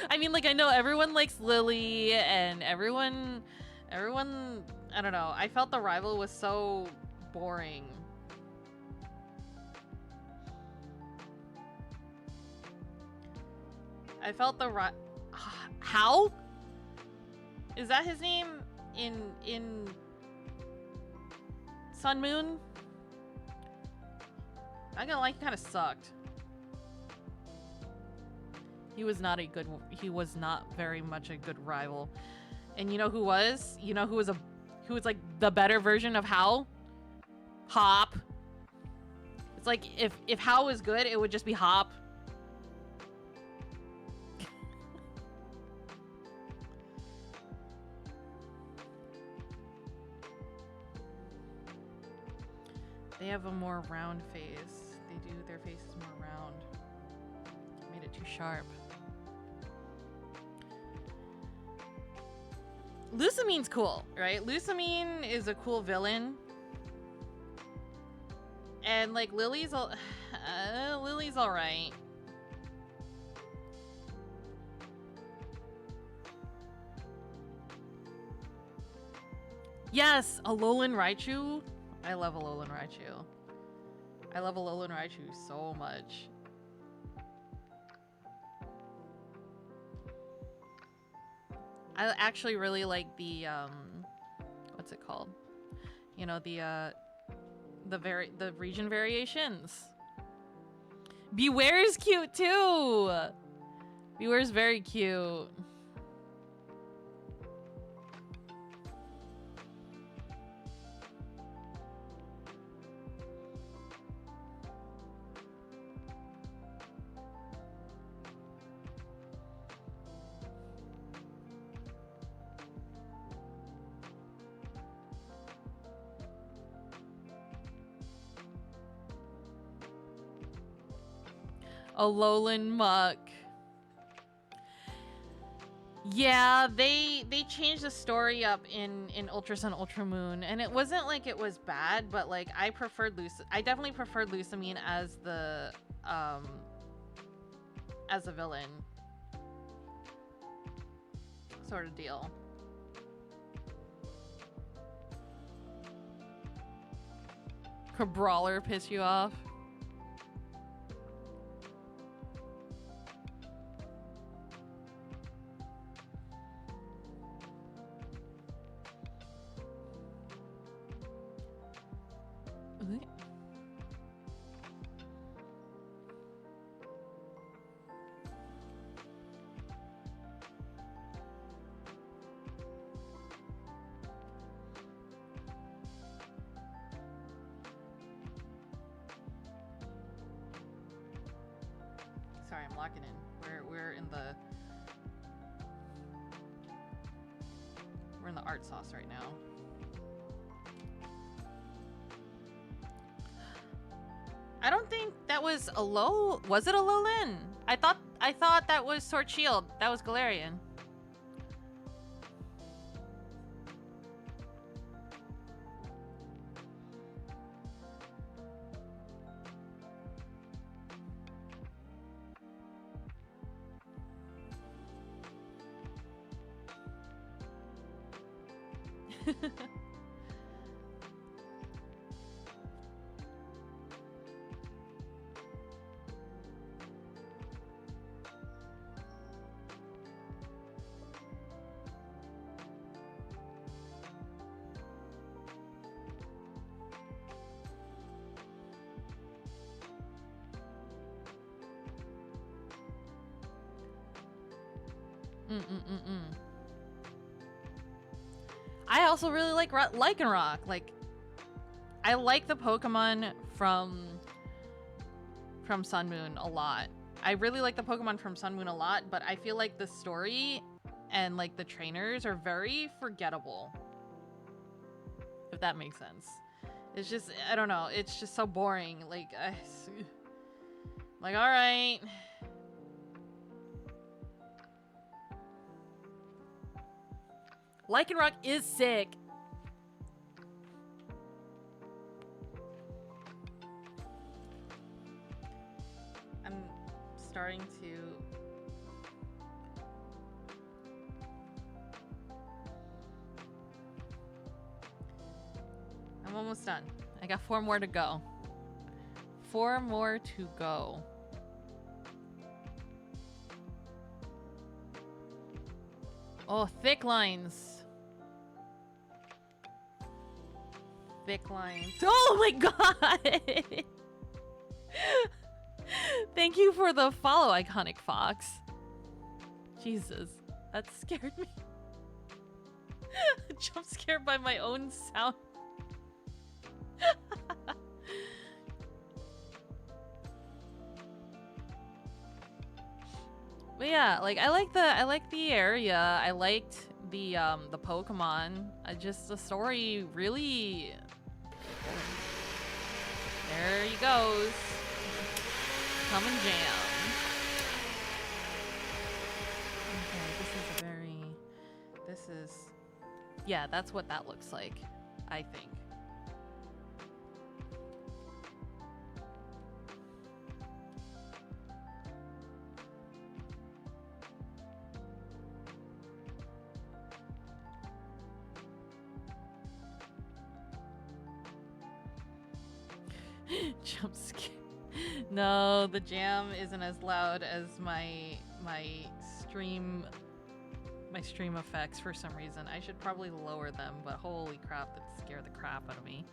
I mean, like, I know everyone likes Lily and everyone, I don't know. I felt the rival was so boring. I felt how? Is that his name in Sun Moon? I'm gonna like, kind of sucked. He was not very much a good rival. And you know who was? You know who was like the better version of Hao? Hop. It's like if Hao was good, it would just be Hop. They have a more round face. They do. Their face is more round. Made it too sharp. Lusamine's cool, right? Lusamine is a cool villain. And like Lily's Lily's all right. Yes, Alolan Raichu. I love Alolan Raichu. I love Alolan Raichu so much. I actually really like the what's it called? You know, the region variations. Beware's cute too. Beware's very cute. Alolan Muck. Yeah, they changed the story up in Ultra Sun Ultra Moon, and it wasn't like it was bad, but like I definitely preferred Lusamine as the as a villain sort of deal. Could Brawler piss you off? Sorry, I'm locking in. We're in the art sauce right now. I don't think that was was it Alolan? I thought that was Sword Shield. That was Galarian. I also really like Lycanroc. Like, I like the Pokemon from Sun Moon a lot. I really like the Pokemon from Sun Moon a lot, but I feel like the story and like the trainers are very forgettable. If that makes sense. It's just, I don't know. It's just so boring. Like, all right. Lycanroc is sick. I'm starting to... I'm almost done. I got 4 more to go. 4 more to go. Oh, thick lines. Thick lines. Oh my god! Thank you for the follow, Iconic Fox. Jesus, that scared me. Jump scared by my own sound. But yeah, like I like the area. I liked the Pokemon. The story really Come and jam. Okay, this is a very... This is... Yeah, that's what that looks like, I think. Jump scare. No, the jam isn't as loud as my stream effects for some reason. I should probably lower them, but holy crap, that scared the crap out of me.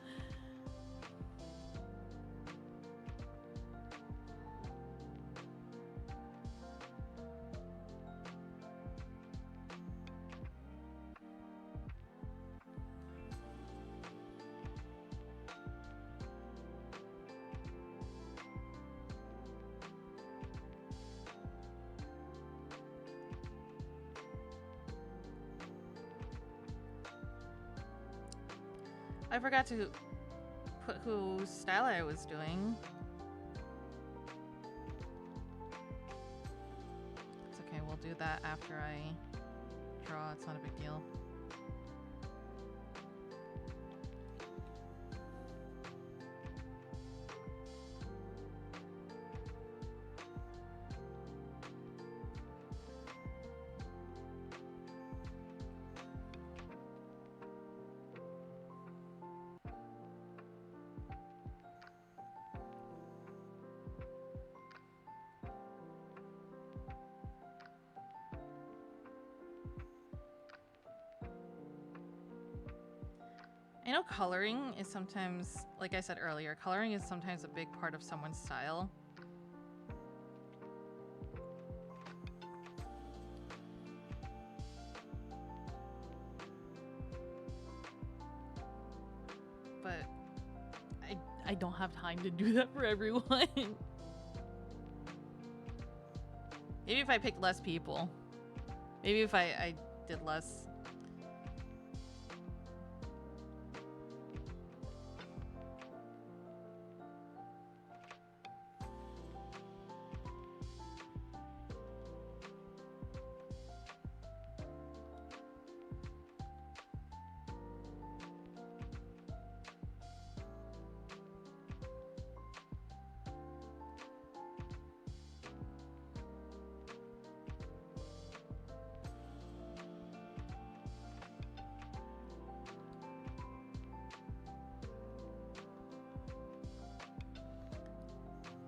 I forgot to put whose style I was doing. It's okay, we'll do that after I draw. It's not a big deal. I know coloring is sometimes, like I said earlier, coloring is sometimes a big part of someone's style. But I don't have time to do that for everyone. Maybe if I picked less people. Maybe if I did less.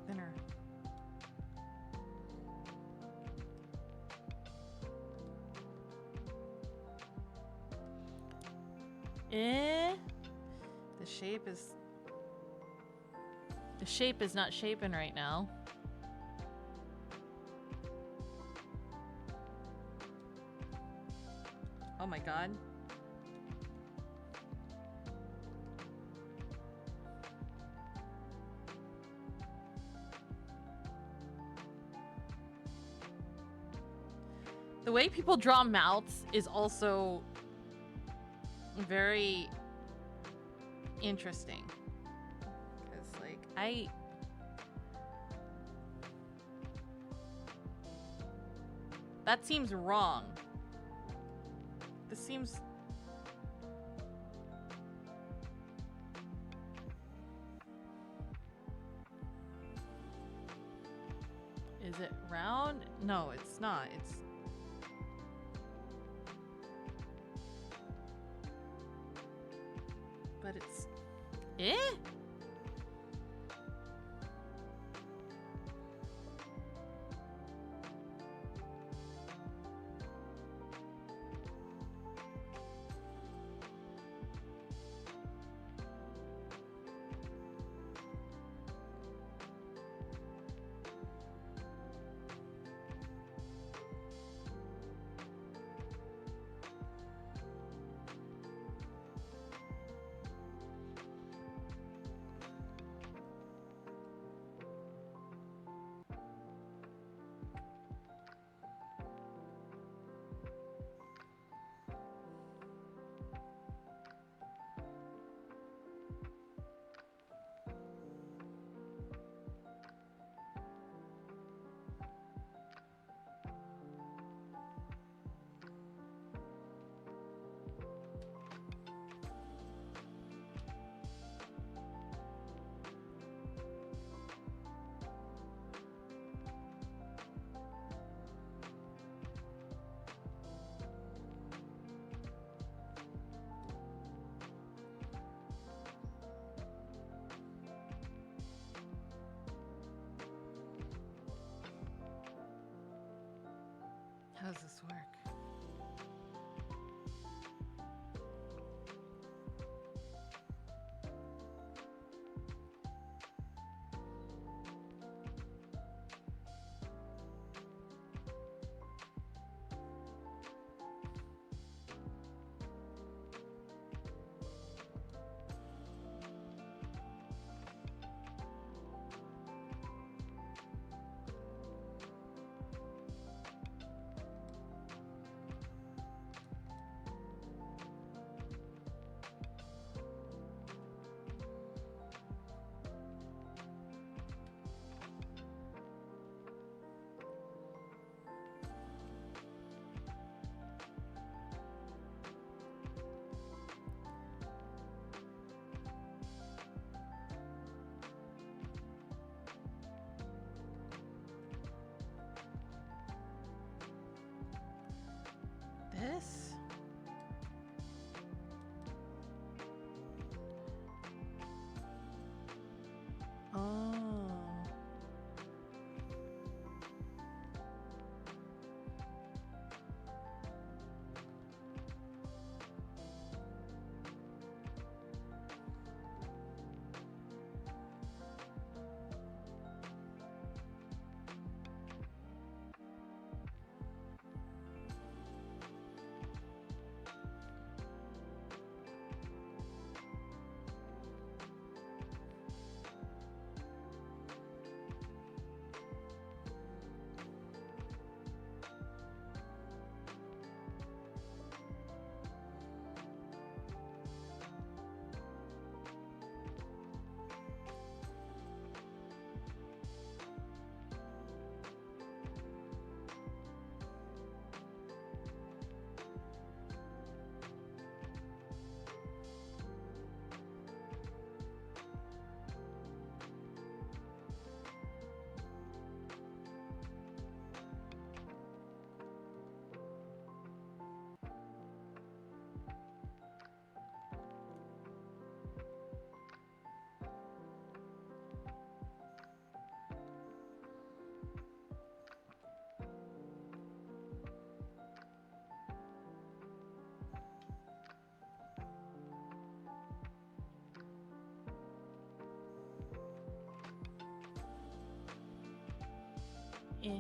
Thinner. The shape is not shaping right now. Oh my god. The way people draw mouths is also very interesting. Because, like, that seems wrong. This seems... Is it round? No, it's not. It's... But it's... Eh? How does this work? This? Oh. Yeah.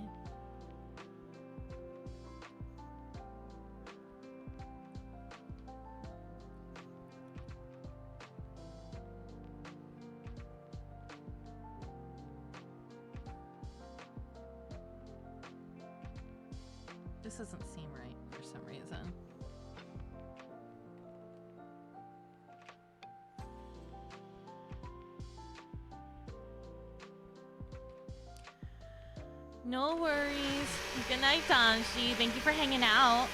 This doesn't seem right for some reason. No worries. Good night, Danshi. Thank you for hanging out.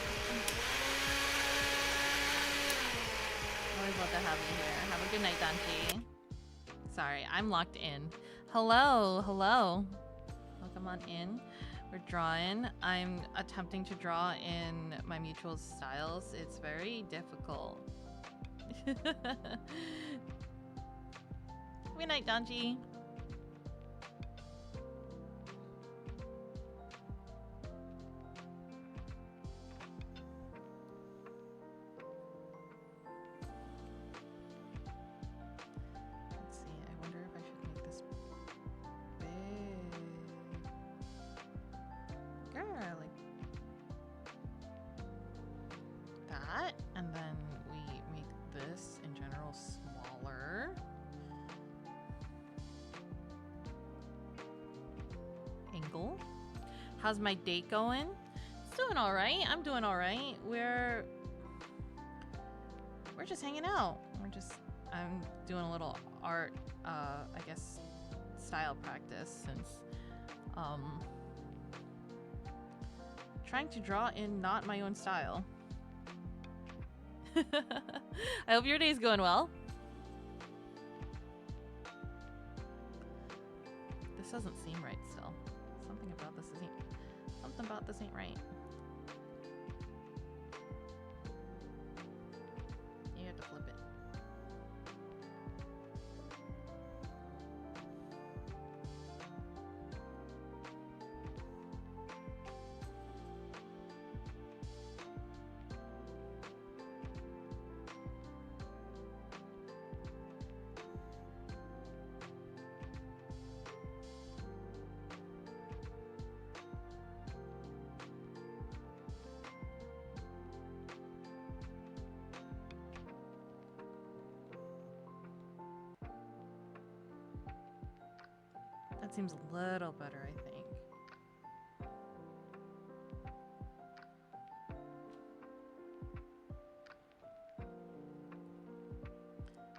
Always love to have you here. Have a good night, Danshi. Sorry, I'm locked in. Hello, hello. Welcome on in. We're drawing. I'm attempting to draw in my mutual styles. It's very difficult. Good night, Danji. Let's see. I wonder if I should make this big. Girl, like that, and then we make this in general smaller. Angle. How's my date going? It's doing all right. I'm doing all right. We're just hanging out. I'm doing a little art, I guess, style practice since trying to draw in not my own style. I hope your day's going well. This doesn't seem right still. Something about this ain't right. You have to flip it. That seems a little better, I think.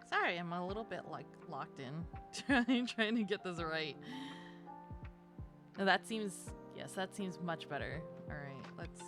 Sorry, I'm a little bit like locked in trying to get this right. No, that seems, yes, that seems much better. All right, let's.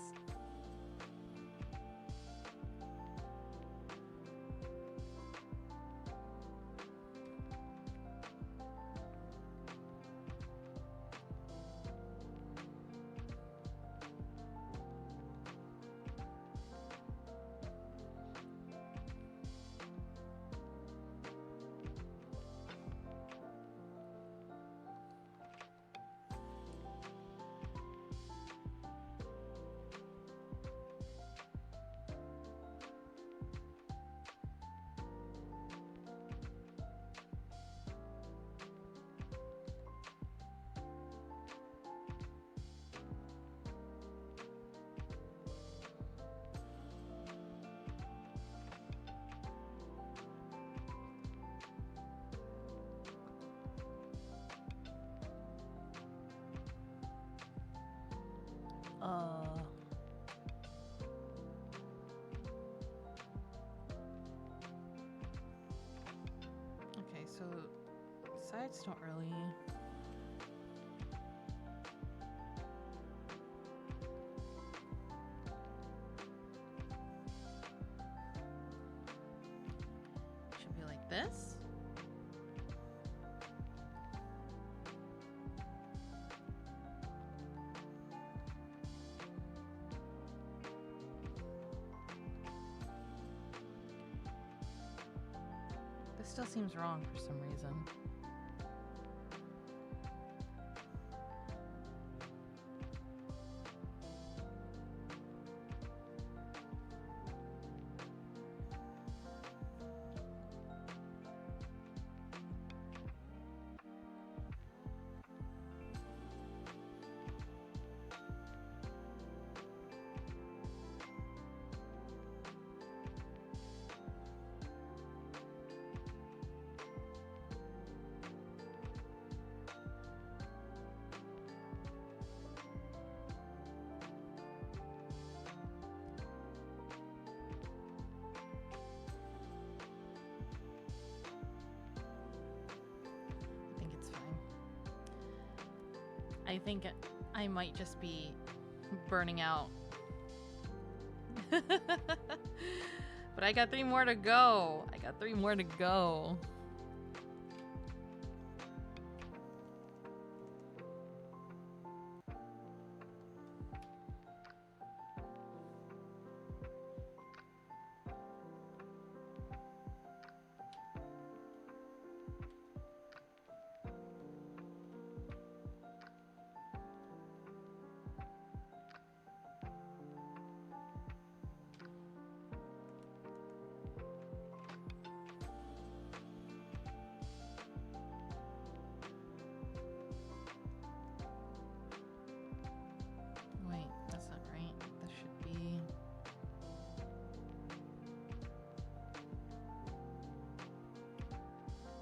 Okay, so sides don't really. Should be like this. This still seems wrong for some reason. I think I might just be burning out. But I got 3 more to go. I got 3 more to go.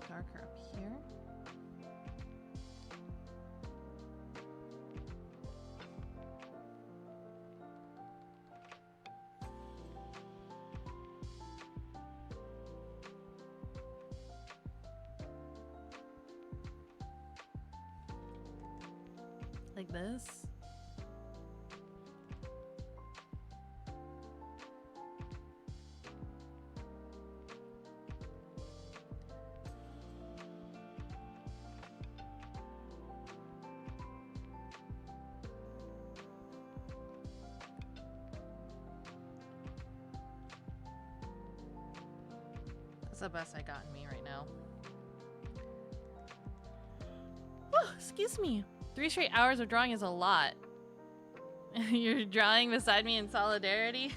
Darker up here. Like this. That's the best I got in me right now. Oh, excuse me. 3 straight hours of drawing is a lot. You're drawing beside me in solidarity?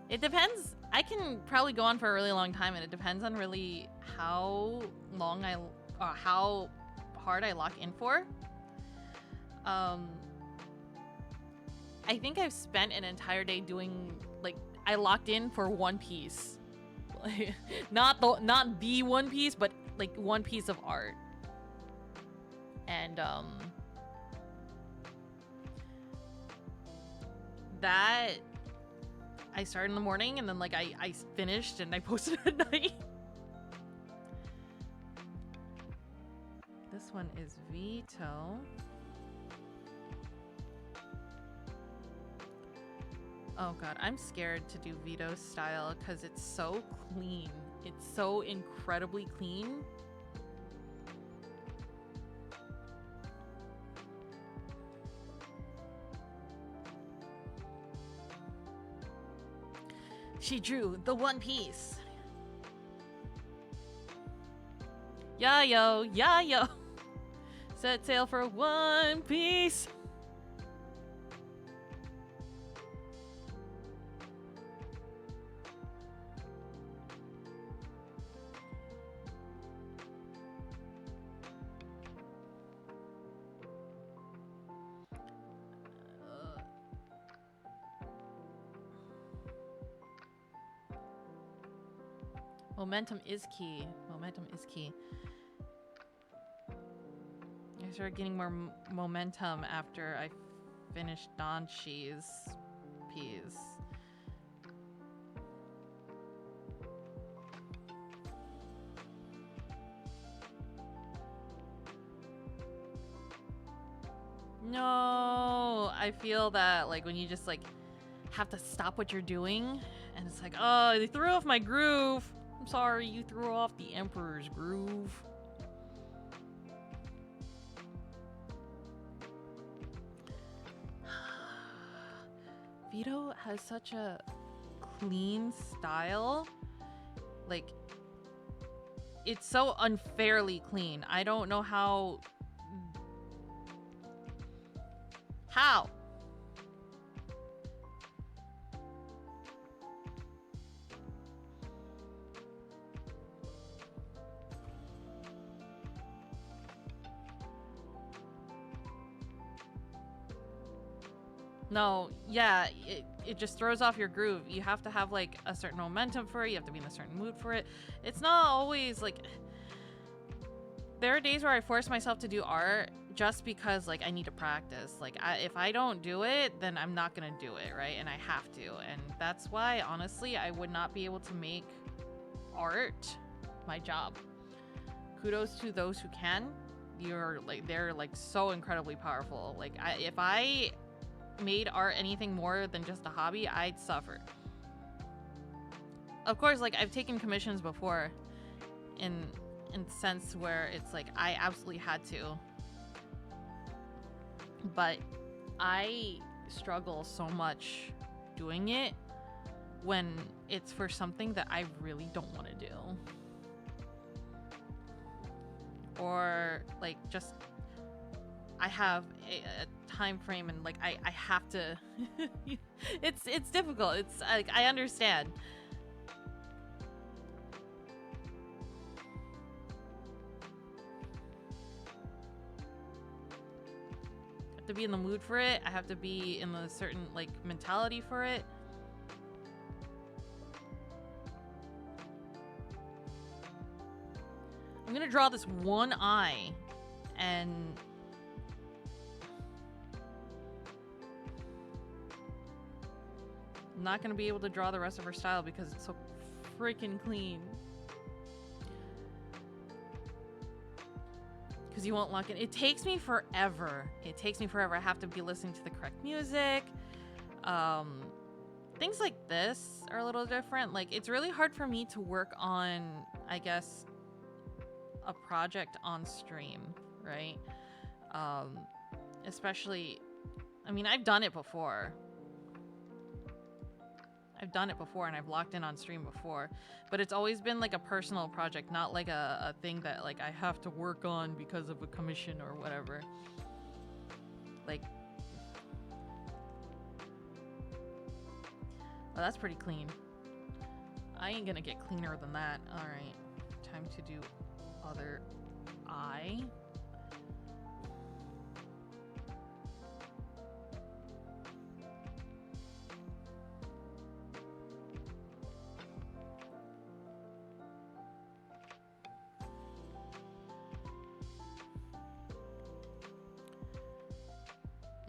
It depends. I can probably go on for a really long time, and it depends on really how long how hard I lock in for. I think I've spent an entire day doing, like, I locked in for one piece. Like, not the One Piece, but like one piece of art. And that I started in the morning, and then like I finished and I posted at night. This one is Vito. Oh god, I'm scared to do Vito's style because it's so clean. It's so incredibly clean. She drew the One Piece. Yeah yo. Set sail for One Piece. Momentum is key. Momentum is key. I started getting more momentum after I finished Donshi's piece. No, I feel that like when you just like have to stop what you're doing and it's like, oh, they threw off my groove. I'm sorry, you threw off the Emperor's groove. Vito has such a clean style. Like, it's so unfairly clean. I don't know how. How? No, yeah, it just throws off your groove. You have to have like a certain momentum for it. You have to be in a certain mood for it. It's not always like. There are days where I force myself to do art just because like I need to practice. Like if I don't do it, then I'm not gonna do it, right? And I have to. And that's why honestly I would not be able to make art my job. Kudos to those who can. They're like so incredibly powerful. Like if I made art anything more than just a hobby, I'd suffer. Of course, like I've taken commissions before in sense where it's like I absolutely had to, but I struggle so much doing it when it's for something that I really don't want to do, or like just I have a time frame and like I have to it's difficult. It's like I understand. To be in the mood for it. I have to be in a certain like mentality for it. I'm gonna draw this one eye and I'm not gonna be able to draw the rest of her style because it's so freaking clean. Because you won't lock in. It takes me forever. It takes me forever. I have to be listening to the correct music. Things like this are a little different. Like, it's really hard for me to work on, I guess, a project on stream, right? Especially, I mean, I've done it before. I've done it before and I've locked in on stream before, but it's always been like a personal project, not like a thing that like I have to work on because of a commission or whatever. Like, well, that's pretty clean. I ain't gonna get cleaner than that. All right, time to do other eye.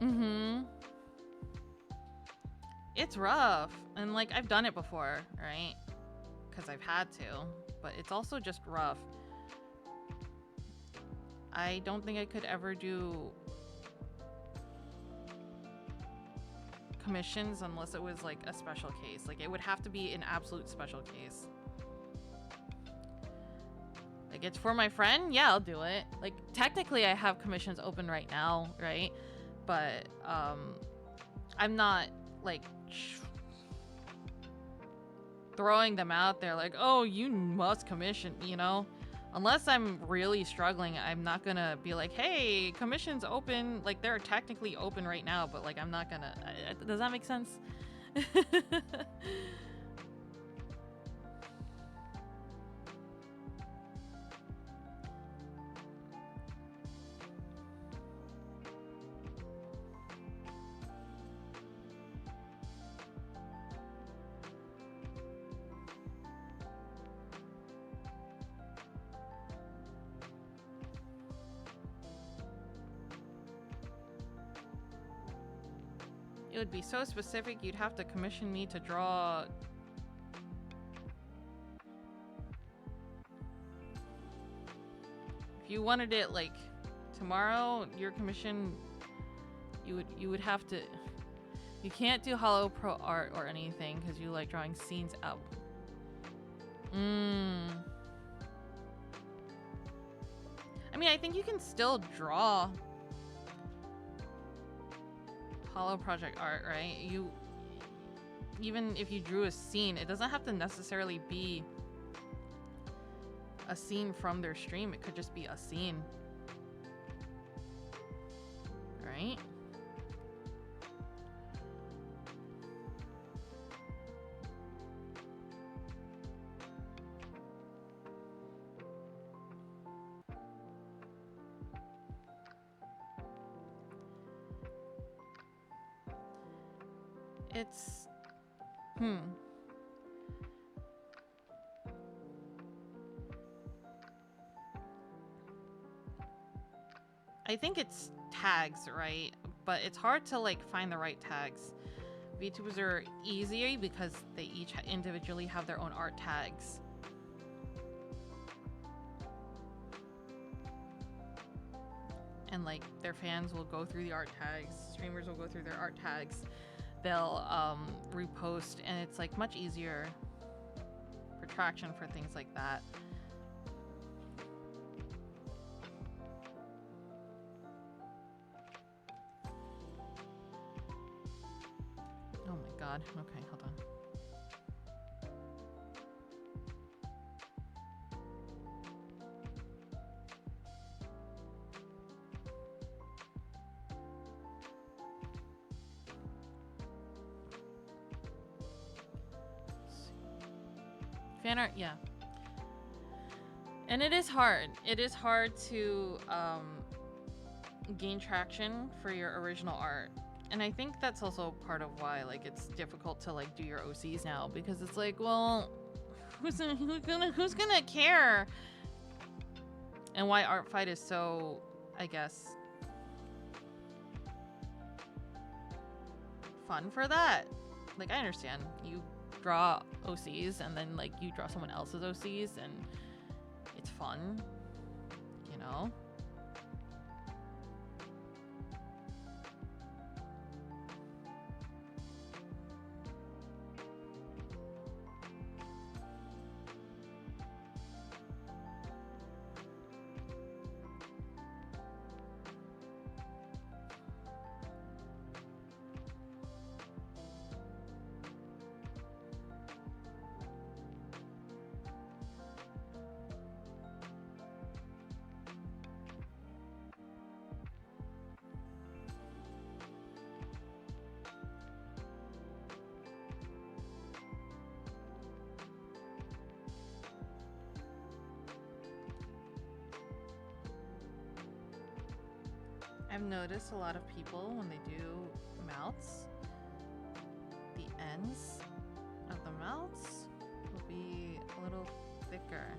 Mm-hmm. It's rough. And like I've done it before, right? Because I've had to. But it's also just rough. I don't think I could ever do commissions unless it was like a special case. Like it would have to be an absolute special case. Like it's for my friend, yeah, I'll do it. Like technically I have commissions open right now, right? But I'm not like throwing them out there like, oh, you must commission, you know? Unless I'm really struggling, I'm not gonna be like, hey, commission's open. Like they're technically open right now, but like I'm not gonna. Does that make sense? It would be so specific, you'd have to commission me to draw. If you wanted it like tomorrow, your commission, you would have to. You can't do Hollow Pro art or anything because you like drawing scenes out. I mean, I think you can still draw Hollow Project art, right? You, even if you drew a scene, it doesn't have to necessarily be a scene from their stream. It could just be a scene, right? It's I think it's tags, right? But it's hard to like find the right tags. VTubers are easier because they each individually have their own art tags. And like their fans will go through the art tags, streamers will go through their art tags. They'll repost, and it's like much easier for traction for things like that. Oh my god. Okay, hold on. Fan art, yeah. And it is hard. It is hard to gain traction for your original art. And I think that's also part of why like it's difficult to like do your OCs now, because it's like, well, who's gonna care? And why Art Fight is so, I guess, fun for that. Like I understand you draw OCs and then like you draw someone else's OCs and it's fun, you know? I've noticed a lot of people when they do mouths, the ends of the mouths will be a little thicker.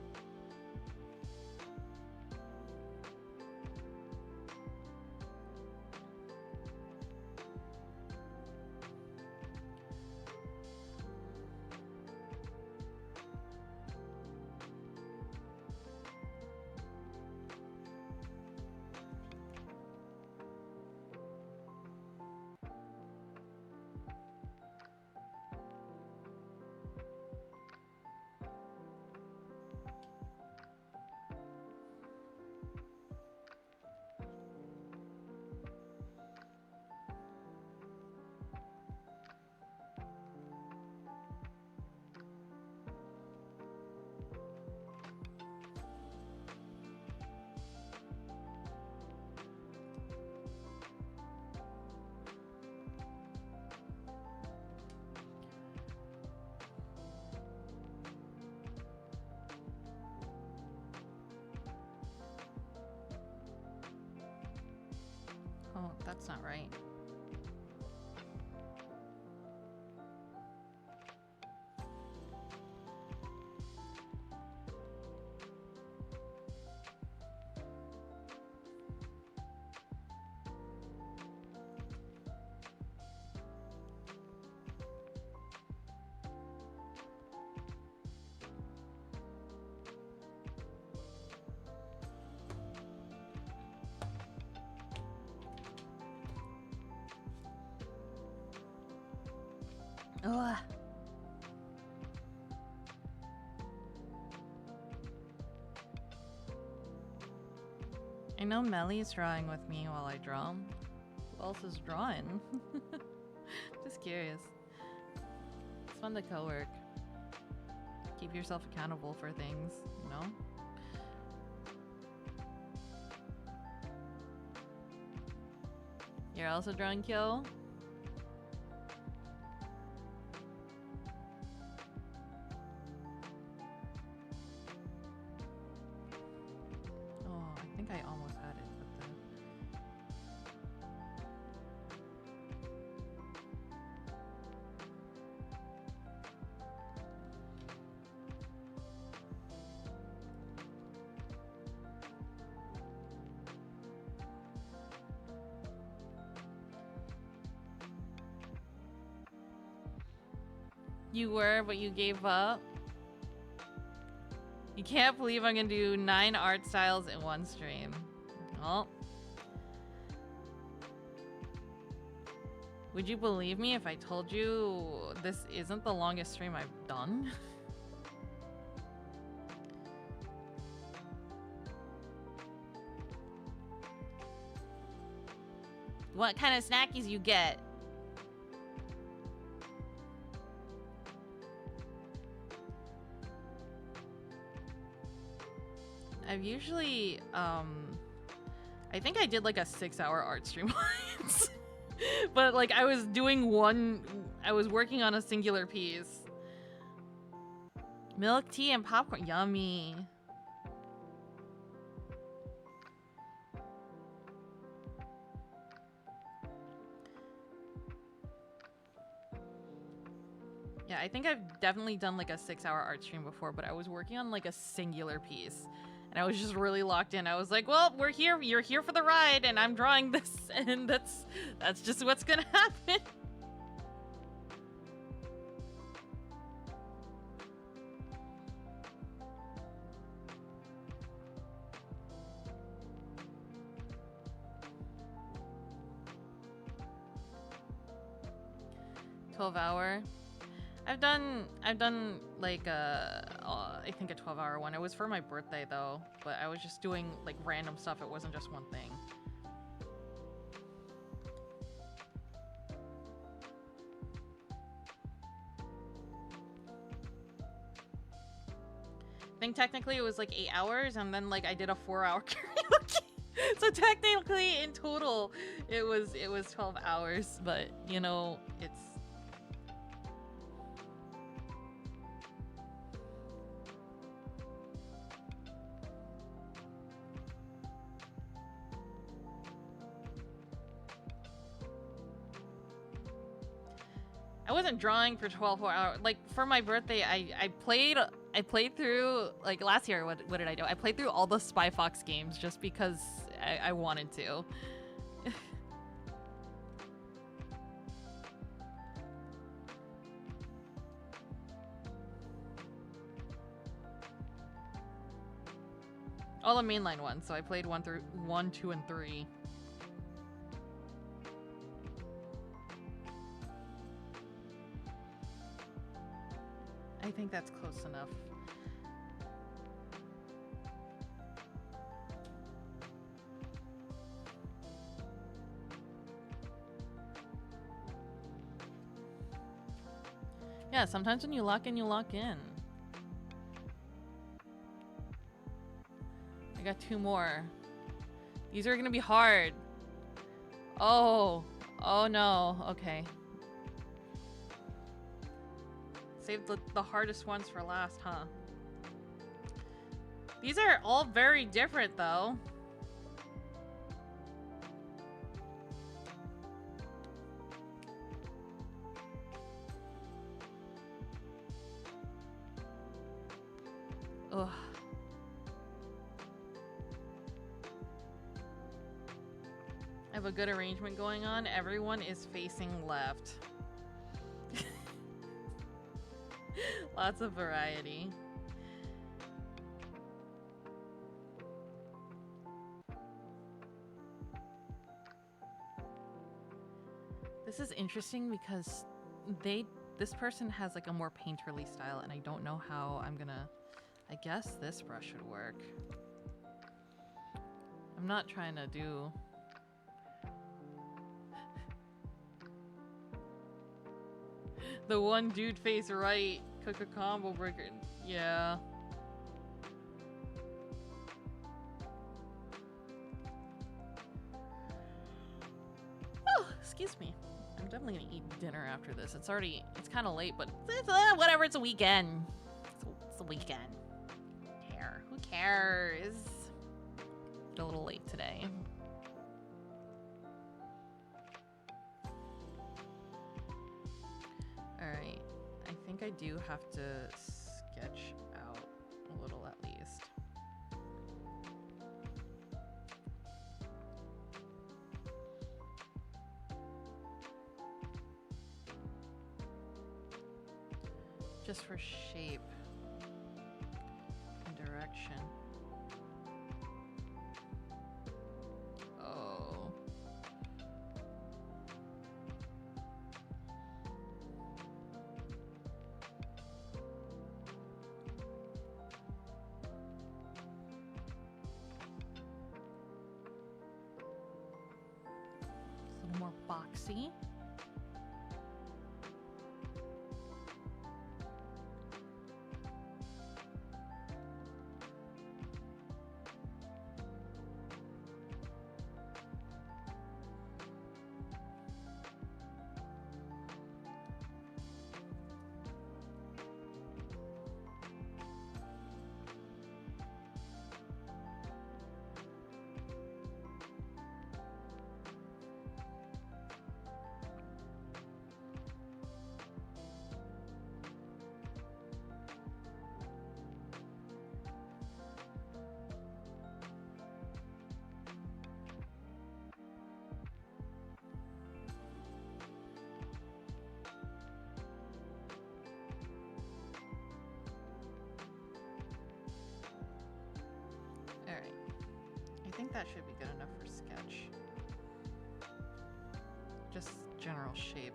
That's not right. Ugh. I know Melly's drawing with me while I draw. Who else is drawing? Just curious. It's fun to co-work. Keep yourself accountable for things, you know? You're also drawing, Kyo? Oh, I think I almost had it, but you were, but you gave up. You can't believe I'm gonna do 9 art styles in one stream. Well, would you believe me if I told you this isn't the longest stream I've done? What kind of snackies you get? I've usually, I think I did like a 6-hour art stream once. But like I was doing I was working on a singular piece. Milk tea and popcorn, yummy. Yeah, I think I've definitely done like a 6-hour art stream before, but I was working on like a singular piece. And I was just really locked in. I was like, well, we're here. You're here for the ride, and I'm drawing this, and that's just what's gonna happen. $12-hour. I've done like I think a 12-hour one. It was for my birthday though, but I was just doing like random stuff. It wasn't just one thing. I think technically it was like 8 hours, and then like I did a 4-hour karaoke. So technically in total it was 12 hours, but you know, it's I wasn't drawing for 12 hours. Like for my birthday, I played through like last year. What did I do? I played through all the Spy Fox games just because I wanted to. All the mainline ones. So I played 1, 2, and 3. I think that's close enough. Yeah, sometimes when you lock in, you lock in. I got 2 more. These are gonna be hard. Oh no, okay. Save the hardest ones for last, huh? These are all very different, though. Ugh. I have a good arrangement going on. Everyone is facing left. Lots of variety. This is interesting because this person has like a more painterly style, and I don't know how I'm gonna. I guess this brush would work. I'm not trying to do. The one dude face right, cook a combo breaker. Yeah. Oh, excuse me. I'm definitely gonna eat dinner after this. It's kind of late, but whatever. It's a weekend. It's a weekend. Who cares? A little late today. Alright, I think I do have to sketch out a little at least. Just for shape and direction. Oh. It's a little more boxy. Alright. I think that should be good enough for sketch. Just general shape.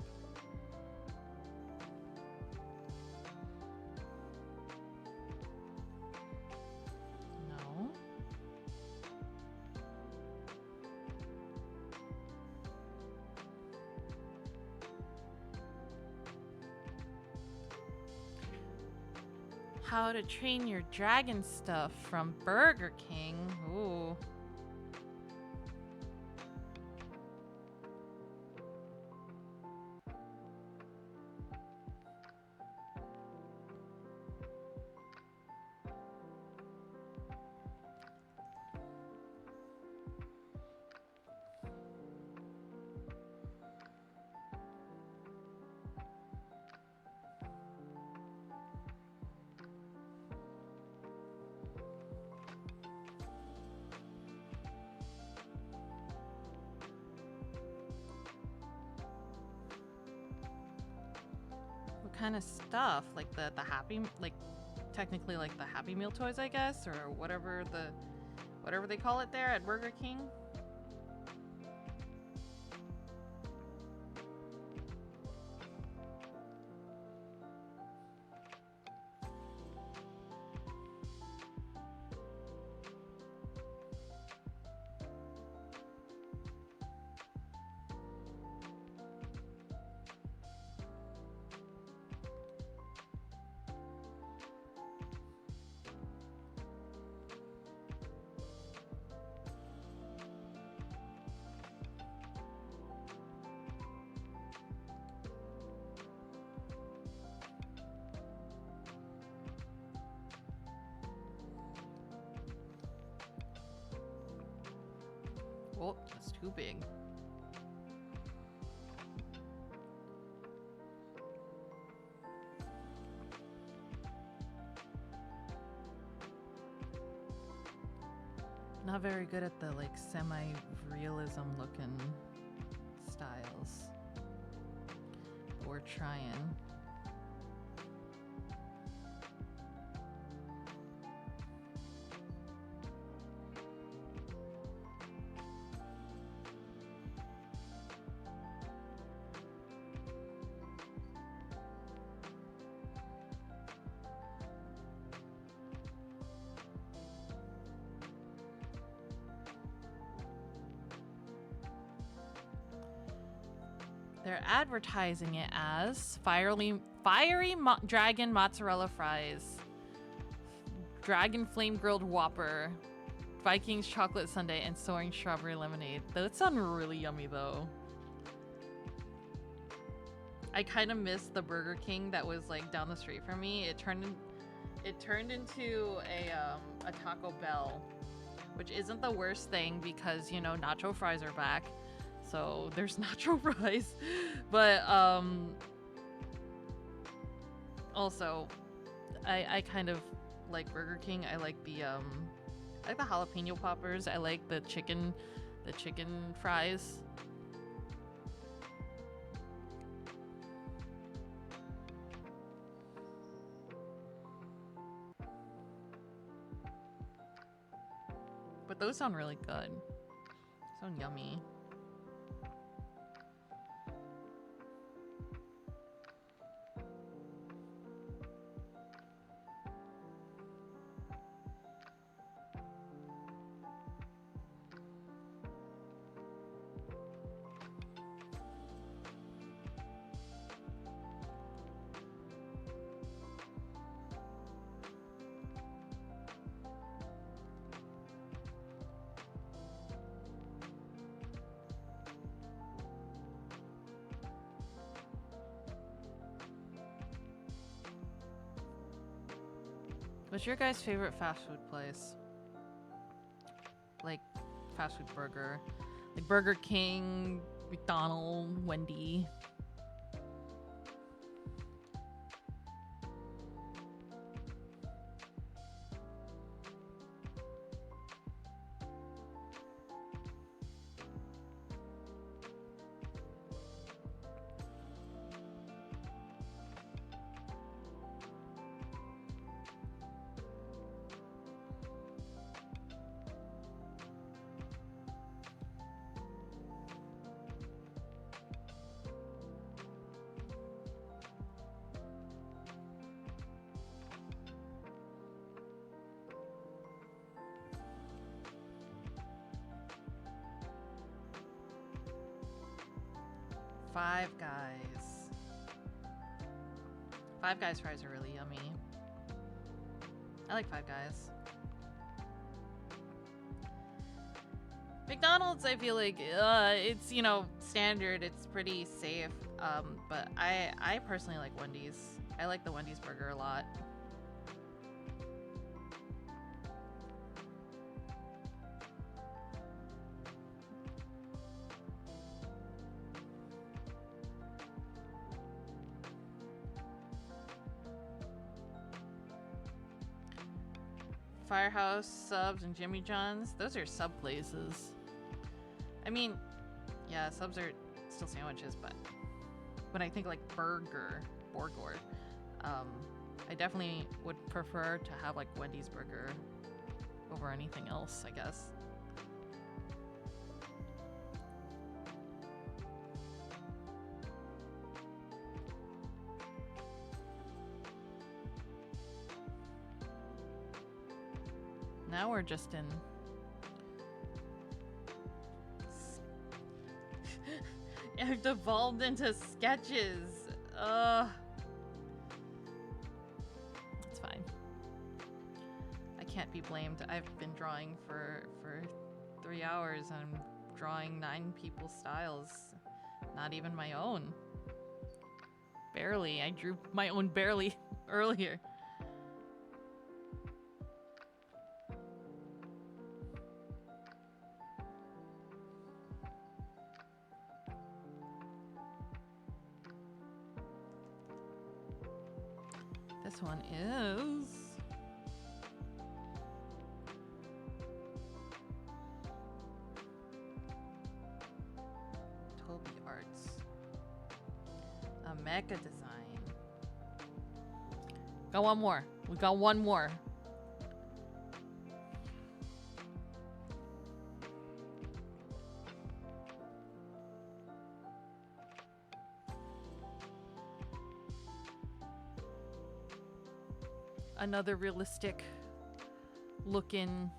No. How to Train Your Dragon stuff from Burger King. Ooh. Kind of stuff like the happy, like technically like the Happy Meal toys, I guess, or whatever they call it there at Burger King. Oh, that's too big. Not very good at the like semi-realism looking styles. But we're trying. They're advertising it as dragon mozzarella fries, dragon flame grilled Whopper, Vikings chocolate sundae, and soaring strawberry lemonade. Those sound really yummy though. I kind of missed the Burger King that was like down the street from me. It turned into a Taco Bell, which isn't the worst thing because, you know, nacho fries are back. So there's nacho fries. But also I kind of like Burger King. I like the jalapeno poppers. I like the chicken fries. But those sound really good. Sound yummy. What's your guys' favorite fast food place? Like fast food burger, like Burger King, McDonald's, Wendy. Five Guys. Five Guys fries are really yummy. I like Five Guys. McDonald's, I feel like it's, you know, standard. It's pretty safe. But I personally like Wendy's. I like the Wendy's burger a lot. Firehouse, Subs, and Jimmy John's. Those are sub places. I mean, yeah, subs are still sandwiches, but when I think like Borgor, I definitely would prefer to have like Wendy's burger over anything else, I guess. Now we're just in I've devolved into sketches. It's fine. I can't be blamed. I've been drawing for 3 hours and I'm drawing 9 people's styles. Not even my own. Barely. I drew my own barely earlier. This one is mecha design. Got one more. We got one more. Another realistic looking.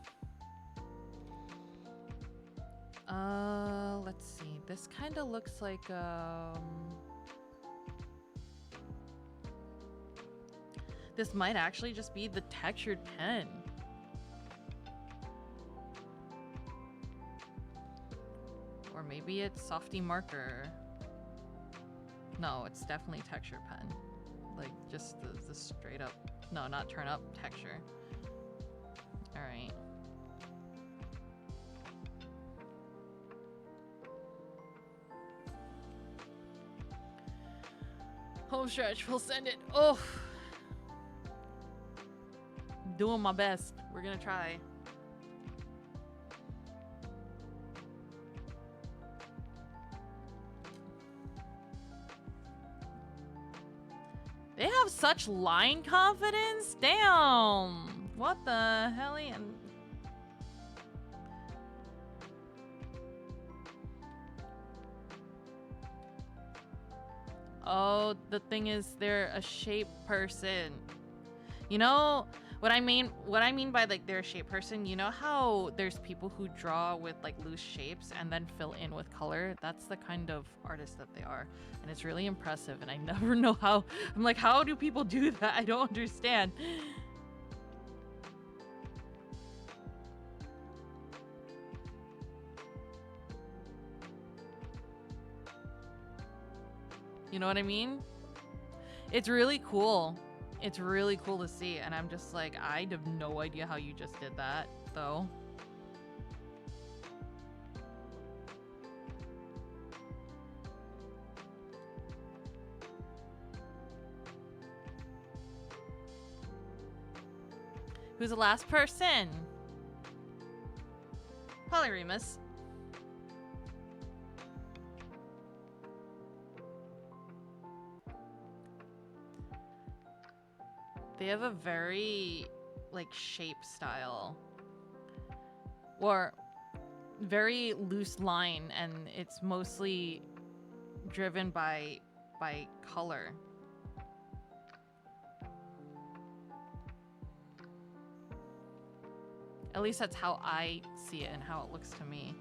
Let's see. This kind of looks like this might actually just be the textured pen. Or maybe it's softy marker. No, it's definitely texture pen. Like just the straight up, no, not turn up texture. All right. Home stretch, we'll send it. Oh, doing my best. We're gonna try. They have such line confidence? Damn. What the hell? Oh, the thing is they're a shape person. You know what I mean by like they're a shape person, you know how there's people who draw with like loose shapes and then fill in with color? That's the kind of artist that they are. And it's really impressive, and I never know how. I'm like, how do people do that? I don't understand. You know what I mean? It's really cool. It's really cool to see, and I'm just like, I have no idea how you just did that, though. Who's the last person? Polyremus. They have a very, like, shape style. Or very loose line, and it's mostly driven by color. At least that's how I see it and how it looks to me.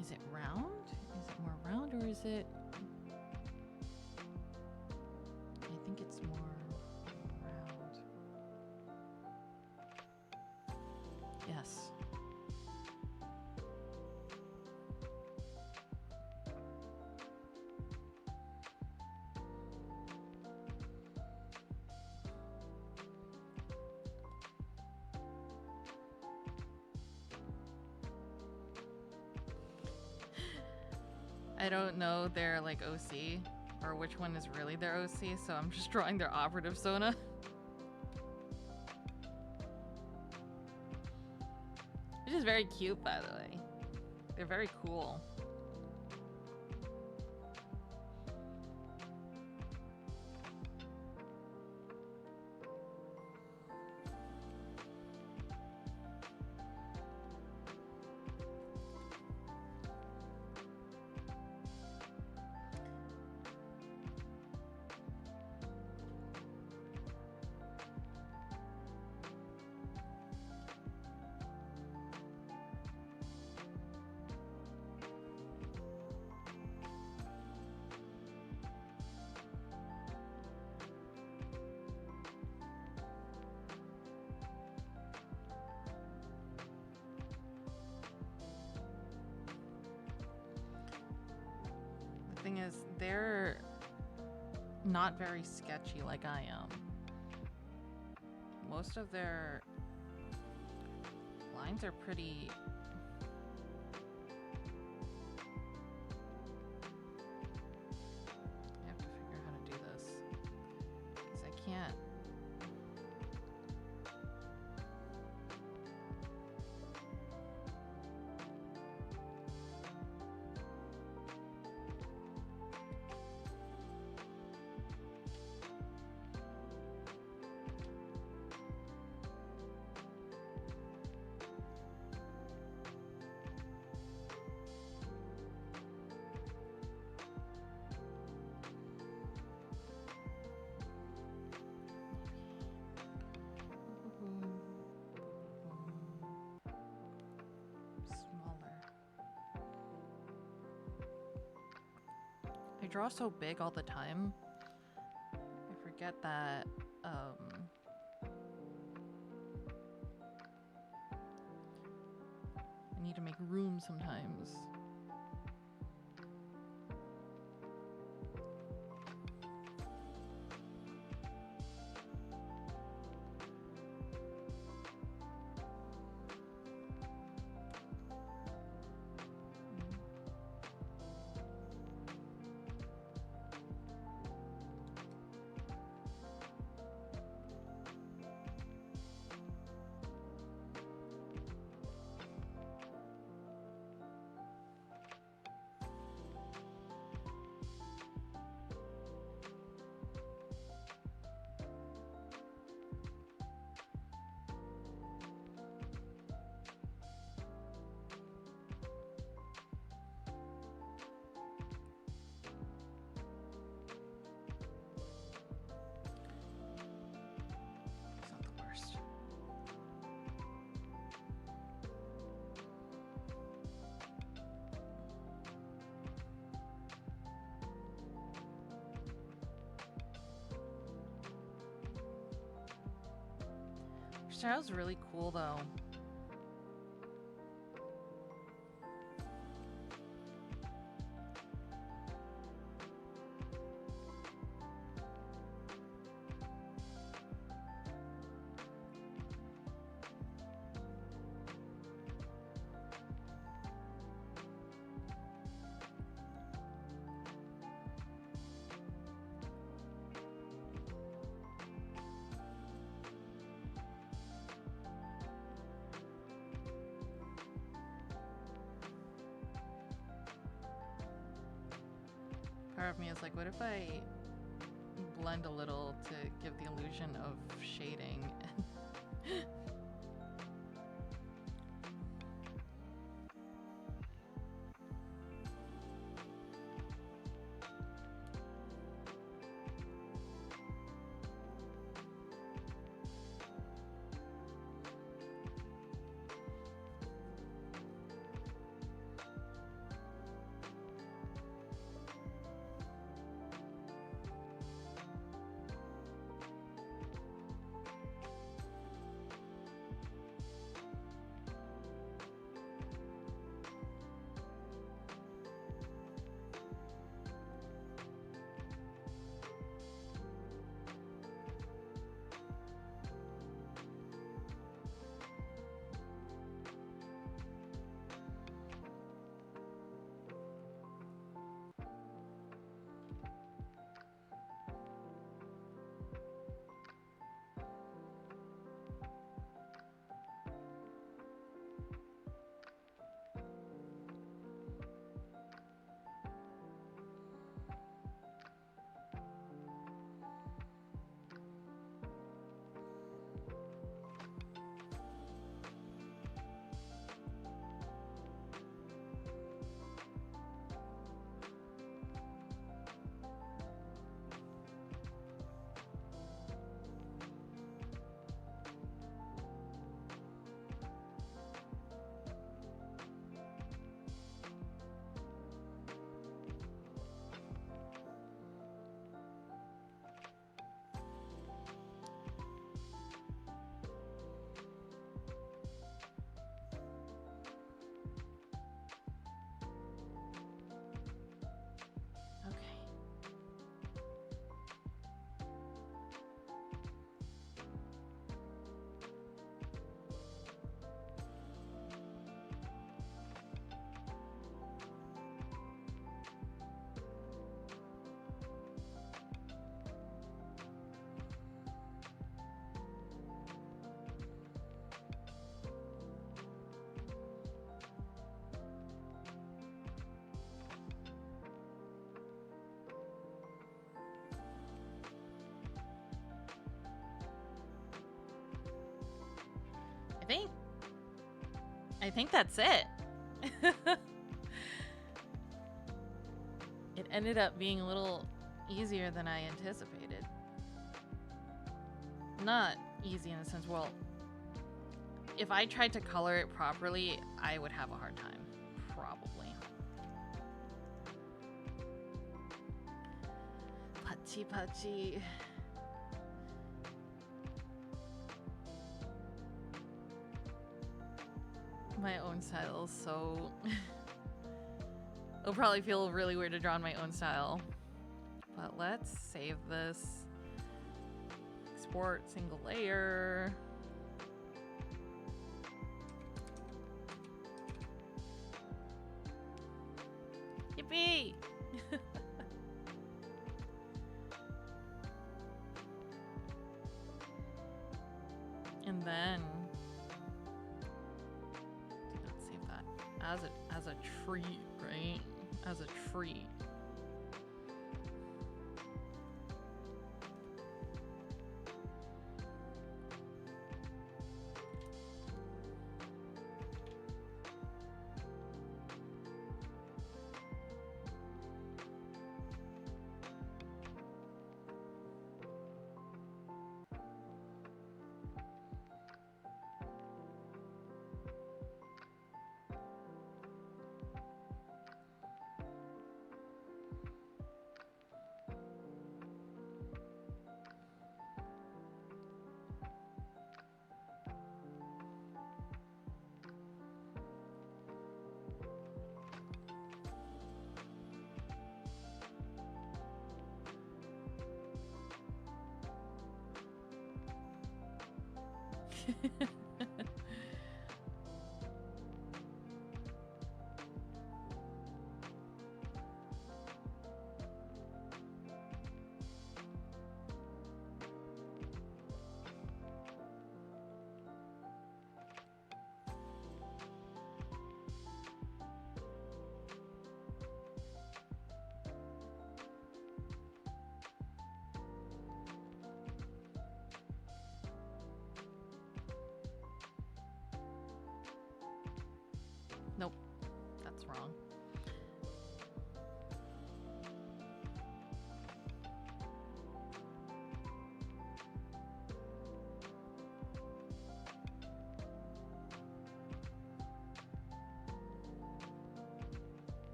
Is it round? Is it more round, or is it... I think it's more round. Yes. I don't know their like OC or which one is really their OC, so I'm just drawing their operative Sona. Which is very cute, by the way. They're very cool. Thing is, they're not very sketchy like I am. Most of their lines are pretty... I have to figure out how to do this, because I draw so big all the time, I forget that I need to make room sometimes. It's not the worst. Your style's really cool though. Part of me is like, what if I blend a little to give the illusion of shading? I think that's it. It ended up being a little easier than I anticipated. Not easy in the sense, well, if I tried to color it properly, I would have a hard time, probably. Pachi Pachi. My own style, so it'll probably feel really weird to draw in my own style. But let's save this. Export single layer. Yippee! And then let's save that as a treat, right? As a treat. Nope, that's wrong.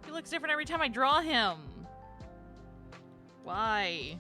He looks different every time I draw him. Why?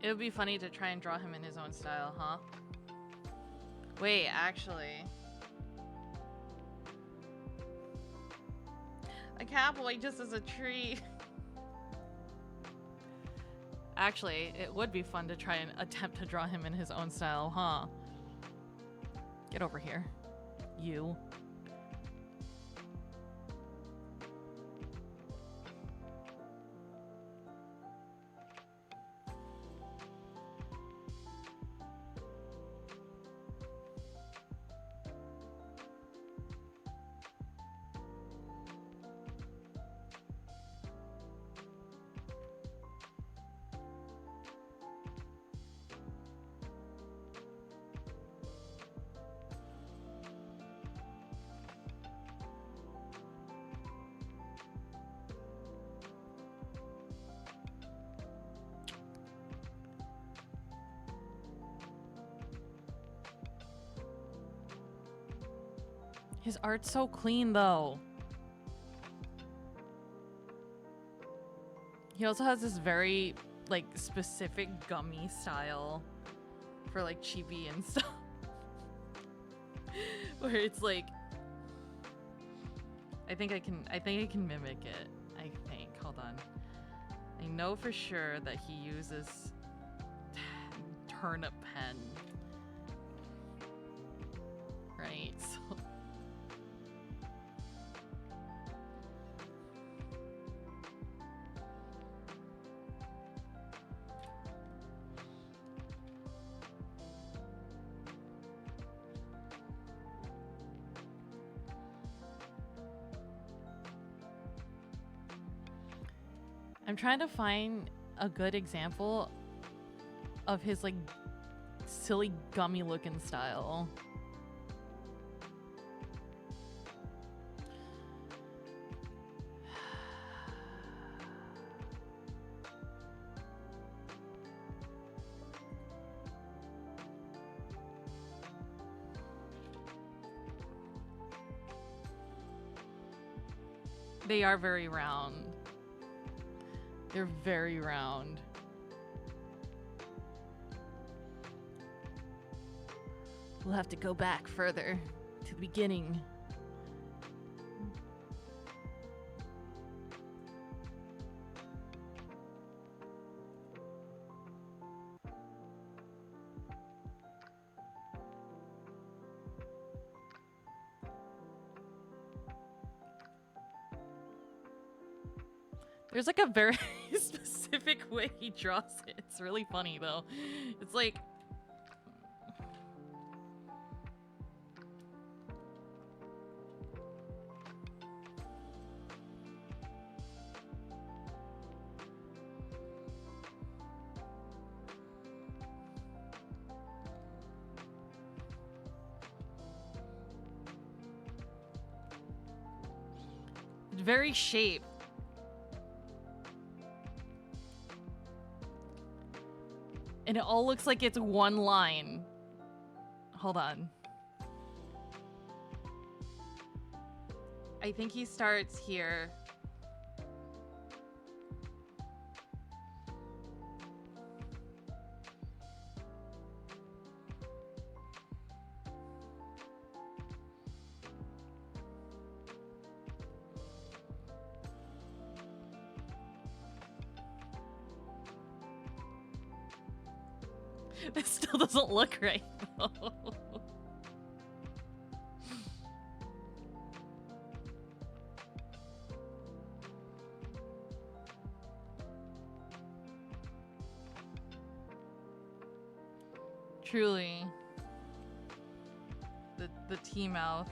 It would be funny to try and draw him in his own style, huh? Wait, actually. A cowboy just as a tree. Actually, it would be fun to try and attempt to draw him in his own style, huh? Get over here. You. His art's so clean, though. He also has this very, like, specific gummy style for, like, chibi and stuff. Where it's like... I think I can mimic it. I think. Hold on. I know for sure that he uses turnip pen. Right? So... I'm trying to find a good example of his, like, silly gummy looking style. They are very round. They're very round. We'll have to go back further to the beginning. There's like a very specific way he draws it. It's really funny though. It's like... very shaped. And it all looks like it's one line. Hold on. I think he starts here. This still doesn't look right, though. Truly. The T-mouth.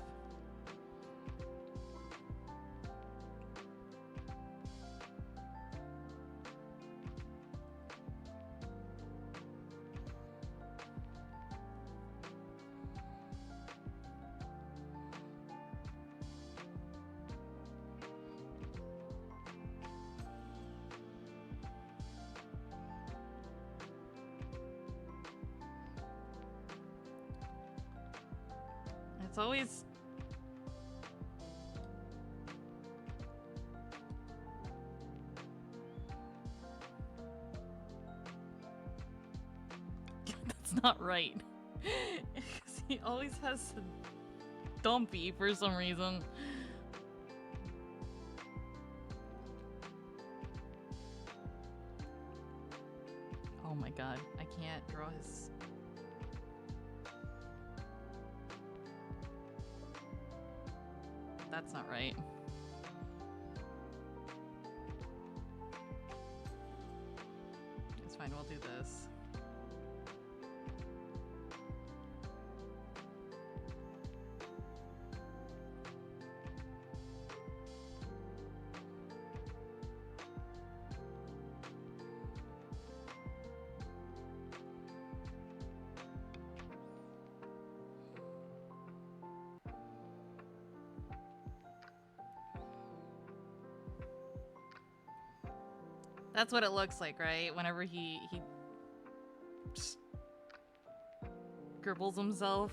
It's always... That's not right. Because he always has a dumpy for some reason. Oh my god, I can't draw his... That's not right. It's fine, we'll do this. That's what it looks like, right? Whenever he just scribbles himself.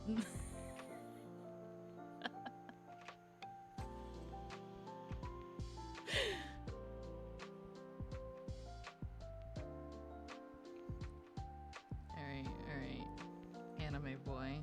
Alright. Anime boy.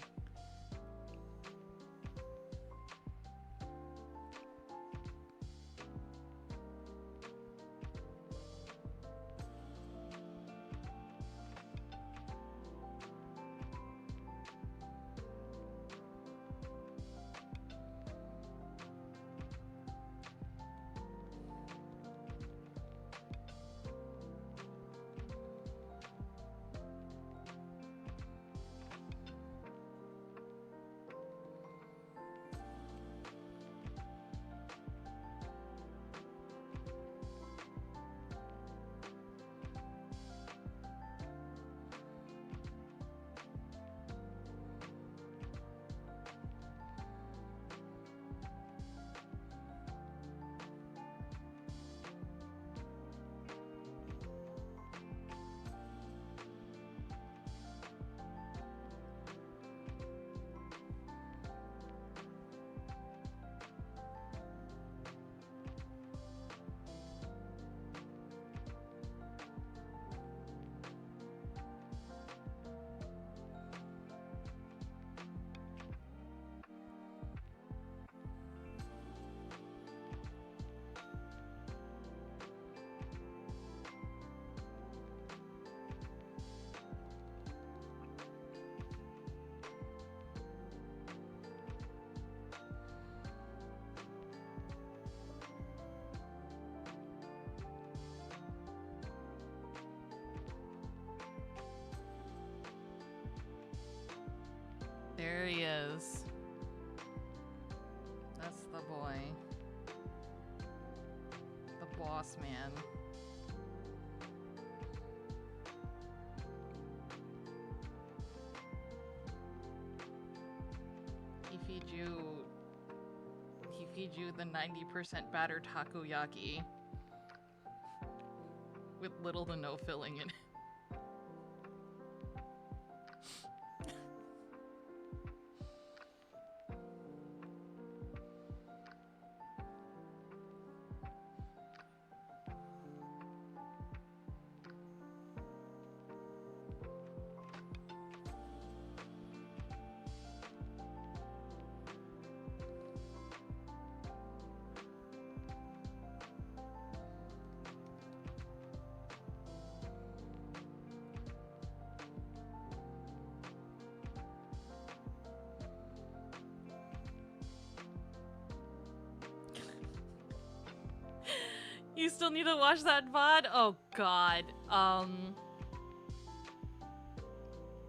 There he is. That's the boy. The boss man. He feed you the 90% battered takoyaki with little to no filling in it. You still need to watch that VOD? Oh god.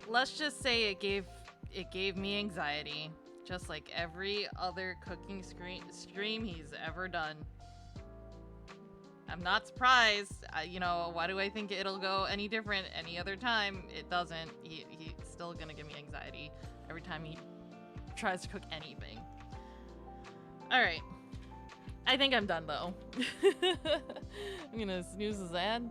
Let's just say it gave me anxiety, just like every other cooking stream he's ever done. I'm not surprised. You know, why do I think it'll go any different any other time? It doesn't. He's still gonna give me anxiety every time he tries to cook anything. Alright. I think I'm done though. I'm gonna snooze his ad.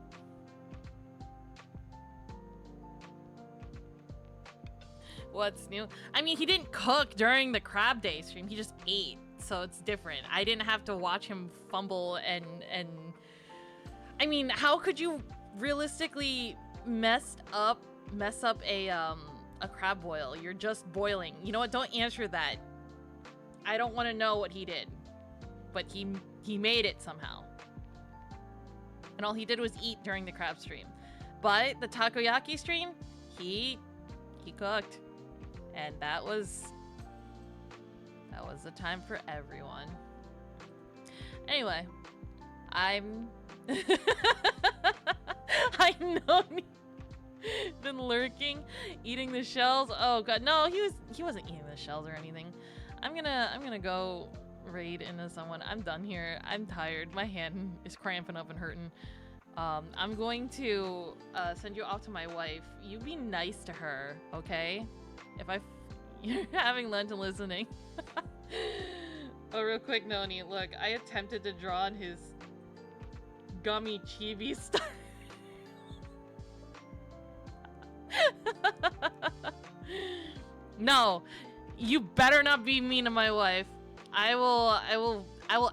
What's new? I mean, he didn't cook during the crab day stream. He just ate, so it's different. I didn't have to watch him fumble and I mean, how could you realistically mess up a crab boil? You're just boiling. You know what? Don't answer that. I don't want to know what he did. But he made it somehow. And all he did was eat during the crab stream. But the takoyaki stream, he cooked. And that was a time for everyone. Anyway, I know been lurking, eating the shells. Oh god, no, he wasn't eating the shells or anything. I'm gonna go raid into someone. I'm done here. I'm tired. My hand is cramping up and hurting. I'm going to send you off to my wife. You be nice to her, okay? If you're having lunch and listening. Oh, real quick, Noni. Look, I attempted to draw on his gummy chibi style. No, You better not be mean to my wife. I will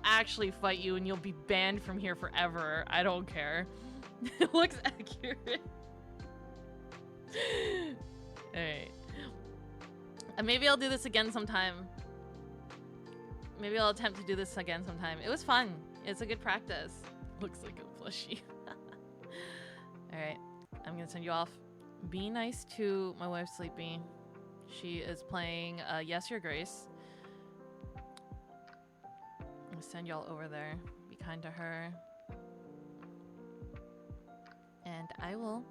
actually fight you and you'll be banned from here forever. I don't care. It looks accurate. Alright. And maybe I'll do this again sometime. Maybe I'll attempt to do this again sometime. It was fun. It's a good practice. Looks like a plushie. Alright. I'm gonna send you off. Be nice to my wife, Sleepy. She is playing Yes, Your Grace. I'm gonna send y'all over there. Be kind to her. And I will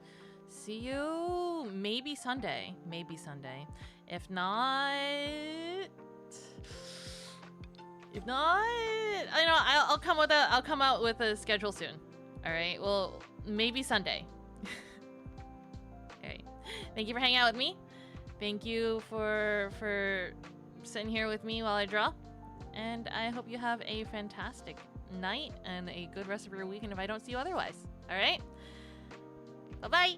see you maybe Sunday. Maybe Sunday. If not, I know I'll come out with a schedule soon. All right. Well, maybe Sunday. All right. Thank you for hanging out with me. Thank you for sitting here with me while I draw. And I hope you have a fantastic night and a good rest of your weekend if I don't see you otherwise. All right? Bye-bye.